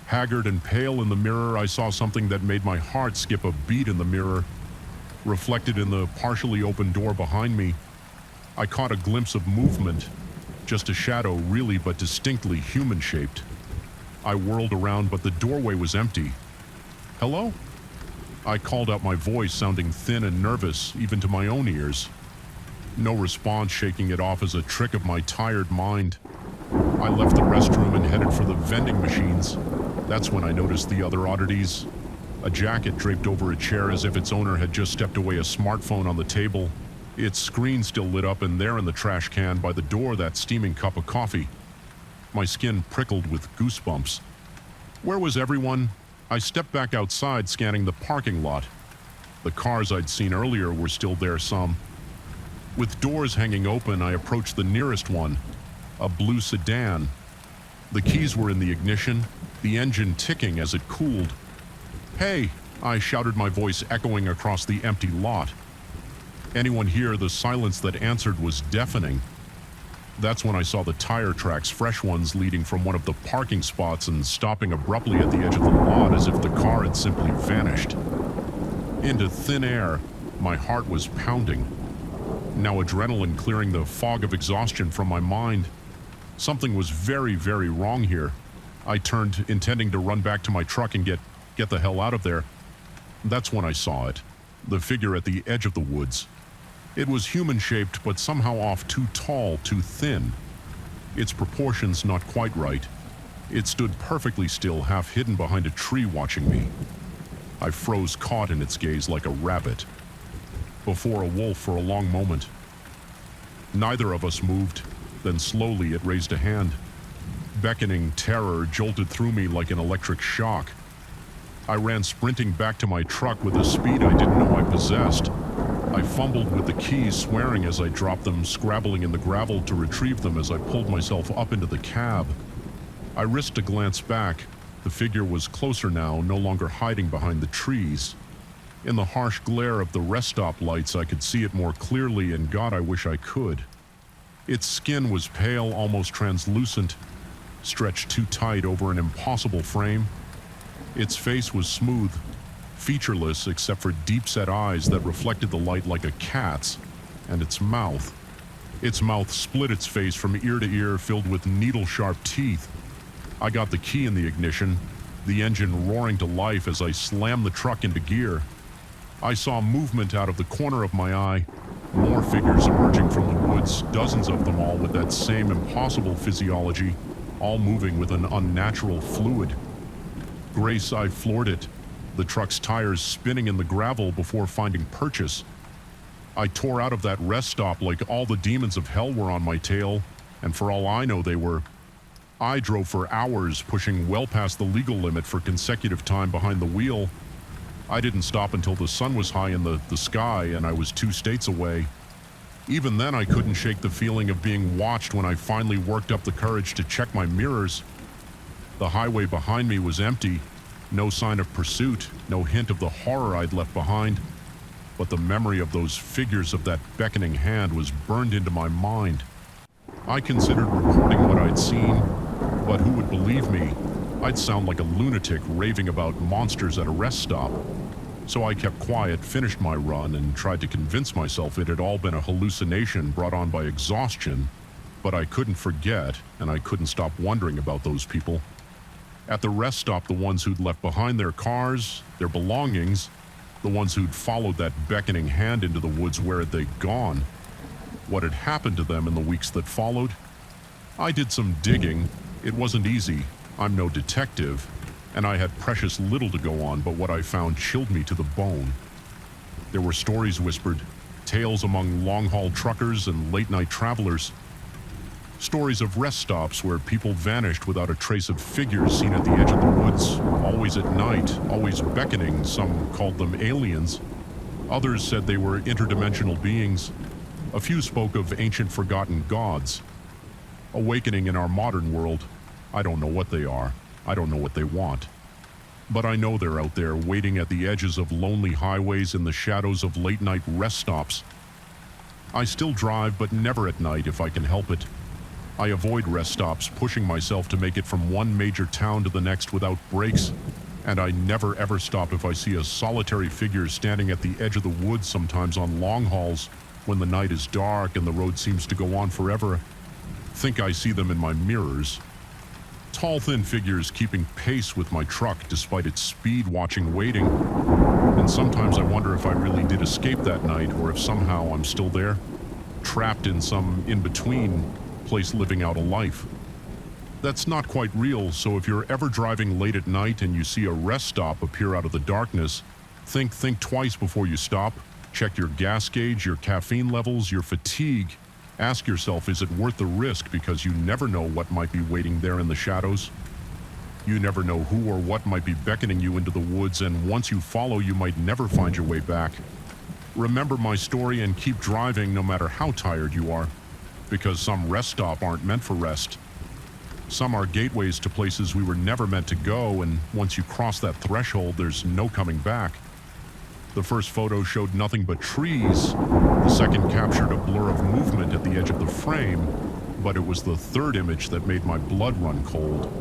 haggard and pale in the mirror, I saw something that made my heart skip a beat. In the mirror, reflected in the partially open door behind me, I caught a glimpse of movement, just a shadow really, but distinctly human-shaped. I whirled around, but the doorway was empty. Hello? I called out, my voice sounding thin and nervous, even to my own ears. No response, shaking it off as a trick of my tired mind. I left the restroom and headed for the vending machines. That's when I noticed the other oddities. A jacket draped over a chair as if its owner had just stepped away, a smartphone on the table, its screen still lit up, and there in the trash can by the door, that steaming cup of coffee. My skin prickled with goosebumps. Where was everyone? I stepped back outside, scanning the parking lot. The cars I'd seen earlier were still there, some. With doors hanging open, I approached the nearest one, a blue sedan. The keys were in the ignition, the engine ticking as it cooled. "Hey!" I shouted, my voice echoing across the empty lot. Anyone here? The silence that answered was deafening. That's when I saw the tire tracks, fresh ones leading from one of the parking spots and stopping abruptly at the edge of the lot, as if the car had simply vanished. Into thin air, my heart was pounding. Now adrenaline clearing the fog of exhaustion from my mind. Something was very, very wrong here. I turned, intending to run back to my truck and get the hell out of there. That's when I saw it, the figure at the edge of the woods. It was human-shaped, but somehow off, too tall, too thin. Its proportions not quite right. It stood perfectly still, half hidden behind a tree, watching me. I froze, caught in its gaze like a rabbit. Before a wolf for a long moment. Neither of us moved. Then slowly it raised a hand. Beckoning terror jolted through me like an electric shock. I ran sprinting back to my truck with a speed I didn't know I possessed. I fumbled with the keys, swearing as I dropped them, scrabbling in the gravel to retrieve them as I pulled myself up into the cab. I risked a glance back. The figure was closer now, no longer hiding behind the trees. In the harsh glare of the rest stop lights, I could see it more clearly, and God, I wish I could. Its skin was pale, almost translucent, stretched too tight over an impossible frame. Its face was smooth, featureless except for deep-set eyes that reflected the light like a cat's, and its mouth. Its mouth split its face from ear to ear, filled with needle-sharp teeth. I got the key in the ignition, the engine roaring to life as I slammed the truck into gear. I saw movement out of the corner of my eye, more figures emerging from the woods, dozens of them all with that same impossible physiology, all moving with an unnatural fluid. Grace, I floored it, the truck's tires spinning in the gravel before finding purchase. I tore out of that rest stop like all the demons of hell were on my tail, and for all I know they were. I drove for hours, pushing well past the legal limit for consecutive time behind the wheel. I didn't stop until the sun was high in the sky and I was 2 states away. Even then I couldn't shake the feeling of being watched when I finally worked up the courage to check my mirrors. The highway behind me was empty, no sign of pursuit, no hint of the horror I'd left behind. But the memory of those figures of that beckoning hand was burned into my mind. I considered reporting what I'd seen, but who would believe me? I'd sound like a lunatic raving about monsters at a rest stop. So I kept quiet, finished my run, and tried to convince myself it had all been a hallucination brought on by exhaustion. But I couldn't forget, and I couldn't stop wondering about those people. At the rest stop, the ones who'd left behind their cars, their belongings, the ones who'd followed that beckoning hand into the woods, where had they gone? What had happened to them in the weeks that followed? I did some digging. It wasn't easy. I'm no detective, and I had precious little to go on, but what I found chilled me to the bone. There were stories whispered, tales among long-haul truckers and late-night travelers. Stories of rest stops where people vanished without a trace of figures seen at the edge of the woods, always at night, always beckoning. Some called them aliens. Others said they were interdimensional beings. A few spoke of ancient forgotten gods. Awakening in our modern world, I don't know what they are. I don't know what they want. But I know they're out there, waiting at the edges of lonely highways in the shadows of late-night rest stops. I still drive, but never at night if I can help it. I avoid rest stops, pushing myself to make it from one major town to the next without breaks, and I never ever stop if I see a solitary figure standing at the edge of the woods, sometimes on long hauls, when the night is dark and the road seems to go on forever. Think I see them in my mirrors. Tall, thin figures keeping pace with my truck despite its speed, watching, waiting. And sometimes I wonder if I really did escape that night, or if somehow I'm still there, trapped in some in-between place living out a life. That's not quite real, so if you're ever driving late at night and you see a rest stop appear out of the darkness, think twice before you stop. Check your gas gauge, your caffeine levels, your fatigue. Ask yourself, is it worth the risk, because you never know what might be waiting there in the shadows. You never know who or what might be beckoning you into the woods, and once you follow, you might never find your way back. Remember my story and keep driving no matter how tired you are, because some rest stops aren't meant for rest. Some are gateways to places we were never meant to go, and once you cross that threshold, there's no coming back. The first photo showed nothing but trees. The second captured a blur of movement at the edge of the frame, but it was the third image that made my blood run cold.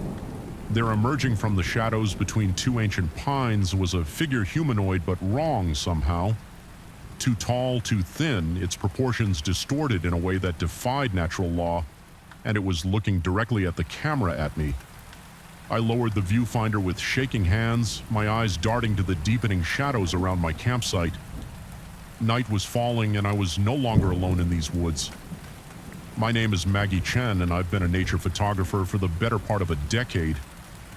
There, emerging from the shadows between two ancient pines, was a figure humanoid, but wrong somehow. Too tall, too thin, its proportions distorted in a way that defied natural law, and it was looking directly at the camera at me. I lowered the viewfinder with shaking hands, my eyes darting to the deepening shadows around my campsite. Night was falling, and I was no longer alone in these woods. My name is Maggie Chen, and I've been a nature photographer for the better part of a decade.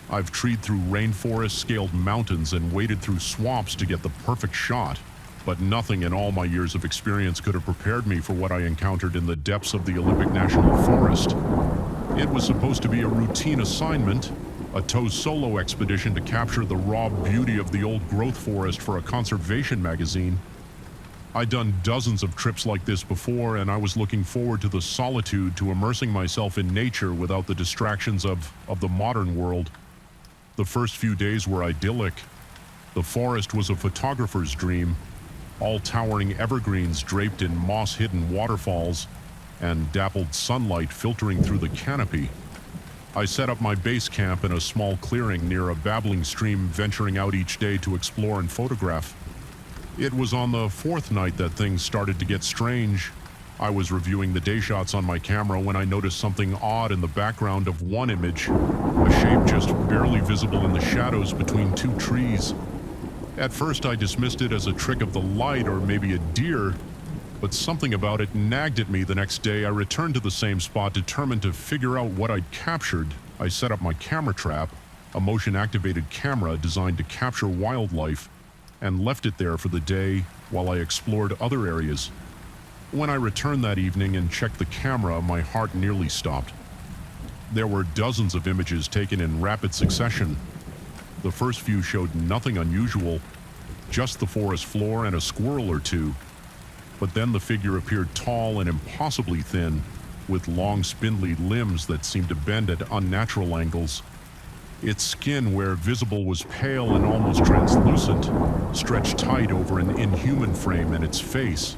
I've treed through rainforests, scaled mountains, and waded through swamps to get the perfect shot. But nothing in all my years of experience could have prepared me for what I encountered in the depths of the Olympic National Forest. It was supposed to be a routine assignment, a tow solo expedition to capture the raw beauty of the old-growth forest for a conservation magazine. I'd done dozens of trips like this before, and I was looking forward to the solitude, to immersing myself in nature without the distractions of the modern world. The first few days were idyllic. The forest was a photographer's dream, all towering evergreens draped in moss-hidden waterfalls and dappled sunlight filtering through the canopy. I set up my base camp in a small clearing near a babbling stream, venturing out each day to explore and photograph. It was on the fourth night that things started to get strange. I was reviewing the day shots on my camera when I noticed something odd in the background of one image, a shape just barely visible in the shadows between two trees. At first I dismissed it as a trick of the light or maybe a deer, but something about it nagged at me. The next day I returned to the same spot, determined to figure out what I'd captured. I set up my camera trap, a motion-activated camera designed to capture wildlife, and left it there for the day while I explored other areas. When I returned that evening and checked the camera, my heart nearly stopped. There were dozens of images taken in rapid succession. The first few showed nothing unusual, just the forest floor and a squirrel or two. But then the figure appeared tall and impossibly thin, with long spindly limbs that seemed to bend at unnatural angles. Its skin, where visible, was pale and almost translucent, stretched tight over an inhuman frame, and its face.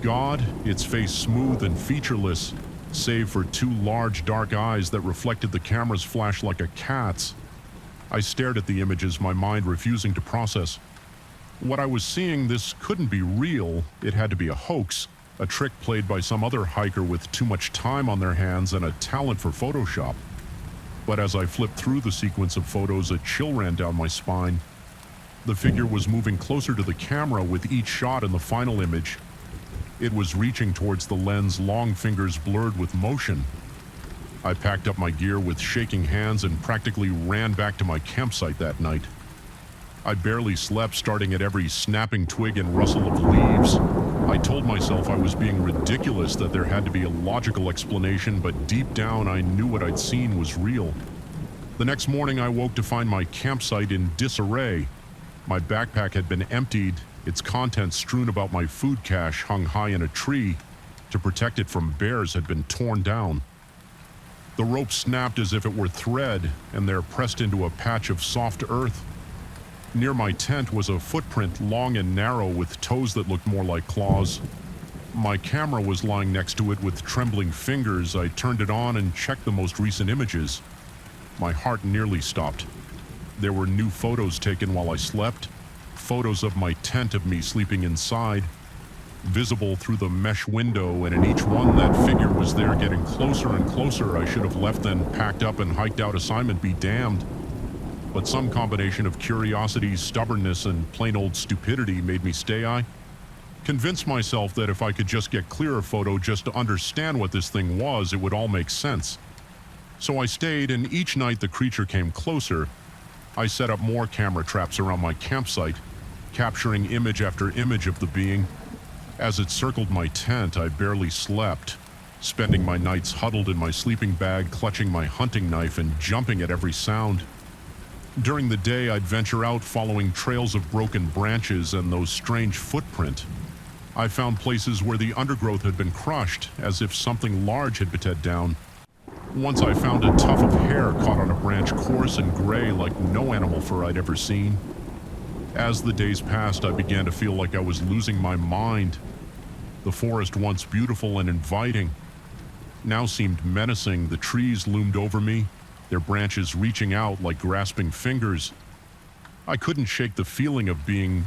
God, its face smooth and featureless, save for two large dark eyes that reflected the camera's flash like a cat's. I stared at the images, my mind refusing to process. What I was seeing, this couldn't be real. It had to be a hoax, a trick played by some other hiker with too much time on their hands and a talent for Photoshop. But as I flipped through the sequence of photos, a chill ran down my spine. The figure was moving closer to the camera with each shot in the final image. It was reaching towards the lens, long fingers blurred with motion. I packed up my gear with shaking hands and practically ran back to my campsite that night. I barely slept, starting at every snapping twig and rustle of leaves. I told myself I was being ridiculous, that there had to be a logical explanation, but deep down I knew what I'd seen was real. The next morning I woke to find my campsite in disarray. My backpack had been emptied, its contents strewn about. My food cache, hung high in a tree to protect it from bears, had been torn down. The rope snapped as if it were thread, and there, pressed into a patch of soft earth. Near my tent was a footprint, long and narrow, with toes that looked more like claws. My camera was lying next to it with trembling fingers. I turned it on and checked the most recent images. My heart nearly stopped. There were new photos taken while I slept, photos of my tent, of me sleeping inside, visible through the mesh window, and in each one that figure was there, getting closer and closer. I should have left then, packed up and hiked out. Assignment be damned. But some combination of curiosity, stubbornness, and plain old stupidity made me stay. I convinced myself that if I could just get clearer photo, just to understand what this thing was, it would all make sense. So I stayed, and each night the creature came closer. I set up more camera traps around my campsite, capturing image after image of the being. As it circled my tent, I barely slept, spending my nights huddled in my sleeping bag, clutching my hunting knife and jumping at every sound. During the day, I'd venture out, following trails of broken branches and those strange footprint. I found places where the undergrowth had been crushed, as if something large had bedded down. Once I found a tuft of hair caught on a branch, coarse and gray like no animal fur I'd ever seen. As the days passed, I began to feel like I was losing my mind. The forest, once beautiful and inviting, now seemed menacing. The trees loomed over me, their branches reaching out like grasping fingers. I couldn't shake the feeling of being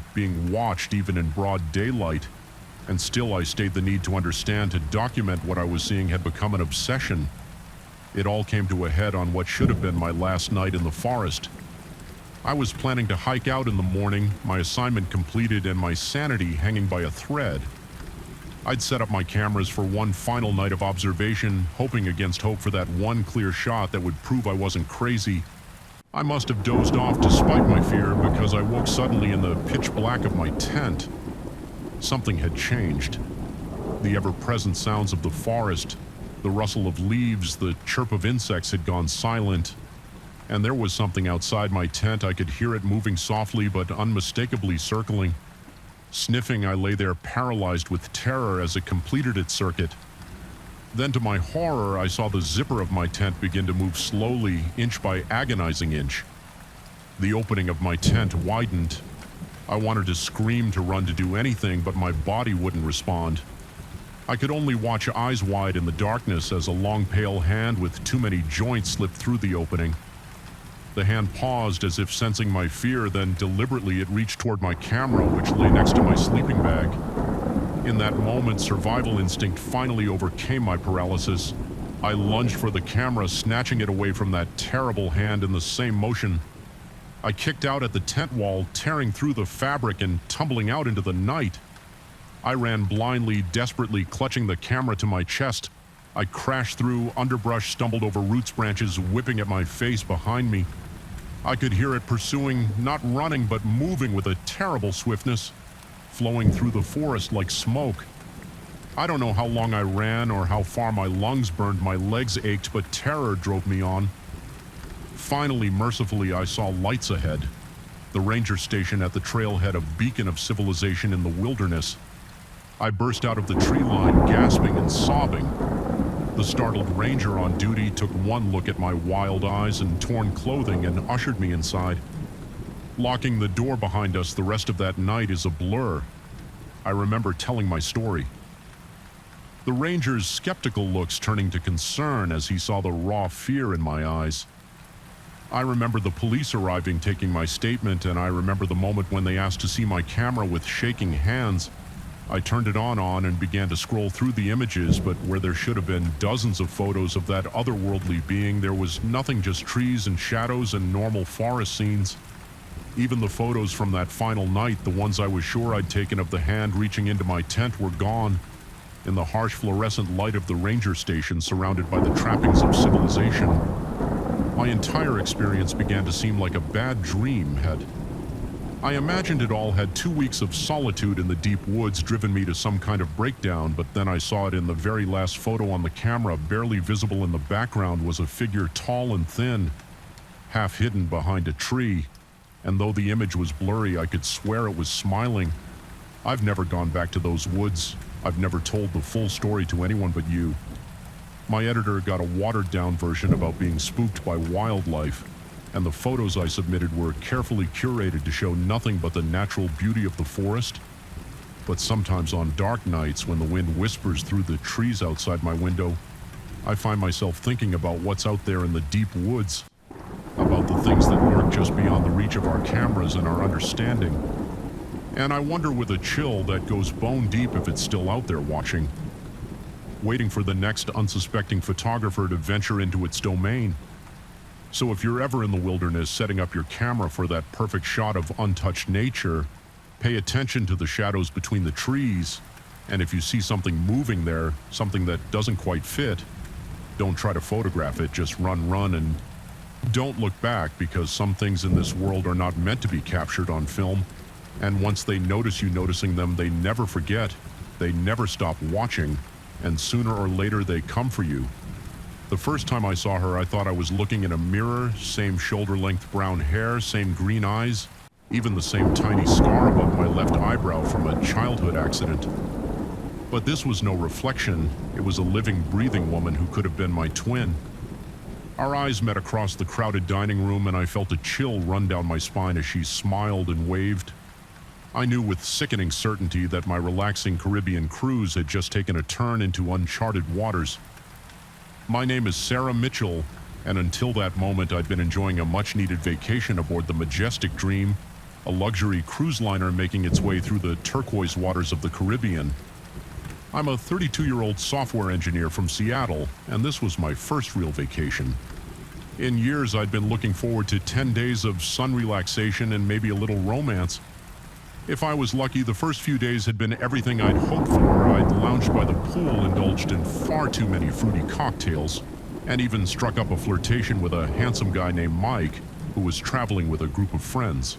watched, even in broad daylight, and still I stayed. The need to understand, to document what I was seeing, had become an obsession. It all came to a head on what should have been my last night in the forest. I was planning to hike out in the morning, my assignment completed and my sanity hanging by a thread. I'd set up my cameras for one final night of observation, hoping against hope for that one clear shot that would prove I wasn't crazy. I must have dozed off despite my fear, because I woke suddenly in the pitch black of my tent. Something had changed. The ever-present sounds of the forest, the rustle of leaves, the chirp of insects had gone silent. And there was something outside my tent. I could hear it moving softly but unmistakably, circling. Sniffing, I lay there paralyzed with terror as it completed its circuit. Then, to my horror, I saw the zipper of my tent begin to move slowly, inch by agonizing inch. The opening of my tent widened. I wanted to scream, to run, to do anything, but my body wouldn't respond. I could only watch eyes wide in the darkness as a long pale hand with too many joints slipped through the opening. The hand paused as if sensing my fear, then deliberately it reached toward my camera, which lay next to my sleeping bag. In that moment, survival instinct finally overcame my paralysis. I lunged for the camera, snatching it away from that terrible hand in the same motion. I kicked out at the tent wall, tearing through the fabric and tumbling out into the night. I ran blindly, desperately clutching the camera to my chest. I crashed through underbrush, stumbled over roots branches, whipping at my face behind me. I could hear it pursuing, not running, but moving with a terrible swiftness, flowing through the forest like smoke. I don't know how long I ran or how far my lungs burned, my legs ached, but terror drove me on. Finally, mercifully, I saw lights ahead. The ranger station at the trailhead, a beacon of civilization in the wilderness. I burst out of the tree line, gasping and sobbing. The startled ranger on duty took one look at my wild eyes and torn clothing and ushered me inside. Locking the door behind us the rest of that night is a blur. I remember telling my story. The ranger's skeptical looks turning to concern as he saw the raw fear in my eyes. I remember the police arriving, taking my statement, and I remember the moment when they asked to see my camera with shaking hands. I turned it on and began to scroll through the images, but where there should have been dozens of photos of that otherworldly being, there was nothing, just trees and shadows and normal forest scenes. Even the photos from that final night, the ones I was sure I'd taken of the hand reaching into my tent, were gone. In the harsh fluorescent light of the ranger station, surrounded by the trappings of civilization, my entire experience began to seem like a bad dream. I imagined it all had 2 weeks of solitude in the deep woods driven me to some kind of breakdown, but then I saw it in the very last photo on the camera. Barely visible in the background was a figure tall and thin, half hidden behind a tree, and though the image was blurry, I could swear it was smiling. I've never gone back to those woods. I've never told the full story to anyone but you. My editor got a watered-down version about being spooked by wildlife, and the photos I submitted were carefully curated to show nothing but the natural beauty of the forest. But sometimes on dark nights, when the wind whispers through the trees outside my window, I find myself thinking about what's out there in the deep woods, about the things that lurk just beyond the reach of our cameras and our understanding. And I wonder with a chill that goes bone deep if it's still out there watching, waiting for the next unsuspecting photographer to venture into its domain. So if you're ever in the wilderness setting up your camera for that perfect shot of untouched nature, pay attention to the shadows between the trees, and if you see something moving there, something that doesn't quite fit, don't try to photograph it, just run, and don't look back, because some things in this world are not meant to be captured on film, and once they notice you noticing them, they never forget, they never stop watching, and sooner or later they come for you. The first time I saw her, I thought I was looking in a mirror, same shoulder-length brown hair, same green eyes, even the same tiny scar above my left eyebrow from a childhood accident. But this was no reflection, it was a living, breathing woman who could have been my twin. Our eyes met across the crowded dining room, and I felt a chill run down my spine as she smiled and waved. I knew with sickening certainty that my relaxing Caribbean cruise had just taken a turn into uncharted waters. My name is Sarah Mitchell, and until that moment I'd been enjoying a much-needed vacation aboard the Majestic Dream, a luxury cruise liner making its way through the turquoise waters of the Caribbean. I'm a 32-year-old software engineer from Seattle, and this was my first real vacation. In years, I'd been looking forward to 10 days of sun relaxation and maybe a little romance. If I was lucky, the first few days had been everything I'd hoped for. I'd lounged by the pool, indulged in far too many fruity cocktails, and even struck up a flirtation with a handsome guy named Mike, who was traveling with a group of friends.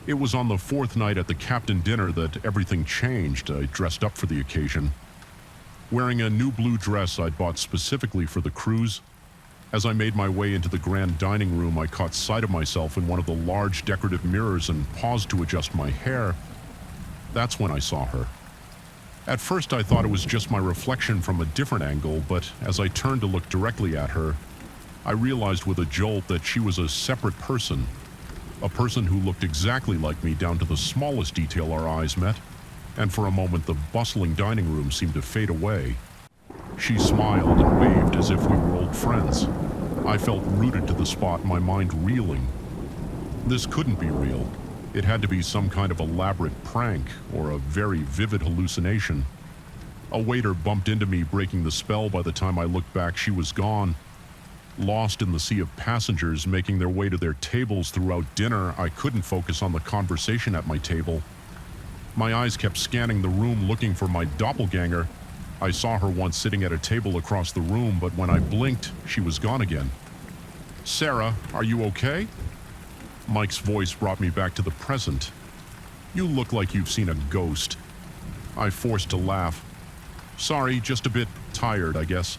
It was on the fourth night at the captain dinner that everything changed. I dressed up for the occasion. Wearing a new blue dress I'd bought specifically for the cruise, as I made my way into the grand dining room, I caught sight of myself in one of the large decorative mirrors and paused to adjust my hair. That's when I saw her. At first I thought it was just my reflection from a different angle, but as I turned to look directly at her, I realized with a jolt that she was a separate person. A person who looked exactly like me down to the smallest detail our eyes met, and for a moment the bustling dining room seemed to fade away. She smiled and waved as if we were old friends. I felt rooted to the spot, my mind reeling. This couldn't be real. It had to be some kind of elaborate prank or a very vivid hallucination. A waiter bumped into me, breaking the spell. By the time I looked back, she was gone. Lost in the sea of passengers making their way to their tables throughout dinner, I couldn't focus on the conversation at my table. My eyes kept scanning the room looking for my doppelganger. I saw her once sitting at a table across the room, but when I blinked, she was gone again. "Sarah, are you okay?" Mike's voice brought me back to the present. "You look like you've seen a ghost." I forced a laugh. "Sorry, just a bit tired, I guess."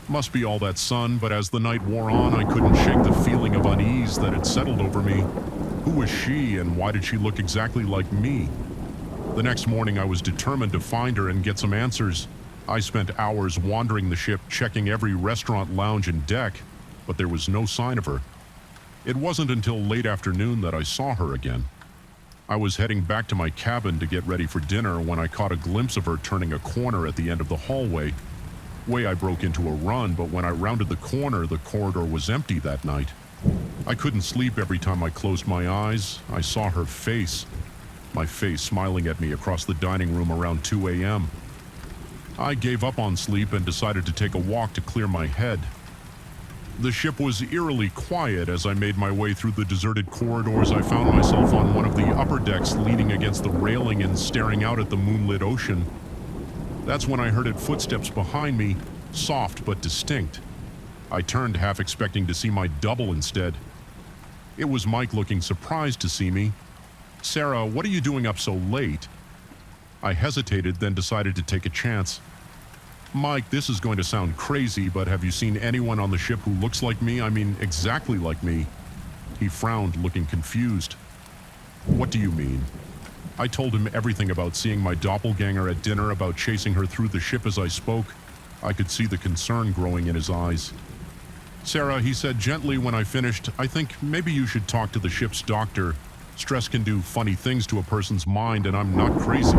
Must be all that sun, but as the night wore on, I couldn't shake the feeling of unease that had settled over me. Who was she, and why did she look exactly like me? The next morning, I was determined to find her and get some answers. I spent hours wandering the ship, checking every restaurant, lounge, and deck, but there was no sign of her. It wasn't until late afternoon that I saw her again. I was heading back to my cabin to get ready for dinner when I caught a glimpse of her turning a corner at the end of the hallway. I broke into a run, but when I rounded the corner, the corridor was empty that night. I couldn't sleep. Every time I closed my eyes, I saw her face. My face smiling at me across the dining room around 2 a.m. I gave up on sleep and decided to take a walk to clear my head. The ship was eerily quiet. As I made my way through the deserted corridors, I found myself on one of the upper decks, leaning against the railing and staring out at the moonlit ocean. That's when I heard footsteps behind me, soft but distinct. I turned, half expecting to see my double instead. It was Mike, looking surprised to see me. "Sarah, what are you doing up so late?" I hesitated, then decided to take a chance. "Mike, this is going to sound crazy, but have you seen anyone on the ship who looks like me? I mean, exactly like me." He frowned, looking confused. "What do you mean?" I told him everything about seeing my doppelganger at dinner, about chasing her through the ship. As I spoke, I could see the concern growing in his eyes. "Sarah," he said gently when I finished, "I think maybe you should talk to the ship's doctor. Stress can do funny things to a person's mind, and I'm not crazy."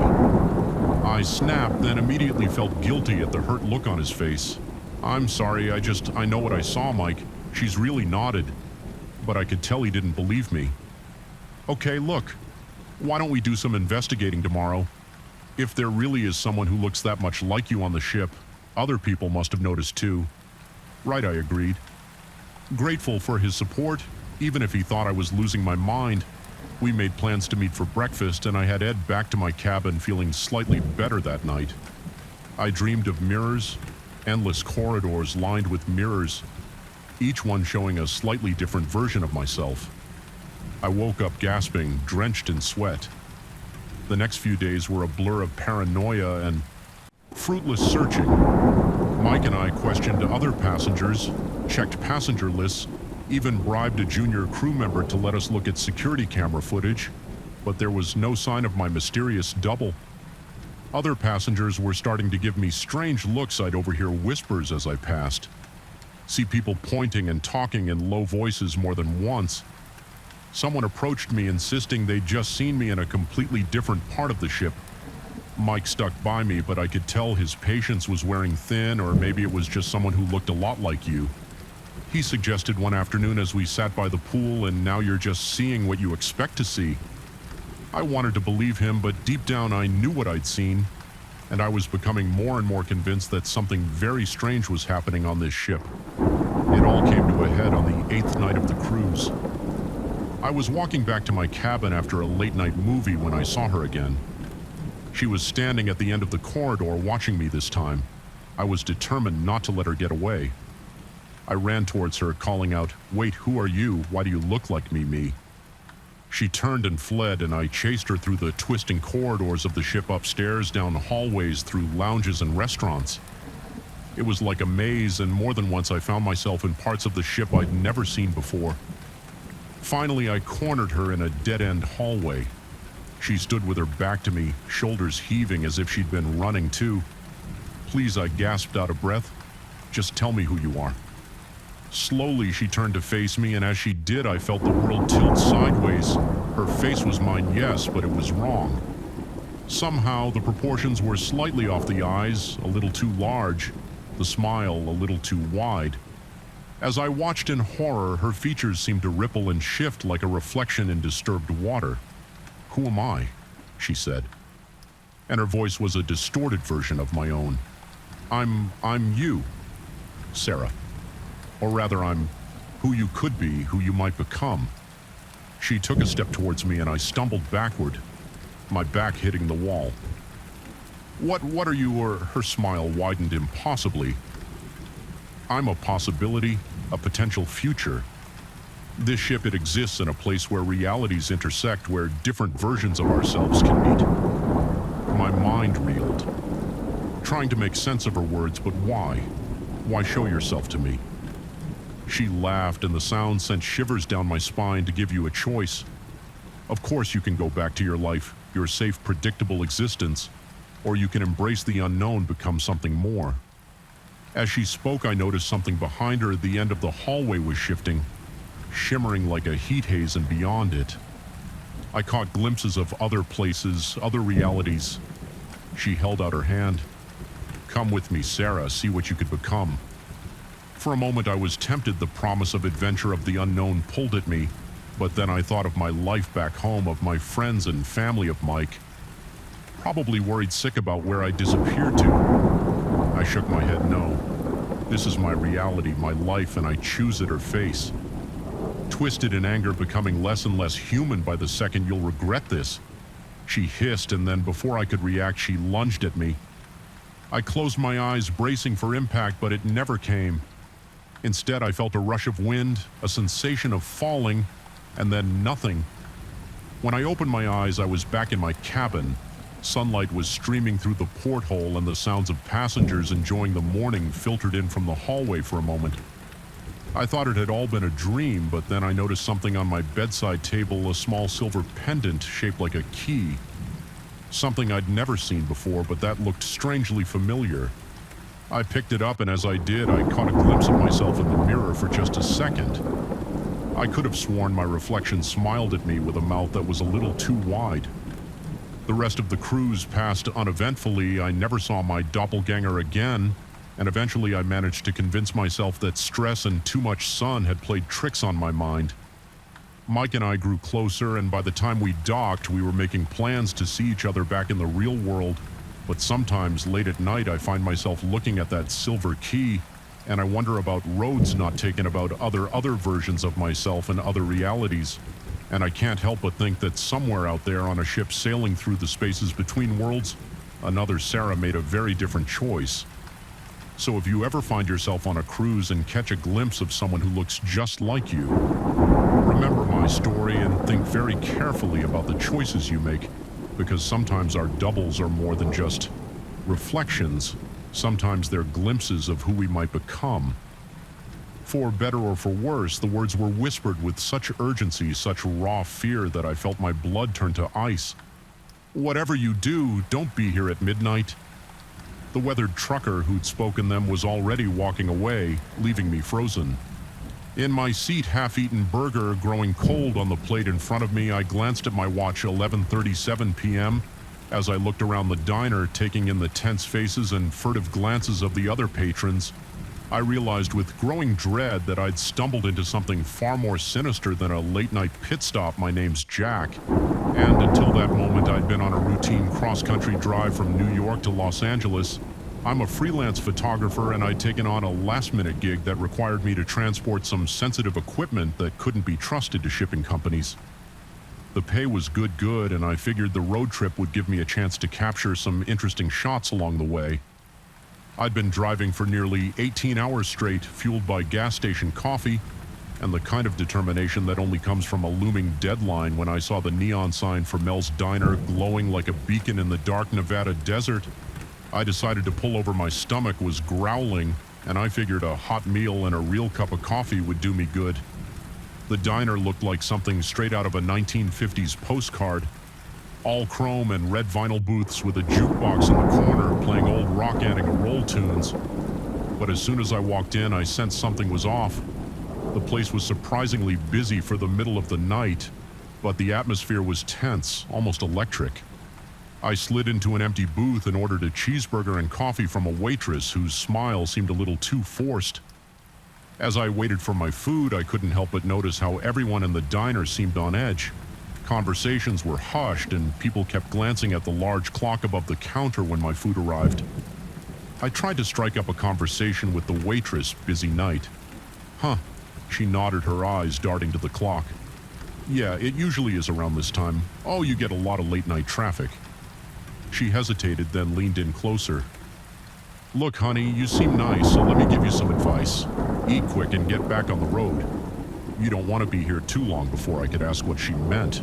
I snapped, then immediately felt guilty at the hurt look on his face. "I'm sorry, I know what I saw, Mike." She's really nodded, but I could tell he didn't believe me. "Okay, look. Why don't we do some investigating tomorrow? If there really is someone who looks that much like you on the ship, other people must have noticed too." "Right," I agreed. Grateful for his support, even if he thought I was losing my mind. We made plans to meet for breakfast, and I had Ed back to my cabin feeling slightly better that night. I dreamed of mirrors, endless corridors lined with mirrors, each one showing a slightly different version of myself. I woke up gasping, drenched in sweat. The next few days were a blur of paranoia and fruitless searching. Mike and I questioned other passengers, checked passenger lists, even bribed a junior crew member to let us look at security camera footage, but there was no sign of my mysterious double. Other passengers were starting to give me strange looks. I'd overhear whispers as I passed, see people pointing and talking in low voices more than once. Someone approached me, insisting they'd just seen me in a completely different part of the ship. Mike stuck by me, but I could tell his patience was wearing thin, or maybe it was just someone who looked a lot like you. He suggested one afternoon as we sat by the pool, "And now you're just seeing what you expect to see." I wanted to believe him, but deep down I knew what I'd seen, and I was becoming more and more convinced that something very strange was happening on this ship. It all came to a head on the 8th night of the cruise. I was walking back to my cabin after a late-night movie when I saw her again. She was standing at the end of the corridor watching me this time. I was determined not to let her get away. I ran towards her, calling out, "Wait, who are you? Why do you look like me?" She turned and fled, and I chased her through the twisting corridors of the ship, upstairs, down hallways, through lounges and restaurants. It was like a maze, and more than once I found myself in parts of the ship I'd never seen before. Finally, I cornered her in a dead-end hallway. She stood with her back to me, shoulders heaving as if she'd been running too. "Please," I gasped out of breath. "Just tell me who you are." Slowly, she turned to face me, and as she did, I felt the world tilt sideways. Her face was mine, yes, but it was wrong. Somehow, the proportions were slightly off, the eyes a little too large, the smile a little too wide. As I watched in horror, her features seemed to ripple and shift like a reflection in disturbed water. "Who am I?" she said. And her voice was a distorted version of my own. I'm you, Sarah. Or rather, I'm who you could be, who you might become." She took a step towards me and I stumbled backward, my back hitting the wall. What are you?" Or her smile widened impossibly. "I'm a possibility, a potential future. This ship, it exists in a place where realities intersect, where different versions of ourselves can meet." My mind reeled, trying to make sense of her words, but why? Why show yourself to me? She laughed, and the sound sent shivers down my spine. "To give you a choice. Of course you can go back to your life, your safe, predictable existence, or you can embrace the unknown, become something more." As she spoke, I noticed something behind her. The end of the hallway was shifting, shimmering like a heat haze, and beyond it, I caught glimpses of other places, other realities. She held out her hand. "Come with me, Sarah, see what you could become." For a moment I was tempted. The promise of adventure, of the unknown, pulled at me, but then I thought of my life back home, of my friends and family, of Mike. Probably worried sick about where I disappeared to. I shook my head. No. This is my reality, my life, and I choose it or face. Twisted in anger, becoming less and less human by the second. "You'll regret this," she hissed, and then before I could react, she lunged at me. I closed my eyes, bracing for impact, but it never came. Instead, I felt a rush of wind, a sensation of falling, and then nothing. When I opened my eyes, I was back in my cabin. Sunlight was streaming through the porthole, and the sounds of passengers enjoying the morning filtered in from the hallway for a moment. I thought it had all been a dream, but then I noticed something on my bedside table, a small silver pendant shaped like a key. Something I'd never seen before, but that looked strangely familiar. I picked it up, and as I did, I caught a glimpse of myself in the mirror for just a second. I could have sworn my reflection smiled at me with a mouth that was a little too wide. The rest of the cruise passed uneventfully. I never saw my doppelganger again, and eventually I managed to convince myself that stress and too much sun had played tricks on my mind. Mike and I grew closer, and by the time we docked, we were making plans to see each other back in the real world. But sometimes, late at night, I find myself looking at that silver key, and I wonder about roads not taken, about other versions of myself and other realities. And I can't help but think that somewhere out there on a ship sailing through the spaces between worlds, another Sarah made a very different choice. So if you ever find yourself on a cruise and catch a glimpse of someone who looks just like you, remember my story and think very carefully about the choices you make, because sometimes our doubles are more than just reflections. Sometimes they're glimpses of who we might become. For better or for worse, the words were whispered with such urgency, such raw fear, that I felt my blood turn to ice. "Whatever you do, don't be here at midnight." The weathered trucker who'd spoken them was already walking away, leaving me frozen. In my seat, half-eaten burger growing cold on the plate in front of me, I glanced at my watch. 11:37 p.m. As I looked around the diner, taking in the tense faces and furtive glances of the other patrons, I realized with growing dread that I'd stumbled into something far more sinister than a late-night pit stop. My name's Jack, and until that moment I'd been on a routine cross-country drive from New York to Los Angeles. I'm a freelance photographer, and I'd taken on a last-minute gig that required me to transport some sensitive equipment that couldn't be trusted to shipping companies. The pay was good, and I figured the road trip would give me a chance to capture some interesting shots along the way. I'd been driving for nearly 18 hours straight, fueled by gas station coffee and the kind of determination that only comes from a looming deadline. When I saw the neon sign for Mel's Diner glowing like a beacon in the dark Nevada desert, I decided to pull over. My stomach was growling, and I figured a hot meal and a real cup of coffee would do me good. The diner looked like something straight out of a 1950s postcard. All chrome and red vinyl booths with a jukebox in the corner playing old rock and roll tunes. But as soon as I walked in, I sensed something was off. The place was surprisingly busy for the middle of the night, but the atmosphere was tense, almost electric. I slid into an empty booth and ordered a cheeseburger and coffee from a waitress whose smile seemed a little too forced. As I waited for my food, I couldn't help but notice how everyone in the diner seemed on edge. Conversations were hushed, and people kept glancing at the large clock above the counter when my food arrived. I tried to strike up a conversation with the waitress, busy night. Huh, she nodded, her eyes darting to the clock. Yeah, it usually is around this time. Oh, you get a lot of late-night traffic. She hesitated, then leaned in closer. Look, honey, you seem nice, so let me give you some advice. Eat quick and get back on the road. You don't want to be here too long before I could ask what she meant.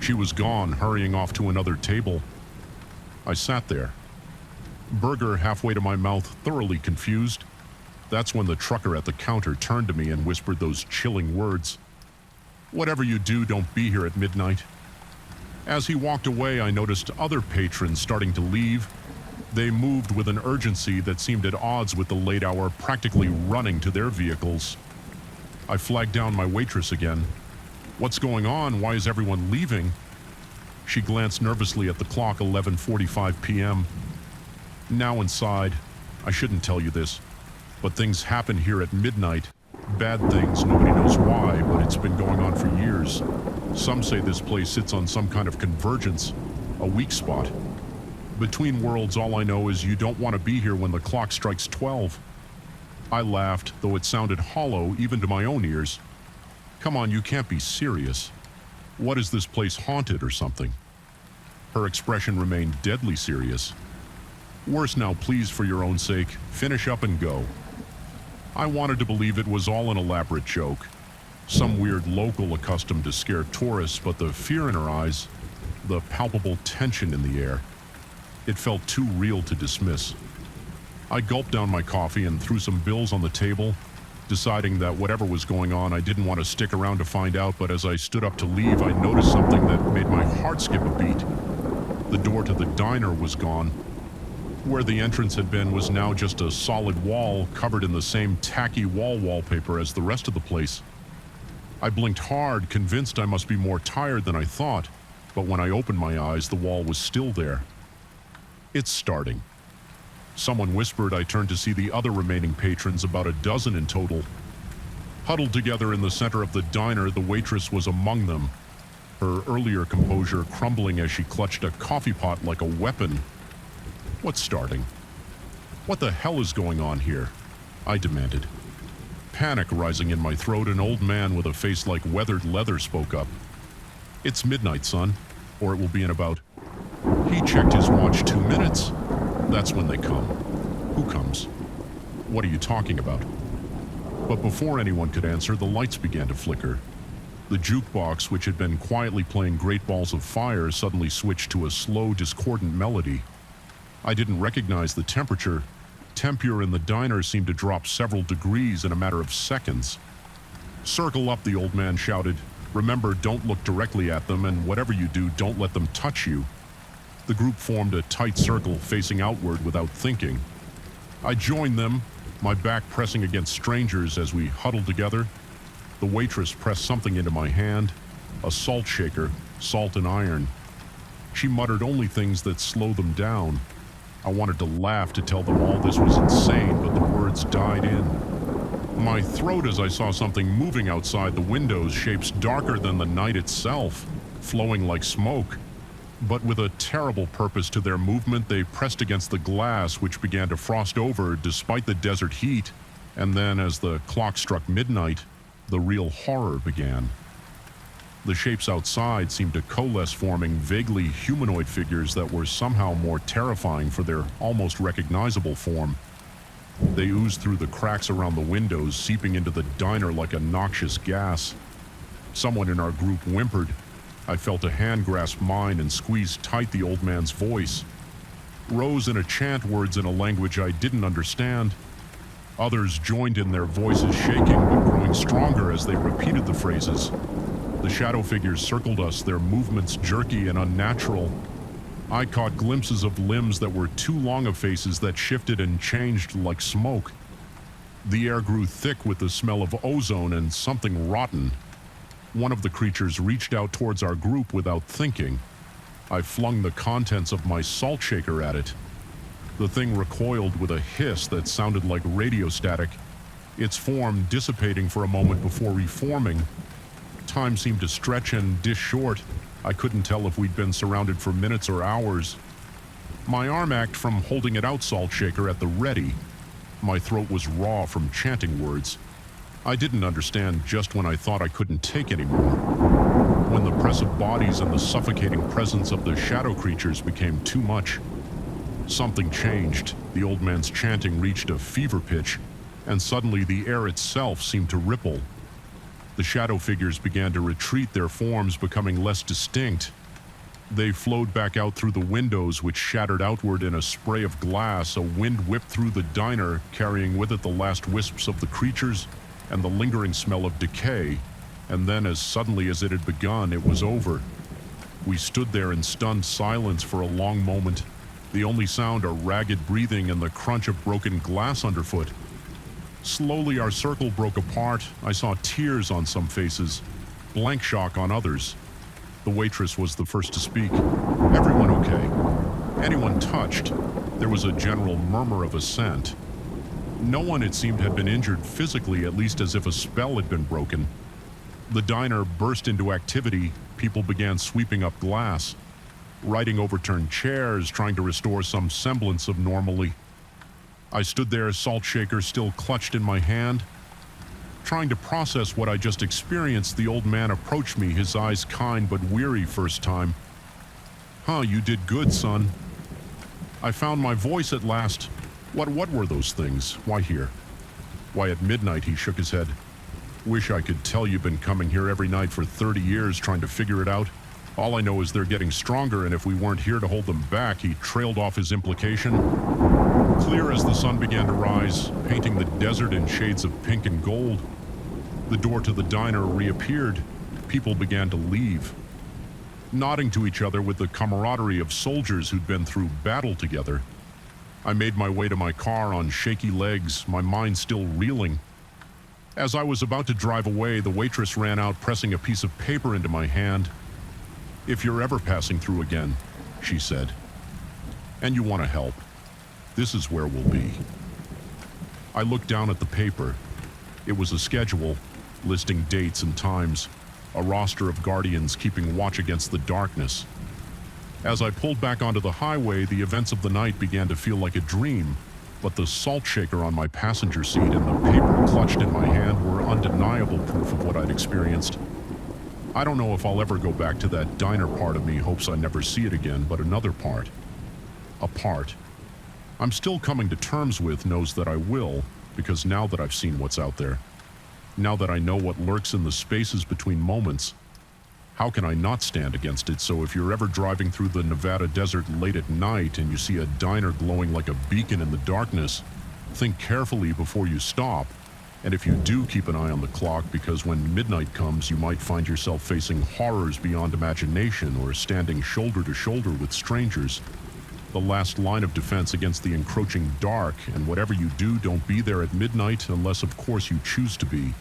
She was gone, hurrying off to another table. I sat there, burger halfway to my mouth, thoroughly confused. That's when the trucker at the counter turned to me and whispered those chilling words. Whatever you do, don't be here at midnight. As he walked away, I noticed other patrons starting to leave. They moved with an urgency that seemed at odds with the late hour, practically running to their vehicles. I flagged down my waitress again. What's going on? Why is everyone leaving? She glanced nervously at the clock, 11:45 p.m. Now inside, I shouldn't tell you this, but things happen here at midnight. Bad things, nobody knows why, but it's been going on for years. Some say this place sits on some kind of convergence, a weak spot. Between worlds, all I know is you don't want to be here when the clock strikes 12. I laughed, though it sounded hollow even to my own ears. Come on, you can't be serious. What, is this place haunted or something? Her expression remained deadly serious. Worse now, please, for your own sake, finish up and go. I wanted to believe it was all an elaborate joke. Some weird local accustomed to scare tourists, but the fear in her eyes, the palpable tension in the air, it felt too real to dismiss. I gulped down my coffee and threw some bills on the table, deciding that whatever was going on, I didn't want to stick around to find out, but as I stood up to leave, I noticed something that made my heart skip a beat. The door to the diner was gone. Where the entrance had been was now just a solid wall covered in the same tacky wallpaper as the rest of the place. I blinked hard, convinced I must be more tired than I thought, but when I opened my eyes, the wall was still there. It's starting. Someone whispered. I turned to see the other remaining patrons, about a dozen in total. Huddled together in the center of the diner, the waitress was among them, her earlier composure crumbling as she clutched a coffee pot like a weapon. What's starting? What the hell is going on here? I demanded. Panic rising in my throat, an old man with a face like weathered leather spoke up. It's midnight, son, or it will be in about... He checked his watch. 2 minutes. That's when they come. Who comes? What are you talking about? But before anyone could answer, the lights began to flicker. The jukebox, which had been quietly playing Great Balls of Fire, suddenly switched to a slow, discordant melody. I didn't recognize the temperature. Temperature in the diner seemed to drop several degrees in a matter of seconds. Circle up, the old man shouted. Remember, don't look directly at them, and whatever you do, don't let them touch you. The group formed a tight circle, facing outward without thinking. I joined them, my back pressing against strangers as we huddled together. The waitress pressed something into my hand, a salt shaker, salt and iron. She muttered only things that slowed them down. I wanted to laugh to tell them all this was insane, but the words died in. My throat as I saw something moving outside the windows, shapes darker than the night itself, flowing like smoke. But with a terrible purpose to their movement, they pressed against the glass, which began to frost over despite the desert heat. And then, as the clock struck midnight, the real horror began. The shapes outside seemed to coalesce, forming vaguely humanoid figures that were somehow more terrifying for their almost recognizable form. They oozed through the cracks around the windows, seeping into the diner like a noxious gas. Someone in our group whimpered. I felt a hand grasp mine and squeezed tight the old man's voice. Rose in a chant, words in a language I didn't understand. Others joined in, their voices shaking but growing stronger as they repeated the phrases. The shadow figures circled us, their movements jerky and unnatural. I caught glimpses of limbs that were too long of faces that shifted and changed like smoke. The air grew thick with the smell of ozone and something rotten. One of the creatures reached out towards our group without thinking. I flung the contents of my salt shaker at it. The thing recoiled with a hiss that sounded like radio static, its form dissipating for a moment before reforming. Time seemed to stretch and dish short. I couldn't tell if we'd been surrounded for minutes or hours. My arm ached from holding it out salt shaker at the ready. My throat was raw from chanting words. I didn't understand just when I thought I couldn't take anymore. When the press of bodies and the suffocating presence of the shadow creatures became too much. Something changed. The old man's chanting reached a fever pitch, and suddenly the air itself seemed to ripple. The shadow figures began to retreat, their forms becoming less distinct. They flowed back out through the windows, which shattered outward in a spray of glass. A wind whipped through the diner, carrying with it the last wisps of the creatures and the lingering smell of decay. And then, as suddenly as it had begun, it was over. We stood there in stunned silence for a long moment, the only sound a ragged breathing and the crunch of broken glass underfoot. Slowly our circle broke apart. I saw tears on some faces, blank shock on others. The waitress was the first to speak. Everyone okay? Anyone touched? There was a general murmur of assent. No one, it seemed, had been injured physically, at least as if a spell had been broken. The diner burst into activity. People began sweeping up glass, righting overturned chairs, trying to restore some semblance of normalcy. I stood there, salt shaker still clutched in my hand. Trying to process what I just experienced, the old man approached me, his eyes kind but weary first time. "Huh, you did good, son." I found my voice at last. What were those things? Why here? Why, at midnight, he shook his head. "Wish I could tell you've been coming here every night for 30 years trying to figure it out. All I know is they're getting stronger, and if we weren't here to hold them back," he trailed off his implication. Clear as the sun began to rise, painting the desert in shades of pink and gold. The door to the diner reappeared. People began to leave, nodding to each other with the camaraderie of soldiers who'd been through battle together. I made my way to my car on shaky legs, my mind still reeling. As I was about to drive away, the waitress ran out, pressing a piece of paper into my hand. "If you're ever passing through again," she said, "and you want to help, this is where we'll be." I looked down at the paper. It was a schedule, listing dates and times, a roster of guardians keeping watch against the darkness. As I pulled back onto the highway, the events of the night began to feel like a dream, but the salt shaker on my passenger seat and the paper clutched in my hand were undeniable proof of what I'd experienced. I don't know if I'll ever go back to that diner. Part of me hopes I never see it again, but another part, a part I'm still coming to terms with, knows that I will, because now that I've seen what's out there, now that I know what lurks in the spaces between moments, how can I not stand against it? So if you're ever driving through the Nevada desert late at night and you see a diner glowing like a beacon in the darkness, think carefully before you stop. And if you do, keep an eye on the clock, because when midnight comes, you might find yourself facing horrors beyond imagination or standing shoulder to shoulder with strangers. The last line of defense against the encroaching dark, and whatever you do, don't be there at midnight unless, of course, you choose to be.